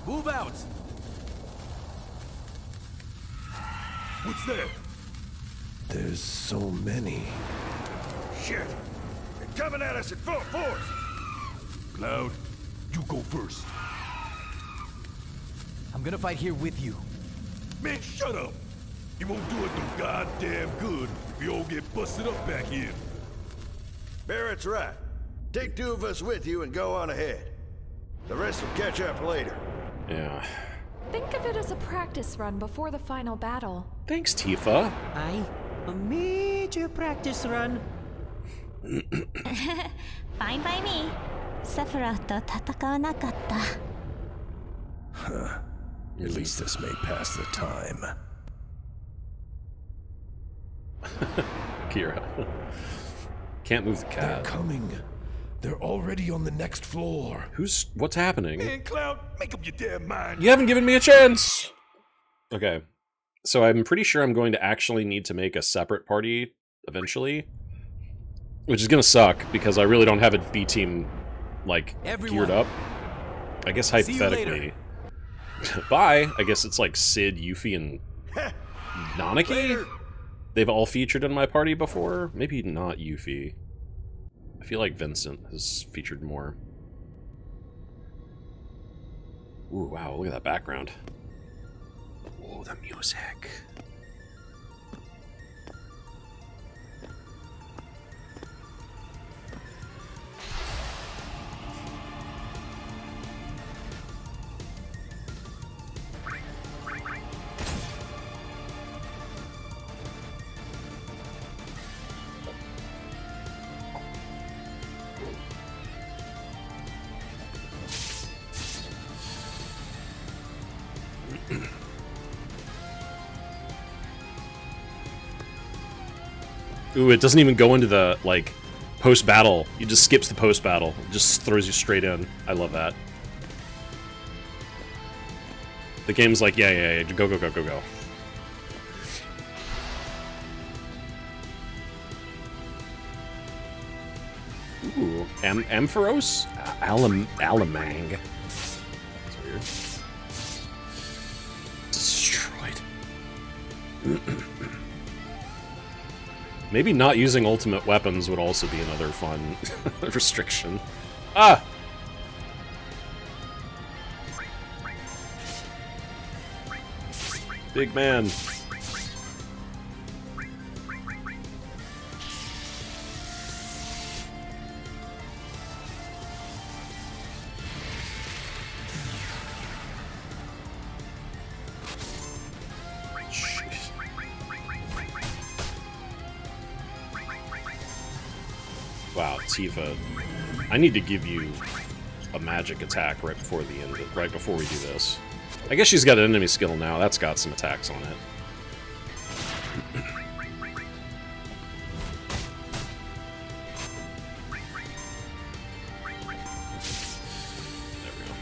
Move out! What's that? There's so many. Shit! They're coming at us at full force! Cloud, you go first. I'm gonna fight here with you. Man, shut up! You won't do it no goddamn good if you all get busted up back here. Barrett's right. Take 2 of us with you and go on ahead. The rest will catch up later. Yeah. Think of it as a practice run before the final battle. Thanks, Tifa. Aye, a major practice run. Fine by me. Sephiroth to tatakao nakatta. Huh. At least this may pass the time. Kira. Can't move the cat. They're coming. They're already on the next floor. What's happening? Man, Cloud, make up your damn mind. You haven't given me a chance! Okay. So I'm pretty sure I'm going to actually need to make a separate party eventually. Which is gonna suck, because I really don't have a B-team, like, geared up. I guess hypothetically. Bye! I guess it's like Sid, Yuffie, and Nanaki? They've all featured in my party before? Maybe not Yuffie. I feel like Vincent has featured more. Ooh, wow, look at that background. Oh, the music. Ooh, it doesn't even go into the, like, post-battle. It just skips the post-battle. It just throws you straight in. I love that. The game's like, yeah, go, go, go, go, go. Ooh, Ampharos? Alamang. That's weird. Destroyed. Maybe not using ultimate weapons would also be another fun restriction. Ah! Big man. Wow, Tifa. I need to give you a magic attack right before the end, right before we do this. I guess she's got an enemy skill now. That's got some attacks on it. There we go.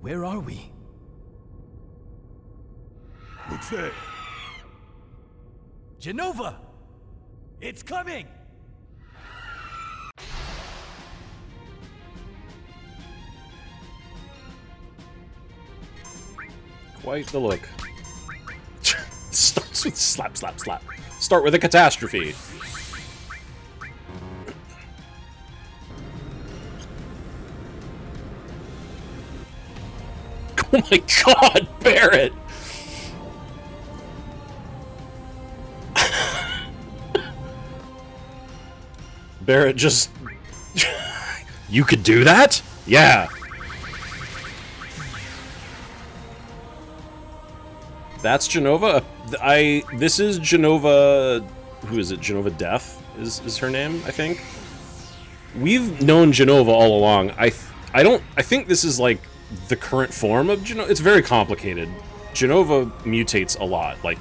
Where are we? What's that? Jenova! It's coming! Quite the look. Starts with slap, slap, slap. Start with a catastrophe. Oh my god, Barrett! Barrett just... You could do that? Yeah. That's Genova. This is Genova. Who is it? Genova Death is her name, I think. We've known Genova all along. I think this is like the current form of Genova. It's very complicated. Genova mutates a lot, like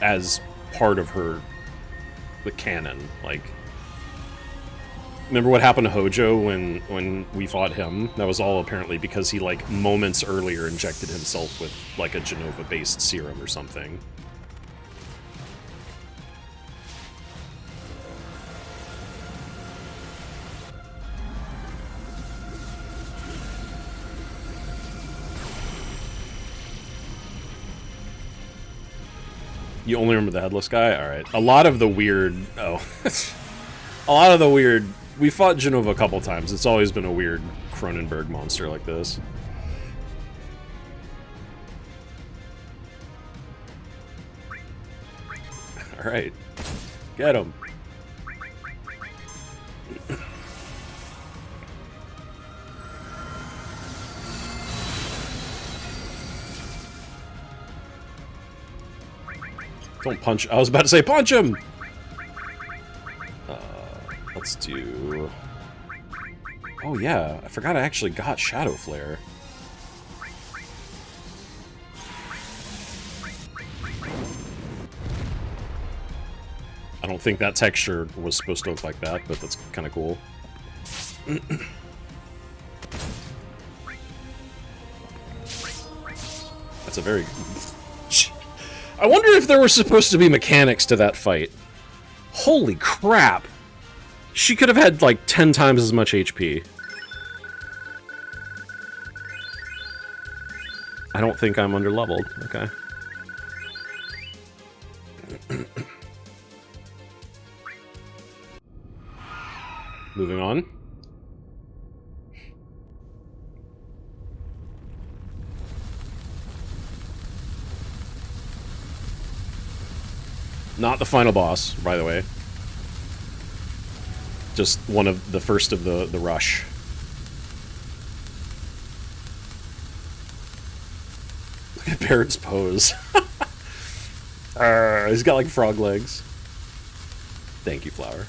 as part of the canon. Like, remember what happened to Hojo when we fought him? That was all apparently because he, like, moments earlier injected himself with, like, a Genova-based serum or something. You only remember the headless guy? Alright. A lot of the weird... Oh. A lot of the weird... We fought Genova a couple times. It's always been a weird Cronenberg monster like this. Alright. Get him. Don't punch. I was about to say punch him! Let's do... Oh yeah, I forgot I actually got Shadow Flare. I don't think that texture was supposed to look like that, but that's kind of cool. That's a very... I wonder if there were supposed to be mechanics to that fight. Holy crap! She could have had, like, 10 times as much HP. I don't think I'm under-leveled. Okay. Moving on. Not the final boss, by the way. Just one of the first of the rush. Look at Barrett's pose. He's got like frog legs. Thank you, Flower.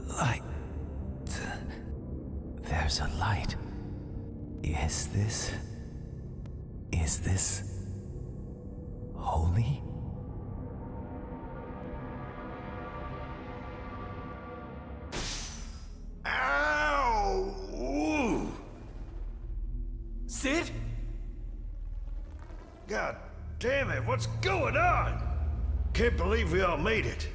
Light. There's a light. Is this holy? Ow! Ooh. Sid? God damn it, what's going on? Can't believe we all made it.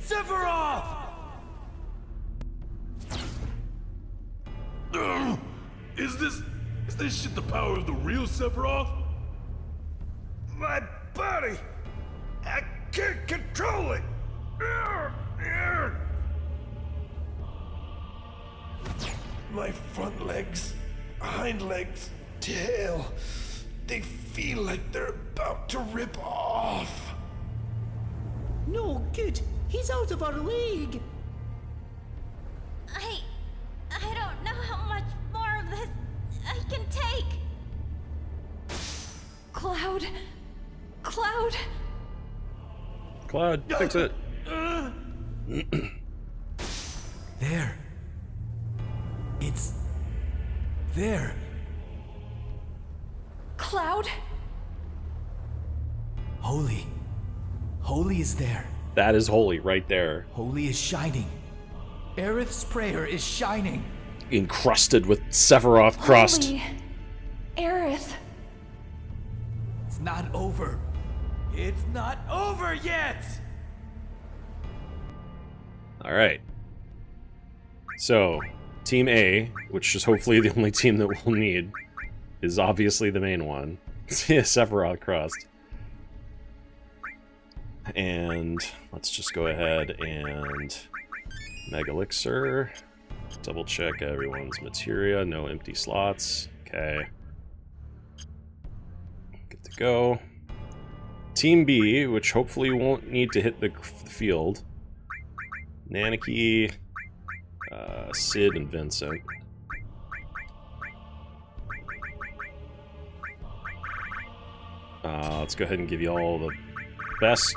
Sephiroth! Is this shit the power of the real Sephiroth? My body! I can't control it! My front legs, hind legs, tail, they feel like they're about to rip off. No good. He's out of our league. I don't know how much more of this I can take. Cloud. Cloud, fix it. There. It's there. Cloud? Holy. Holy is there. That is holy right there. Holy is shining. Aerith's prayer is shining. Encrusted with Sephiroth crust. Holy Aerith. It's not over. It's not over yet! Alright. So, Team A, which is hopefully the only team that we'll need, is obviously the main one. Sephiroth crust. And let's just go ahead and Mega Elixir. Double check everyone's materia. No empty slots. Okay. Good to go. Team B, which hopefully won't need to hit the field. Nanaki, Sid, and Vincent. Let's go ahead and give you all the best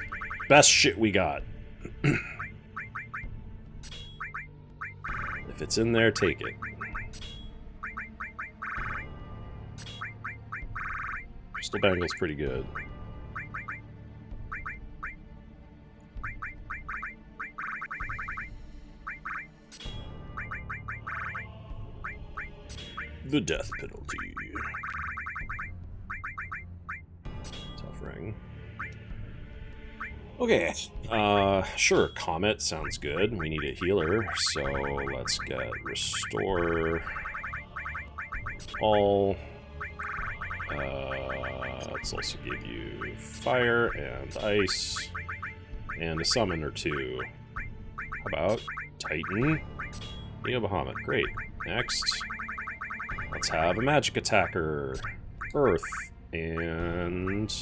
shit we got. If it's in there, take it. Crystal Bangle's pretty good. The death penalty. Tough ring. Okay, sure, Comet sounds good. We need a healer, so let's get Restore All. Let's also give you Fire and Ice, and a summon or two. How about Titan? Neo Bahamut, great. Next, let's have a magic attacker. Earth, and...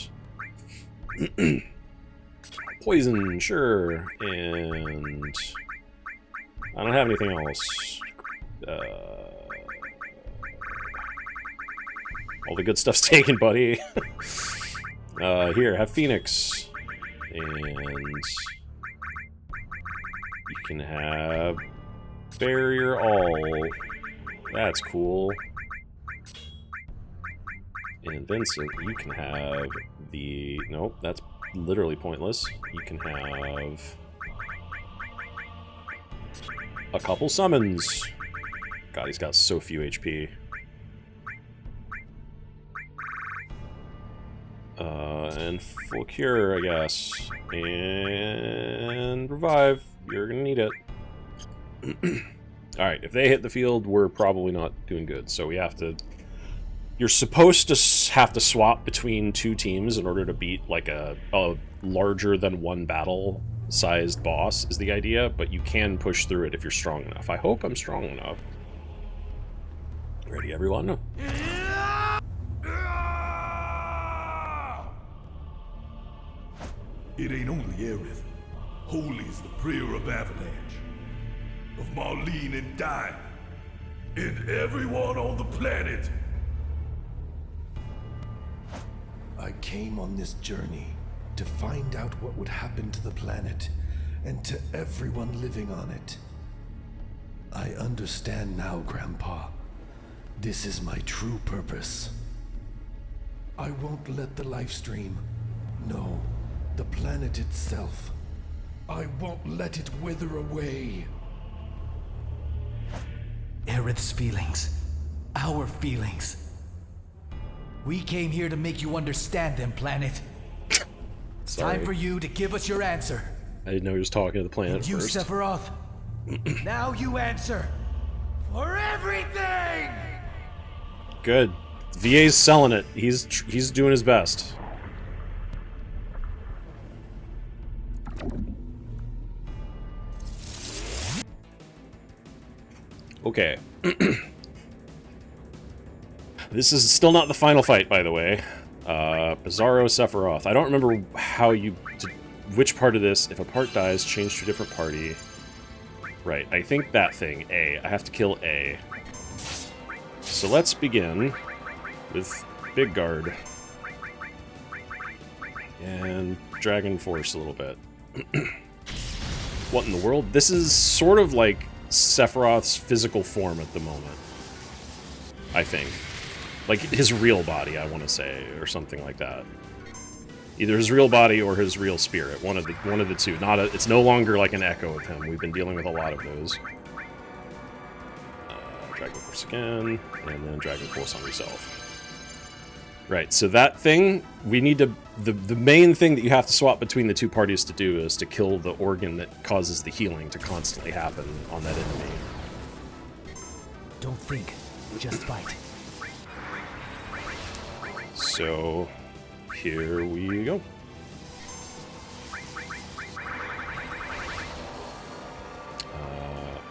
Poison, sure, and I don't have anything else. All the good stuff's taken, buddy. Here, have Phoenix, and you can have Barrier All. That's cool. And Vincent, you can have the... Nope, that's literally pointless. You can have a couple summons. God, he's got so few HP. And full cure, I guess. And revive. You're gonna need it. Alright, if they hit the field, we're probably not doing good. So we have to... You're supposed to have to swap between two teams in order to beat, like, a larger than one battle-sized boss, is the idea, but you can push through it if you're strong enough. I hope I'm strong enough. Ready, everyone? It ain't only Aerith. Holy is the prayer of Avalanche, of Marlene and Dime, and everyone on the planet. I came on this journey to find out what would happen to the planet and to everyone living on it. I understand now, Grandpa. This is my true purpose. I won't let the life stream, no, the planet itself, I won't let it wither away. Aerith's feelings. Our feelings. We came here to make you understand them, planet. It's Sorry. time for you to give us your answer. I didn't know he was talking to the planet And you, first. Sephiroth, now you answer for everything! Good. VA's selling it. He's doing his best. Okay. This is still not the final fight, by the way. Bizarro Sephiroth. I don't remember how which part of this. If a part dies, change to a different party. Right, I think that thing, A. I have to kill A. So let's begin with Big Guard. And Dragon Force a little bit. What in the world? This is sort of like Sephiroth's physical form at the moment. I think. Like his real body, I want to say, or something like that. Either his real body or his real spirit. One of the two. It's no longer like an echo of him. We've been dealing with a lot of those. Dragon Force again, and then Dragon Force on yourself. Right, so that thing, we need to... The main thing that you have to swap between the two parties to do is to kill the organ that causes the healing to constantly happen on that enemy. Don't think, just fight. So, here we go.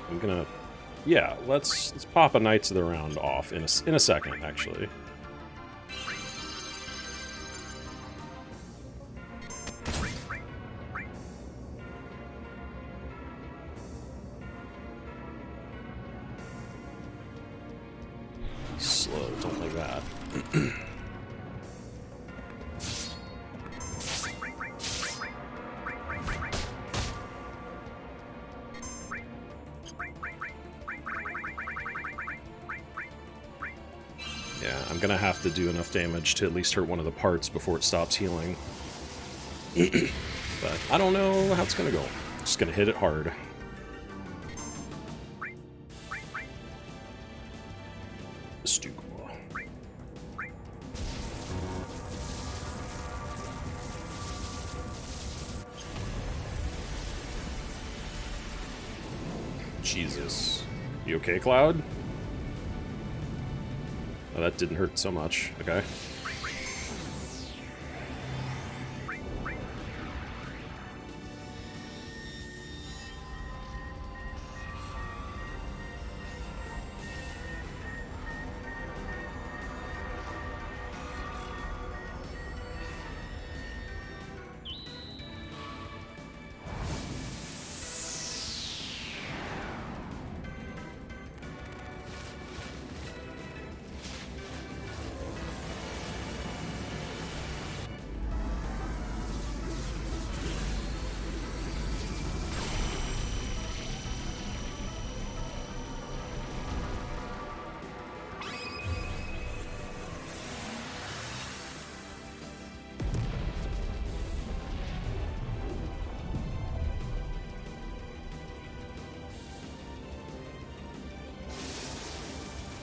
I'm gonna Yeah, let's pop a Knights of the Round off in a second, actually. Slow, don't like that. Yeah, I'm gonna have to do enough damage to at least hurt one of the parts before it stops healing. But I don't know how it's gonna go. Just gonna hit it hard. Stupid. Jesus. You okay, Cloud? Oh, that didn't hurt so much. Okay.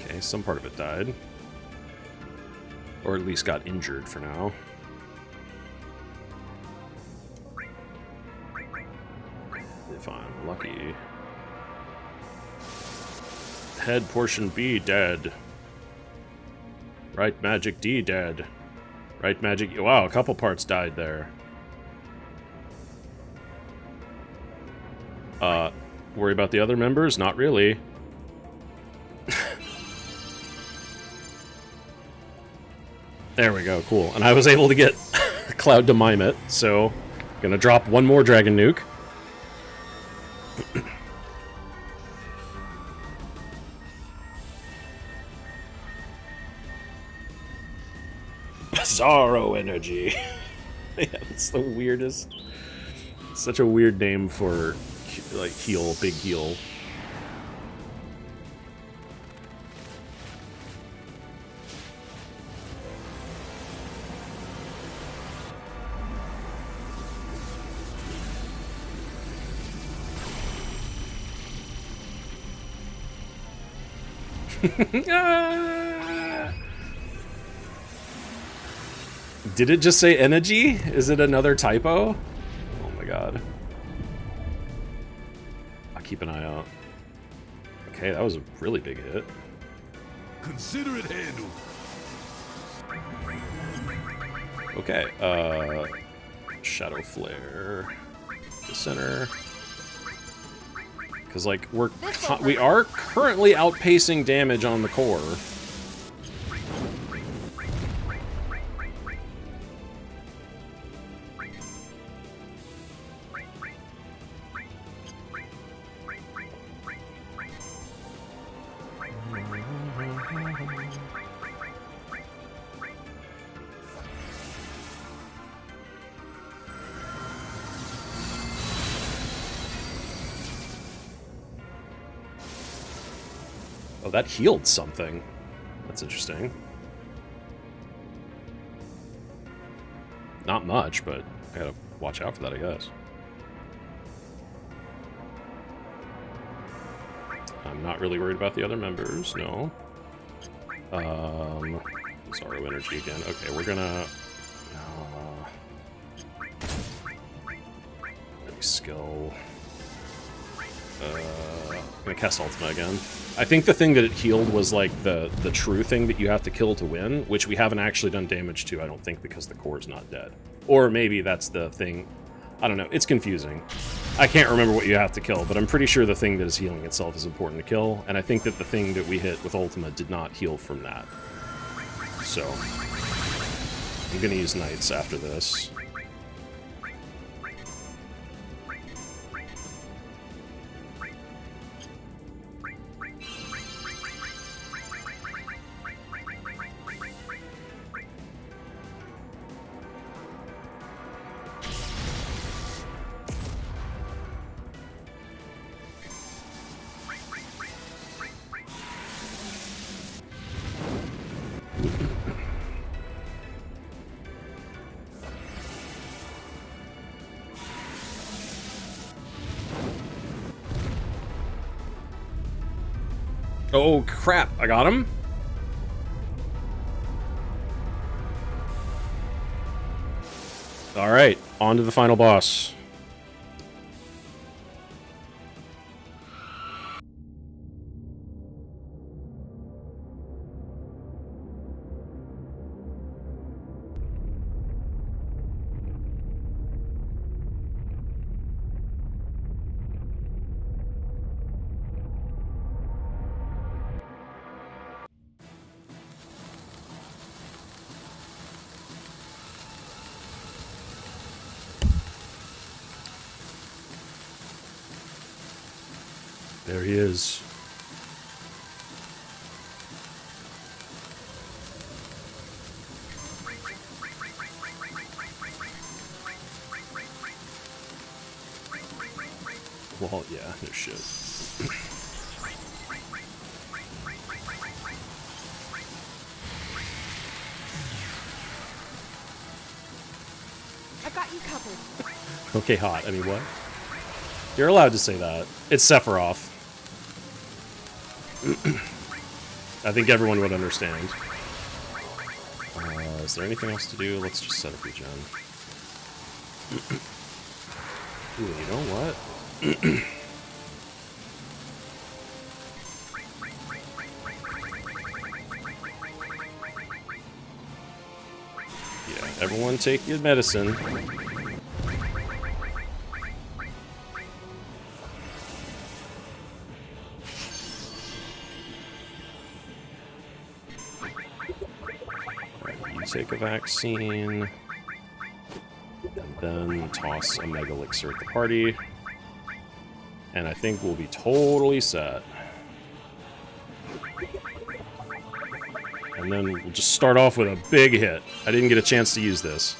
Okay, some part of it died. Or at least got injured for now. If I'm lucky. Head portion B dead. Right magic D dead. Right magic... Wow, a couple parts died there. Worry about the other members? Not really. There we go, cool. And I was able to get Cloud to mime it, so gonna drop one more Dragon Nuke. Bizarro energy. Yeah, it's the weirdest. Such a weird name for like heal, big heal. Did it just say energy? Is it another typo? Oh my god. I'll keep an eye out. Okay, that was a really big hit. Consider it handled. Okay, Shadow Flare. The center. Because, like, we are currently outpacing damage on the core. Oh, that healed something. That's interesting. Not much, but I gotta watch out for that, I guess. I'm not really worried about the other members, no. Bizarro energy again. Okay, we're gonna... skill... I'm gonna cast Ultima again. I think the thing that it healed was like the true thing that you have to kill to win, which we haven't actually done damage to, I don't think, because the core's not dead. Or maybe that's the thing. I don't know. It's confusing. I can't remember what you have to kill, but I'm pretty sure the thing that is healing itself is important to kill, and I think that the thing that we hit with Ultima did not heal from that. So, I'm gonna use Knights after this. Oh crap, I got him? Alright, on to the final boss. There he is. Well, yeah, no shit. I got you covered. Okay, hot. I mean, what? You're allowed to say that. It's Sephiroth. I think everyone would understand. Is there anything else to do? Let's just set up regen. Ooh, you know what? Yeah, everyone take your medicine. Take a vaccine, and then toss a Mega Elixir at the party, and I think we'll be totally set. And then we'll just start off with a big hit. I didn't get a chance to use this.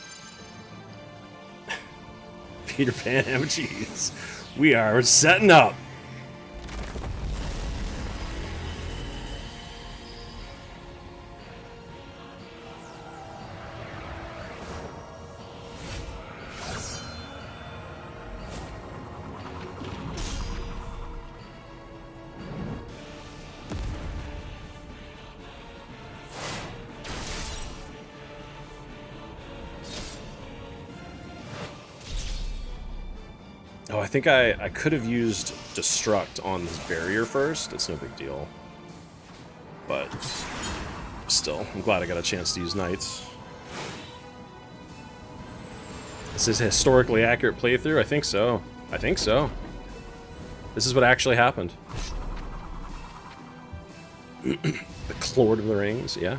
Peter Pan ham and cheese. We are setting up. Oh, I think I could have used Destruct on this barrier first. It's no big deal. But still, I'm glad I got a chance to use Knights. Is this a historically accurate playthrough? I think so. I think so. This is what actually happened. The Lord of the Rings, yeah.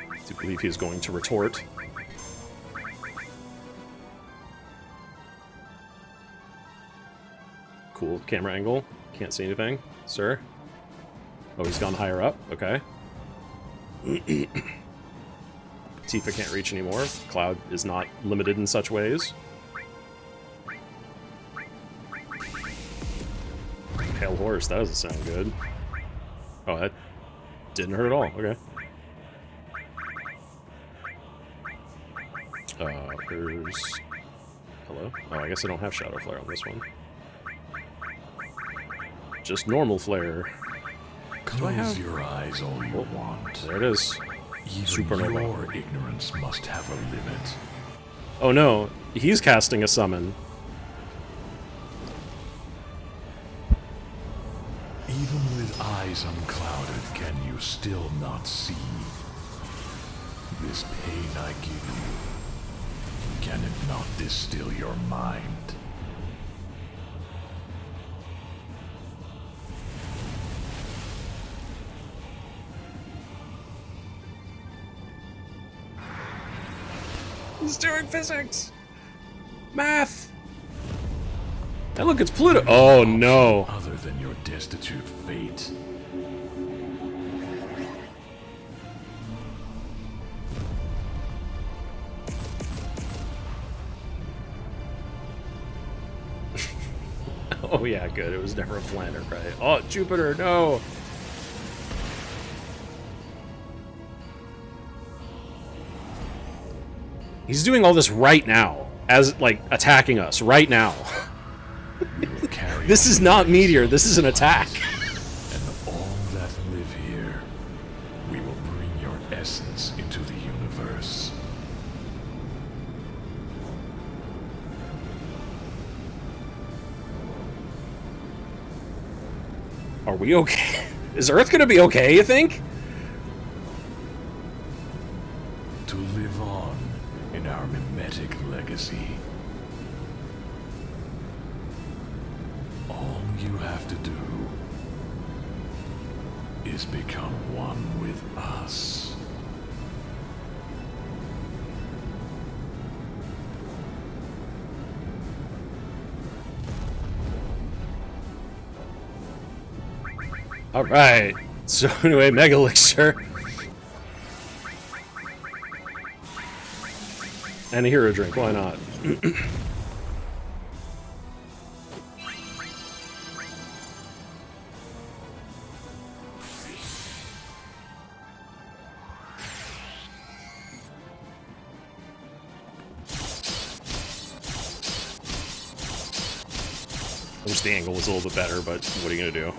I do believe he is going to retort. Cool camera angle. Can't see anything, sir. Oh, he's gone higher up. Okay. Tifa can't reach anymore. Cloud is not limited in such ways. Pale horse, that doesn't sound good. Oh, that didn't hurt at all. Okay. There's... Hello? Oh, I guess I don't have Shadow Flare on this one. Just normal flare. Do I have... Close your eyes all you want. There it is. Even Supernova. your ignorance must have a limit. Oh no, he's casting a summon. Even with eyes unclouded, can you still not see? This pain I give you, can it not distill your mind? He's doing physics! Math! And look, it's Pluto! Oh no! Other than your destitute fate. Oh yeah, good. It was never a planet, right? Oh, Jupiter, no! He's doing all this right now, as, like, attacking us, right now. This is not Meteor, this is an attack. And all that live here, we will bring your essence into the universe. Are we okay? Is Earth gonna be okay, you think? To live on in our mimetic legacy. All you have to do is become one with us. Alright. So anyway, Mega Elixir. And a hero drink, why not? I wish the angle was a little bit better, but what are you gonna do?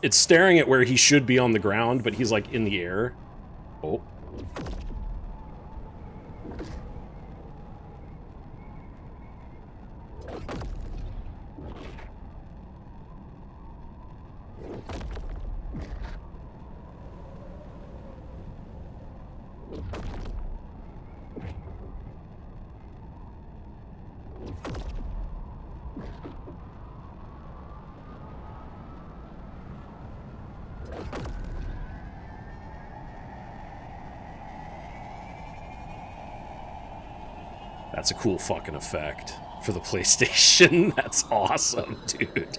It's staring at where he should be on the ground, but he's like in the air. Oh. That's a cool fucking effect for the PlayStation. That's awesome, dude.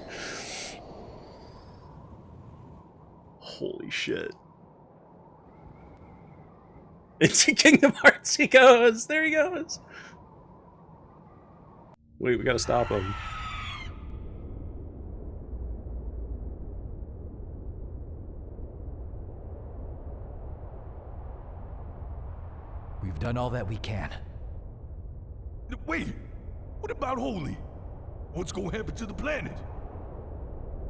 Holy shit. Into Kingdom Hearts he goes! There he goes! Wait, we gotta stop him. We've done all that we can. Wait, what about Holy? What's gonna happen to the planet?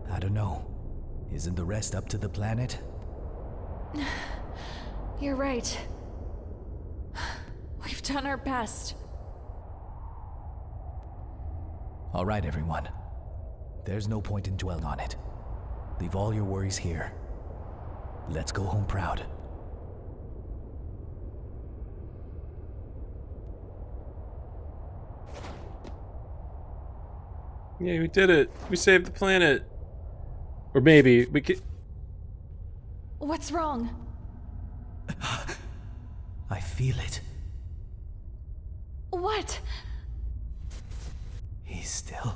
I don't know. Isn't the rest up to the planet? You're right. We've done our best. All right, everyone. There's no point in dwelling on it. Leave all your worries here. Let's go home proud. Yeah, we did it. We saved the planet. Or maybe we could... What's wrong? I feel it. What? He's still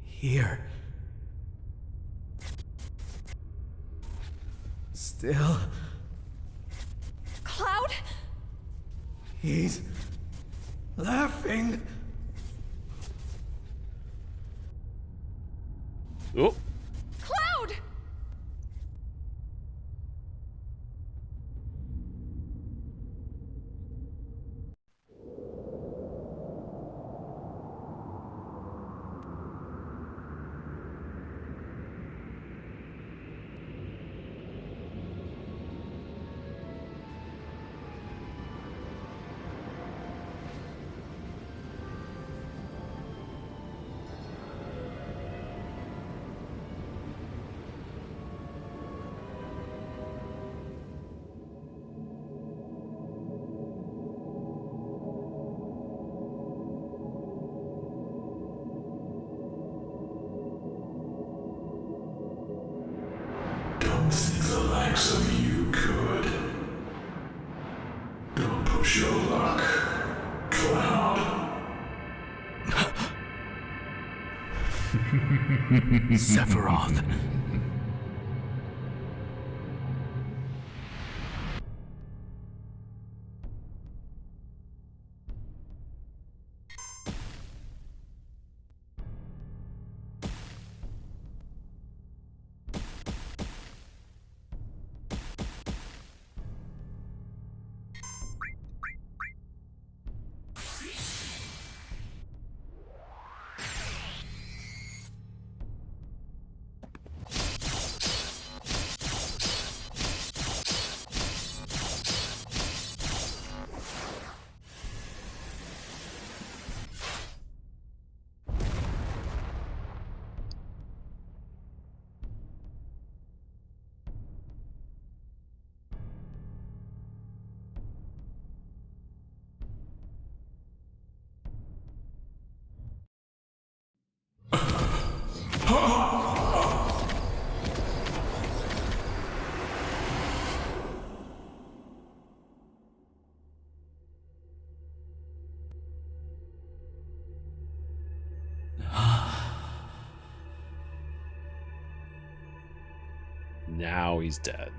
here. Still. Cloud? He's laughing. Oh. Cloud! likes of you could. Don't push your luck, Cloud. Sephiroth. Now he's dead.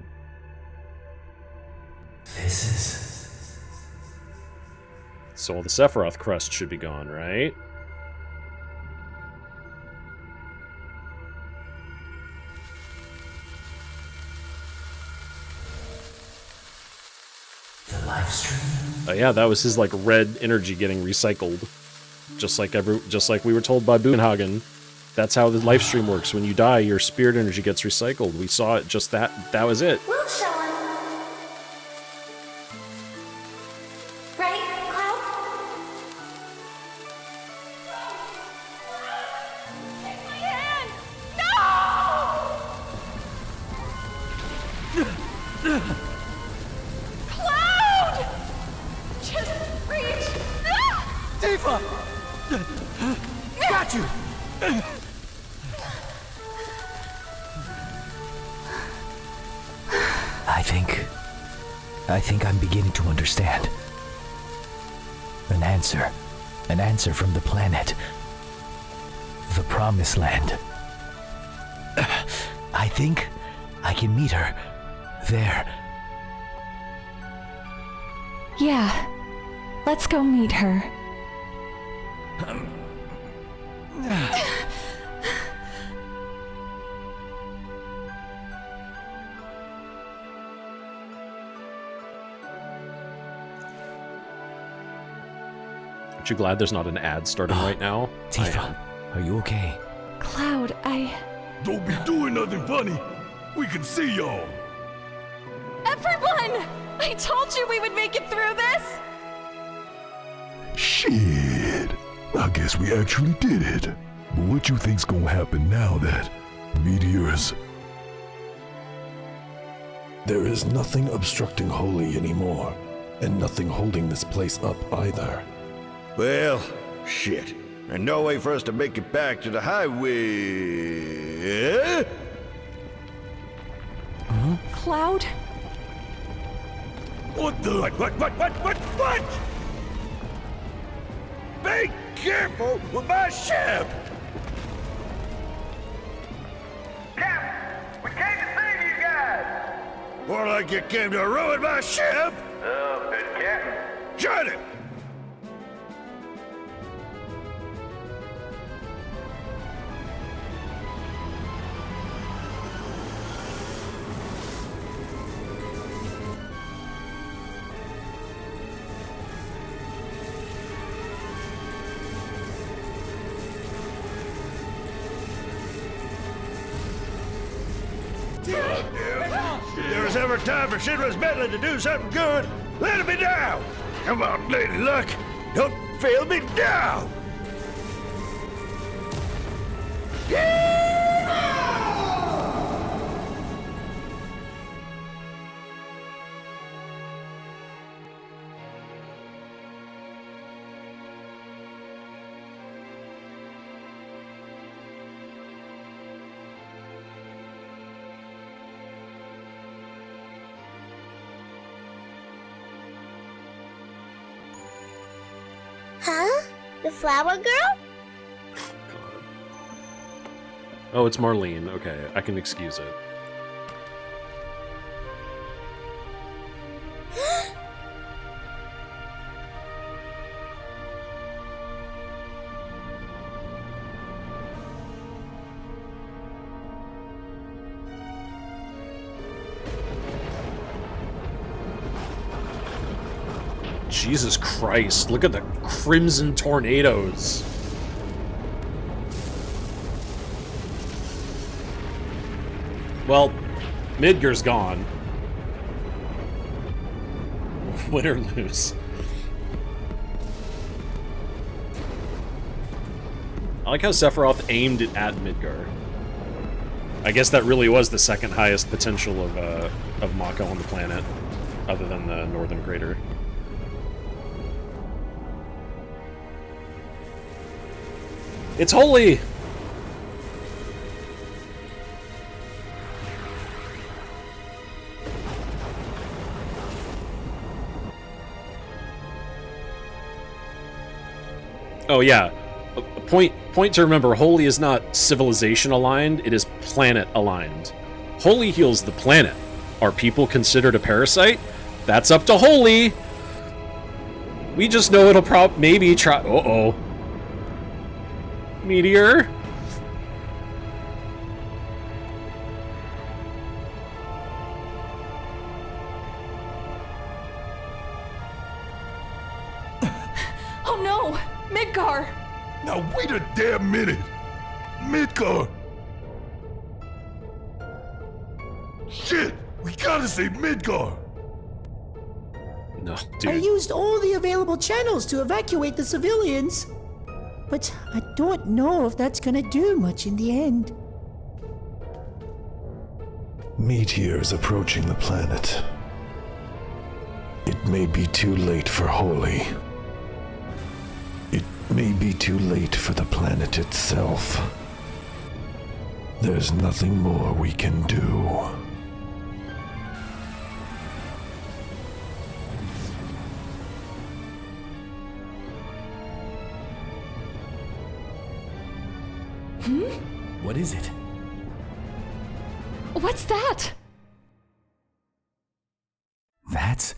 This is... So all the Sephiroth crust should be gone, right? The live stream? Oh yeah, that was his like red energy getting recycled. Just like we were told by Boonhagen. That's how the live stream works. When you die, your spirit energy gets recycled. We saw it, just that was it. We'll show him. Right, Cloud? Take my hand! No! Cloud! Just reach! Tifa! Got you! I think I'm beginning to understand. An answer from the planet. The Promised Land. I think I can meet her there. Yeah. Let's go meet her. Aren't you glad there's not an ad starting right now? Tifa, are you okay? Cloud, Don't be doing nothing funny. We can see y'all. Everyone! I told you we would make it through this! Shit. I guess we actually did it. But what you think's gonna happen now that meteors... There is nothing obstructing Holy anymore, and nothing holding this place up either. Well, shit. And no way for us to make it back to the highway. Huh? Cloud? What the? What? Be careful with my ship! Captain, we came to save you guys! More like you came to ruin my ship! Good captain. Join it! If there was ever time for Shinra's meddling to do something good, let it be now! Come on, Lady Luck! Don't fail me now! Huh? The flower girl? Oh, it's Marlene. Okay, I can excuse it. Jesus Christ, look at the crimson tornadoes. Well, Midgar's gone. Win or lose. I like how Sephiroth aimed it at Midgar. I guess that really was the second highest potential of Mako on the planet, other than the northern crater. It's holy! Oh yeah, a point to remember, holy is not civilization aligned, it is planet aligned. Holy heals the planet. Are people considered a parasite? That's up to holy! We just know it'll maybe try- uh-oh. Meteor? Oh no! Midgar! Now wait a damn minute! Midgar! Shit! We gotta save Midgar! No, I dude. used all the available channels to evacuate the civilians. But I don't know if that's gonna do much in the end. Meteor is approaching the planet. It may be too late for Holy. It may be too late for the planet itself. There's nothing more we can do. What is it? What's that? That's...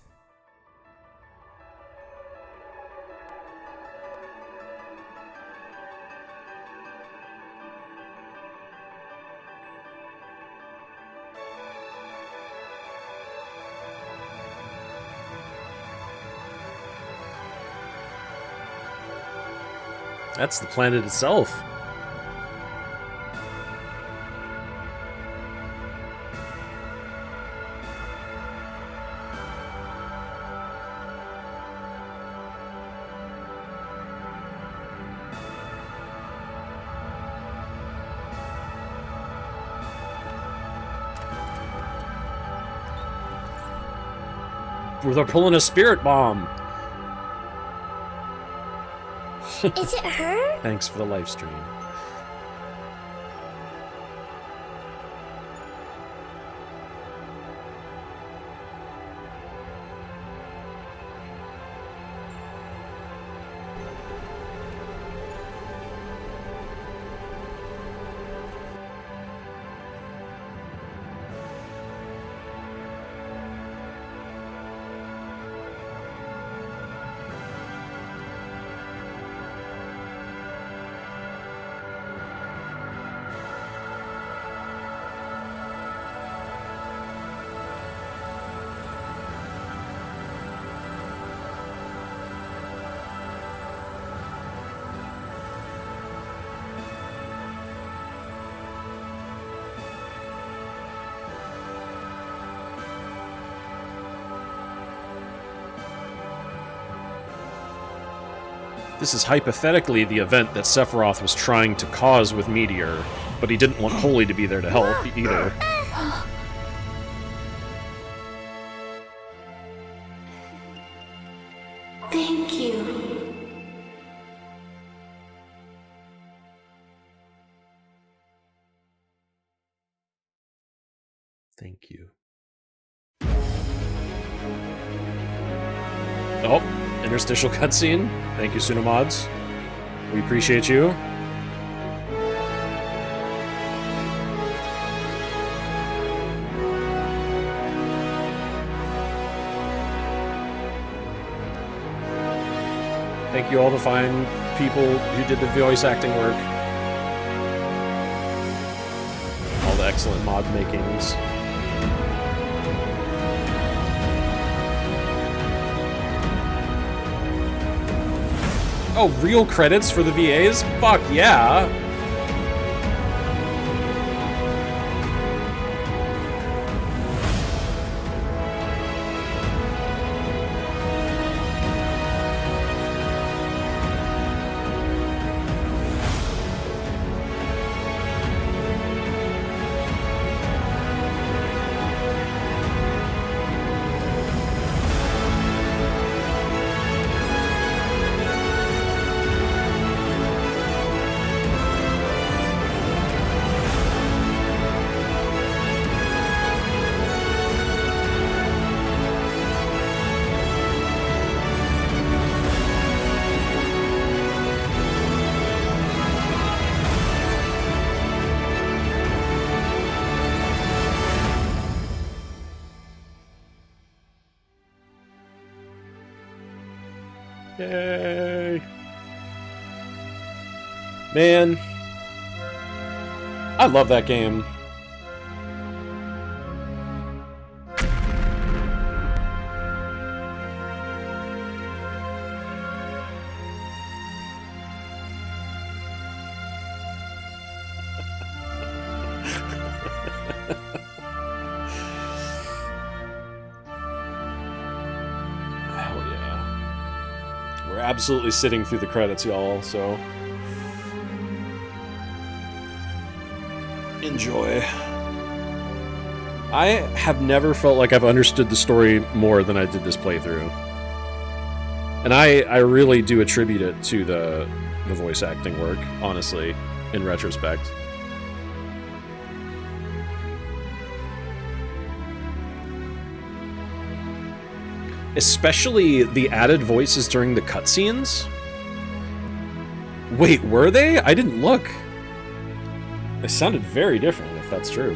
That's the planet itself. They're pulling a spirit bomb. Is it her? Thanks for the live stream. This is hypothetically the event that Sephiroth was trying to cause with Meteor, but he didn't want Holy to be there to help either. Thank you. Thank you. Oh, interstitial cutscene. Thank you, Sunomods. We appreciate you. Thank you all the fine people who did the voice acting work. All the excellent mod makings. Oh, real credits for the VAs? Fuck yeah! Yay! Man, I love that game. Absolutely sitting through the credits, y'all, so enjoy. I have never felt like I've understood the story more than I did this playthrough. And I really do attribute it to the voice acting work, honestly, in retrospect. Especially the added voices during the cutscenes. Wait, were they? I didn't look. They sounded very different, if that's true.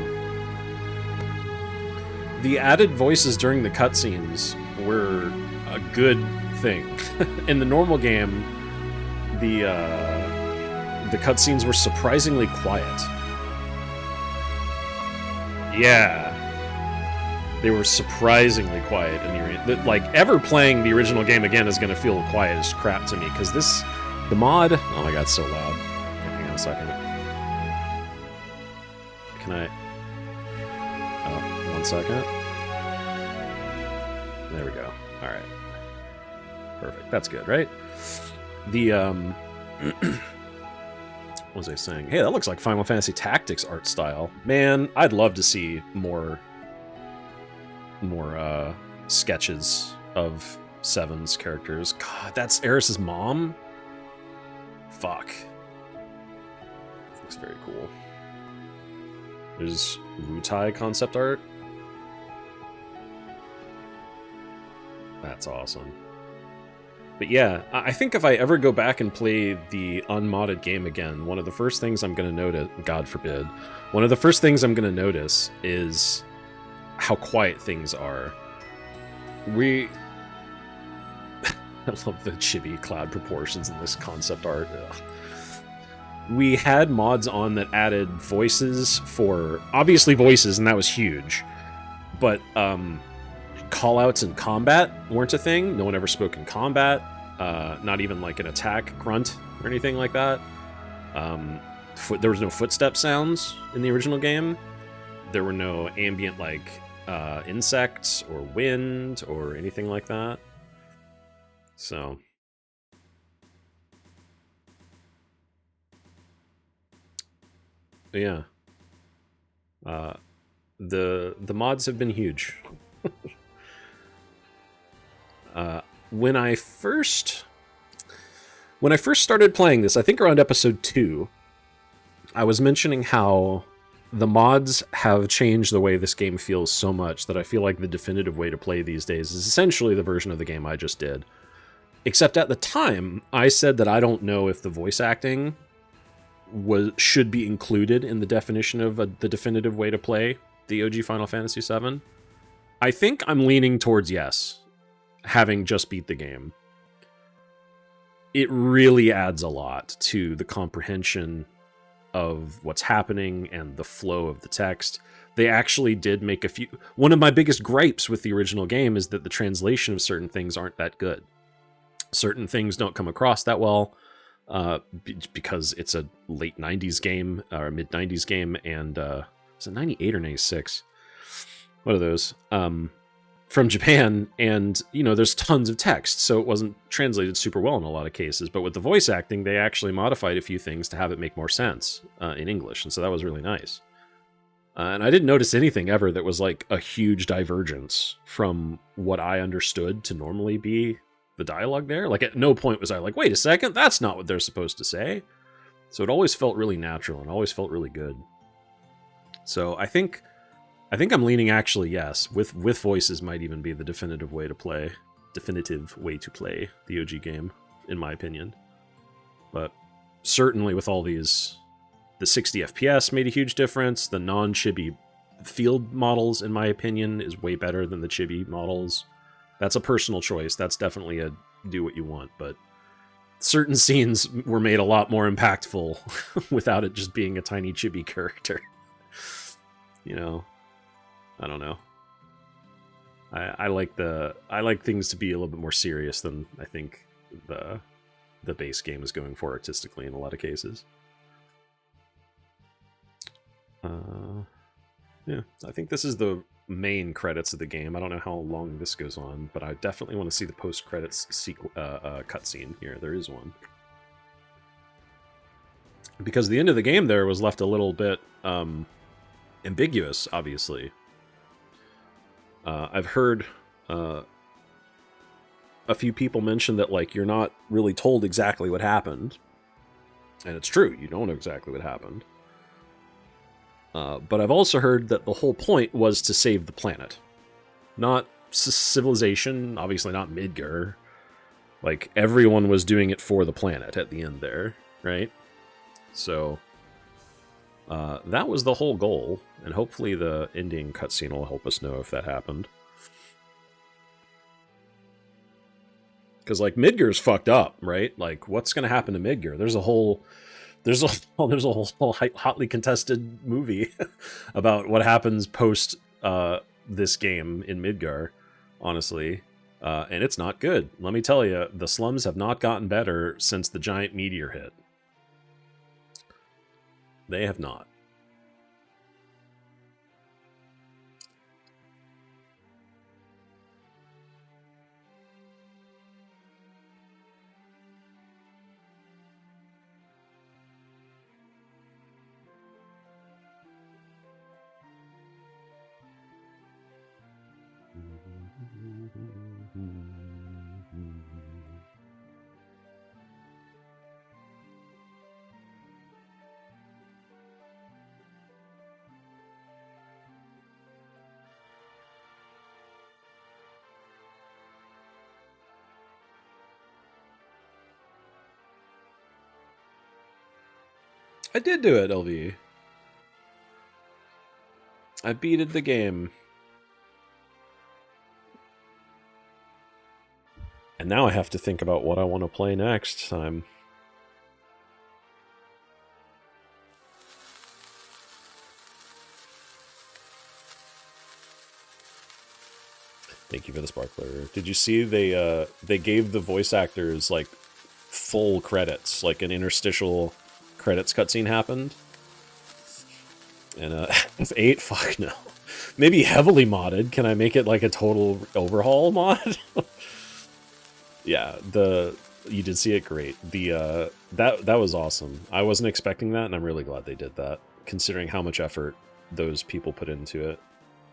The added voices during the cutscenes were a good thing. In the normal game, the cutscenes were surprisingly quiet. Yeah. They were surprisingly quiet in the like ever playing the original game again is gonna feel quiet as crap to me because the mod. Oh my god, it's so loud. Hang on a second. Can I? Oh, 1 second. There we go. All right. Perfect. That's good, right? The what was I saying? Hey, that looks like Final Fantasy Tactics art style. Man, I'd love to see more sketches of Seven's characters. God, that's Eris's mom? Fuck. Looks very cool. There's Wutai concept art. That's awesome. But yeah, I think if I ever go back and play the unmodded game again, one of the first things I'm going to notice, God forbid, one of the first things I'm going to notice is how quiet things are. I love the chibi cloud proportions in this concept art. Ugh. We had mods on that added voices for, obviously voices, and that was huge. But callouts in combat weren't a thing. No one ever spoke in combat. Not even like an attack grunt or anything like that. There was no footstep sounds in the original game. There were no ambient like insects or wind or anything like that. So yeah, the mods have been huge. When I first started playing this, I think around episode 2, I was mentioning how the mods have changed the way this game feels so much that I feel like the definitive way to play these days is essentially the version of the game I just did. Except at the time, I said that I don't know if the voice acting should be included in the definition of the definitive way to play the OG Final Fantasy VII. I think I'm leaning towards yes, having just beat the game. It really adds a lot to the comprehension of what's happening and the flow of the text. They actually did make a few... One of my biggest gripes with the original game is that the translation of certain things aren't that good. Certain things don't come across that well because it's a late 90s game or mid 90s game, and is it 98 or 96? What are those? From Japan, and there's tons of text, so it wasn't translated super well in a lot of cases. But with the voice acting, they actually modified a few things to have it make more sense in English, and so that was really nice. And I didn't notice anything ever that was like a huge divergence from what I understood to normally be the dialogue there. Like, at no point was I like, wait a second, that's not what they're supposed to say. So it always felt really natural and always felt really good. So I think I'm leaning actually yes. With voices might even be the definitive way to play the OG game, in my opinion. But certainly with all these, the 60 FPS made a huge difference. The non-chibi field models, in my opinion, is way better than the chibi models. That's a personal choice. That's definitely a do what you want, but certain scenes were made a lot more impactful without it just being a tiny chibi character. I don't know. I like things to be a little bit more serious than I think the base game is going for artistically in a lot of cases. Yeah, I think this is the main credits of the game. I don't know how long this goes on, but I definitely want to see the post-credits cutscene here. There is one. Because the end of the game there was left a little bit ambiguous, obviously. I've heard a few people mention that, like, you're not really told exactly what happened. And it's true, you don't know exactly what happened. But I've also heard that the whole point was to save the planet. Not civilization, obviously not Midgar. Like, everyone was doing it for the planet at the end there, right? So, that was the whole goal, and hopefully the ending cutscene will help us know if that happened. Because, like, Midgar's fucked up, right? Like, what's gonna happen to Midgar? There's a whole hotly contested movie about what happens post this game in Midgar, honestly. And it's not good. Let me tell you, the slums have not gotten better since the giant meteor hit. They have not. I did do it, LV. I beated the game. And now I have to think about what I want to play next time. Thank you for the sparkler. Did you see they gave the voice actors like full credits, like an interstitial credits cutscene happened? And with 8, fuck no. Maybe heavily modded. Can I make it like a total overhaul mod? Yeah, you did see it, great. That was awesome. I wasn't expecting that, and I'm really glad they did that, considering how much effort those people put into it.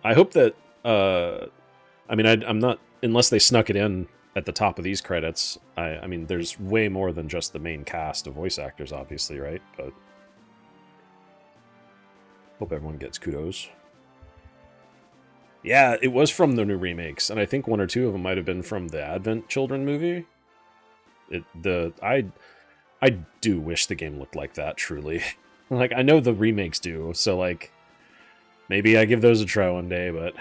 I hope that I mean, I'm not, unless they snuck it in at the top of these credits. I mean, there's way more than just the main cast of voice actors, obviously, right? But hope everyone gets kudos. Yeah, it was from the new remakes, and I think 1 or 2 of them might have been from the Advent Children movie. I do wish the game looked like that, truly. Like, I know the remakes do, so, like, maybe I give those a try one day, but...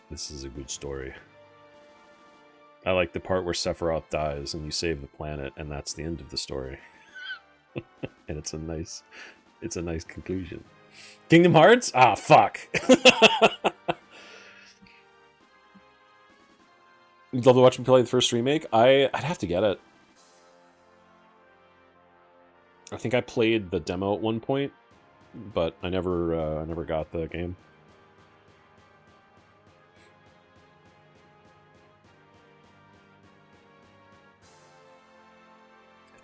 This is a good story. I like the part where Sephiroth dies and you save the planet, and that's the end of the story. And it's a nice conclusion. Kingdom Hearts? Ah, fuck. You'd love to watch me play the first remake? I'd have to get it. I think I played the demo at one point, but I never got the game.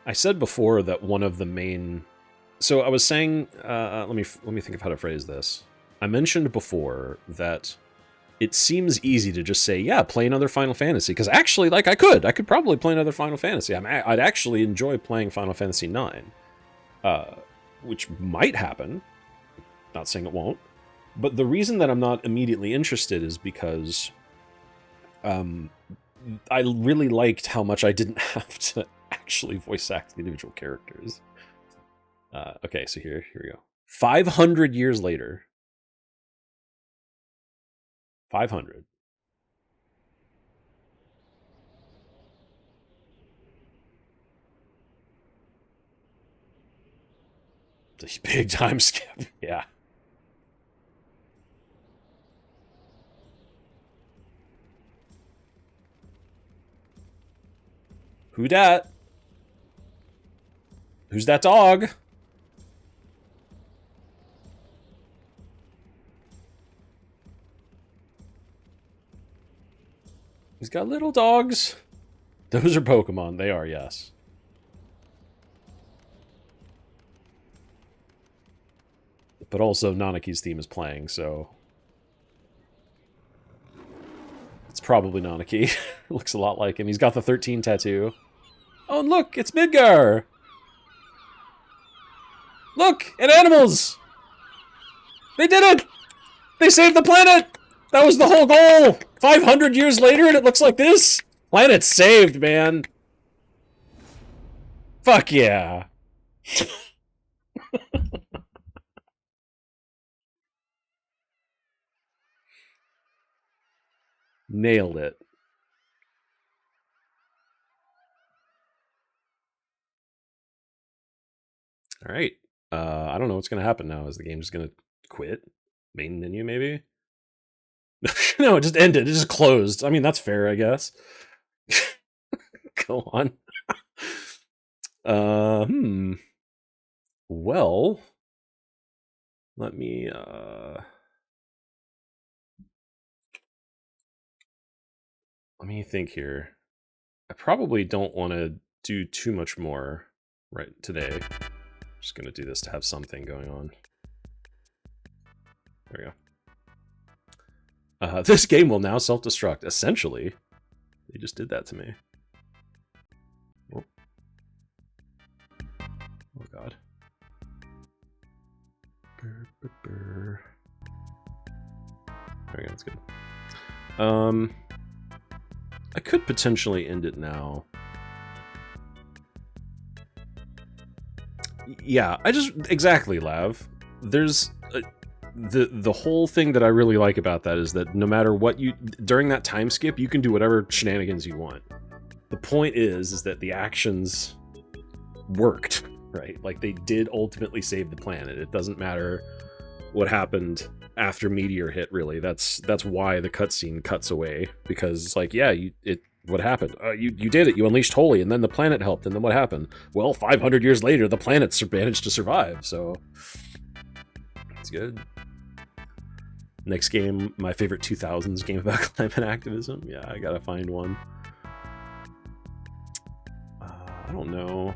I said before that one of the main... So I was saying... let me think of how to phrase this. I mentioned before that it seems easy to just say, yeah, play another Final Fantasy. Because actually, like, I could probably play another Final Fantasy. I'd actually enjoy playing Final Fantasy IX. Which might happen. Not saying it won't. But the reason that I'm not immediately interested is because I really liked how much I didn't have to actually voice act the individual characters. Okay, so here we go. 500 years later. 500. It's a big time skip, yeah. Who dat? Who's that dog? He's got little dogs. Those are Pokemon. They are, yes. But also, Nanaki's theme is playing, so... It's probably Nanaki. Looks a lot like him. He's got the 13 tattoo. Oh, and look! It's Midgar! Look! And animals! They did it! They saved the planet! That was the whole goal! 500 years later and it looks like this? Planet saved, man. Fuck yeah. Nailed it. All right. I don't know what's going to happen now. Is the game just going to quit? Main menu, maybe? No, it just ended. It just closed. I mean, that's fair, I guess. Go on. Well, let me think here. I probably don't want to do too much more right today. I'm just going to do this to have something going on. There we go. This game will now self-destruct. Essentially, they just did that to me. Oh, oh God. There we go. That's good. I could potentially end it now. Yeah, exactly, Lav. There's the whole thing that I really like about that is that no matter what during that time skip, you can do whatever shenanigans you want. The point is that the actions worked, right? Like, they did ultimately save the planet. It doesn't matter what happened after Meteor hit, really. That's why the cutscene cuts away, because it's like, yeah, what happened? You did it. You unleashed Holy, and then the planet helped, and then what happened? Well, 500 years later, the planet managed to survive, so it's good. Next game, my favorite 2000s game about climate activism. Yeah, I gotta find one. I don't know.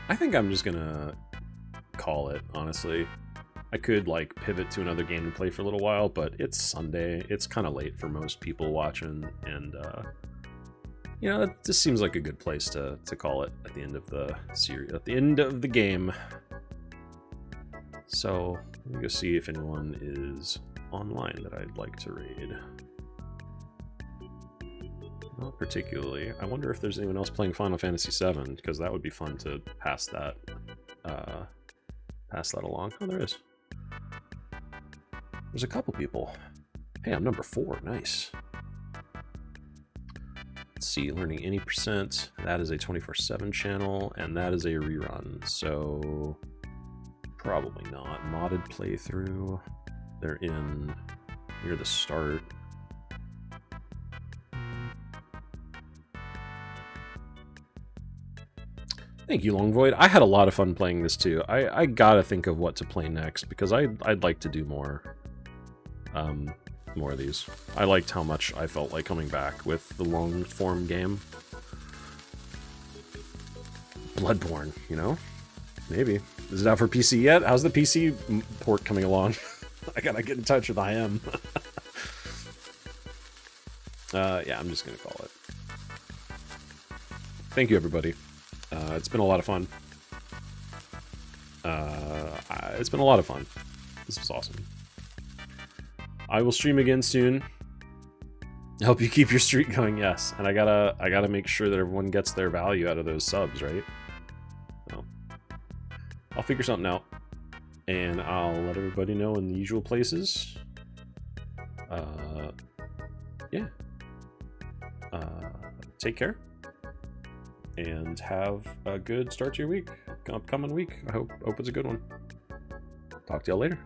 I think I'm just gonna call it, honestly. I could, like, pivot to another game and play for a little while, but it's Sunday. It's kind of late for most people watching, and, you know, it just seems like a good place to call it at the end of the series, at the end of the game. So, let me go see if anyone is online that I'd like to raid. Not particularly. I wonder if there's anyone else playing Final Fantasy VII, because that would be fun to pass that along. Oh, there is. There's a couple people. Hey, I'm number 4. Nice. Let's see, learning any percent. That is a 24/7 channel, and that is a rerun. So probably not. Modded playthrough. They're in near the start. Thank you, Long Void. I had a lot of fun playing this too. I gotta think of what to play next because I'd like to do more of these. I liked how much I felt like coming back with the long form game. Bloodborne, you know? Maybe. Is it out for PC yet? How's the PC port coming along? I gotta get in touch with IM. Yeah, I'm just gonna call it. Thank you, everybody. It's been a lot of fun. It's been a lot of fun. This was awesome. I will stream again soon. Help you keep your streak going, yes. And I gotta make sure that everyone gets their value out of those subs, right? Well, I'll figure something out. And I'll let everybody know in the usual places. Yeah. Take care. And have a good start to your week. Upcoming week. I hope it's a good one. Talk to y'all later.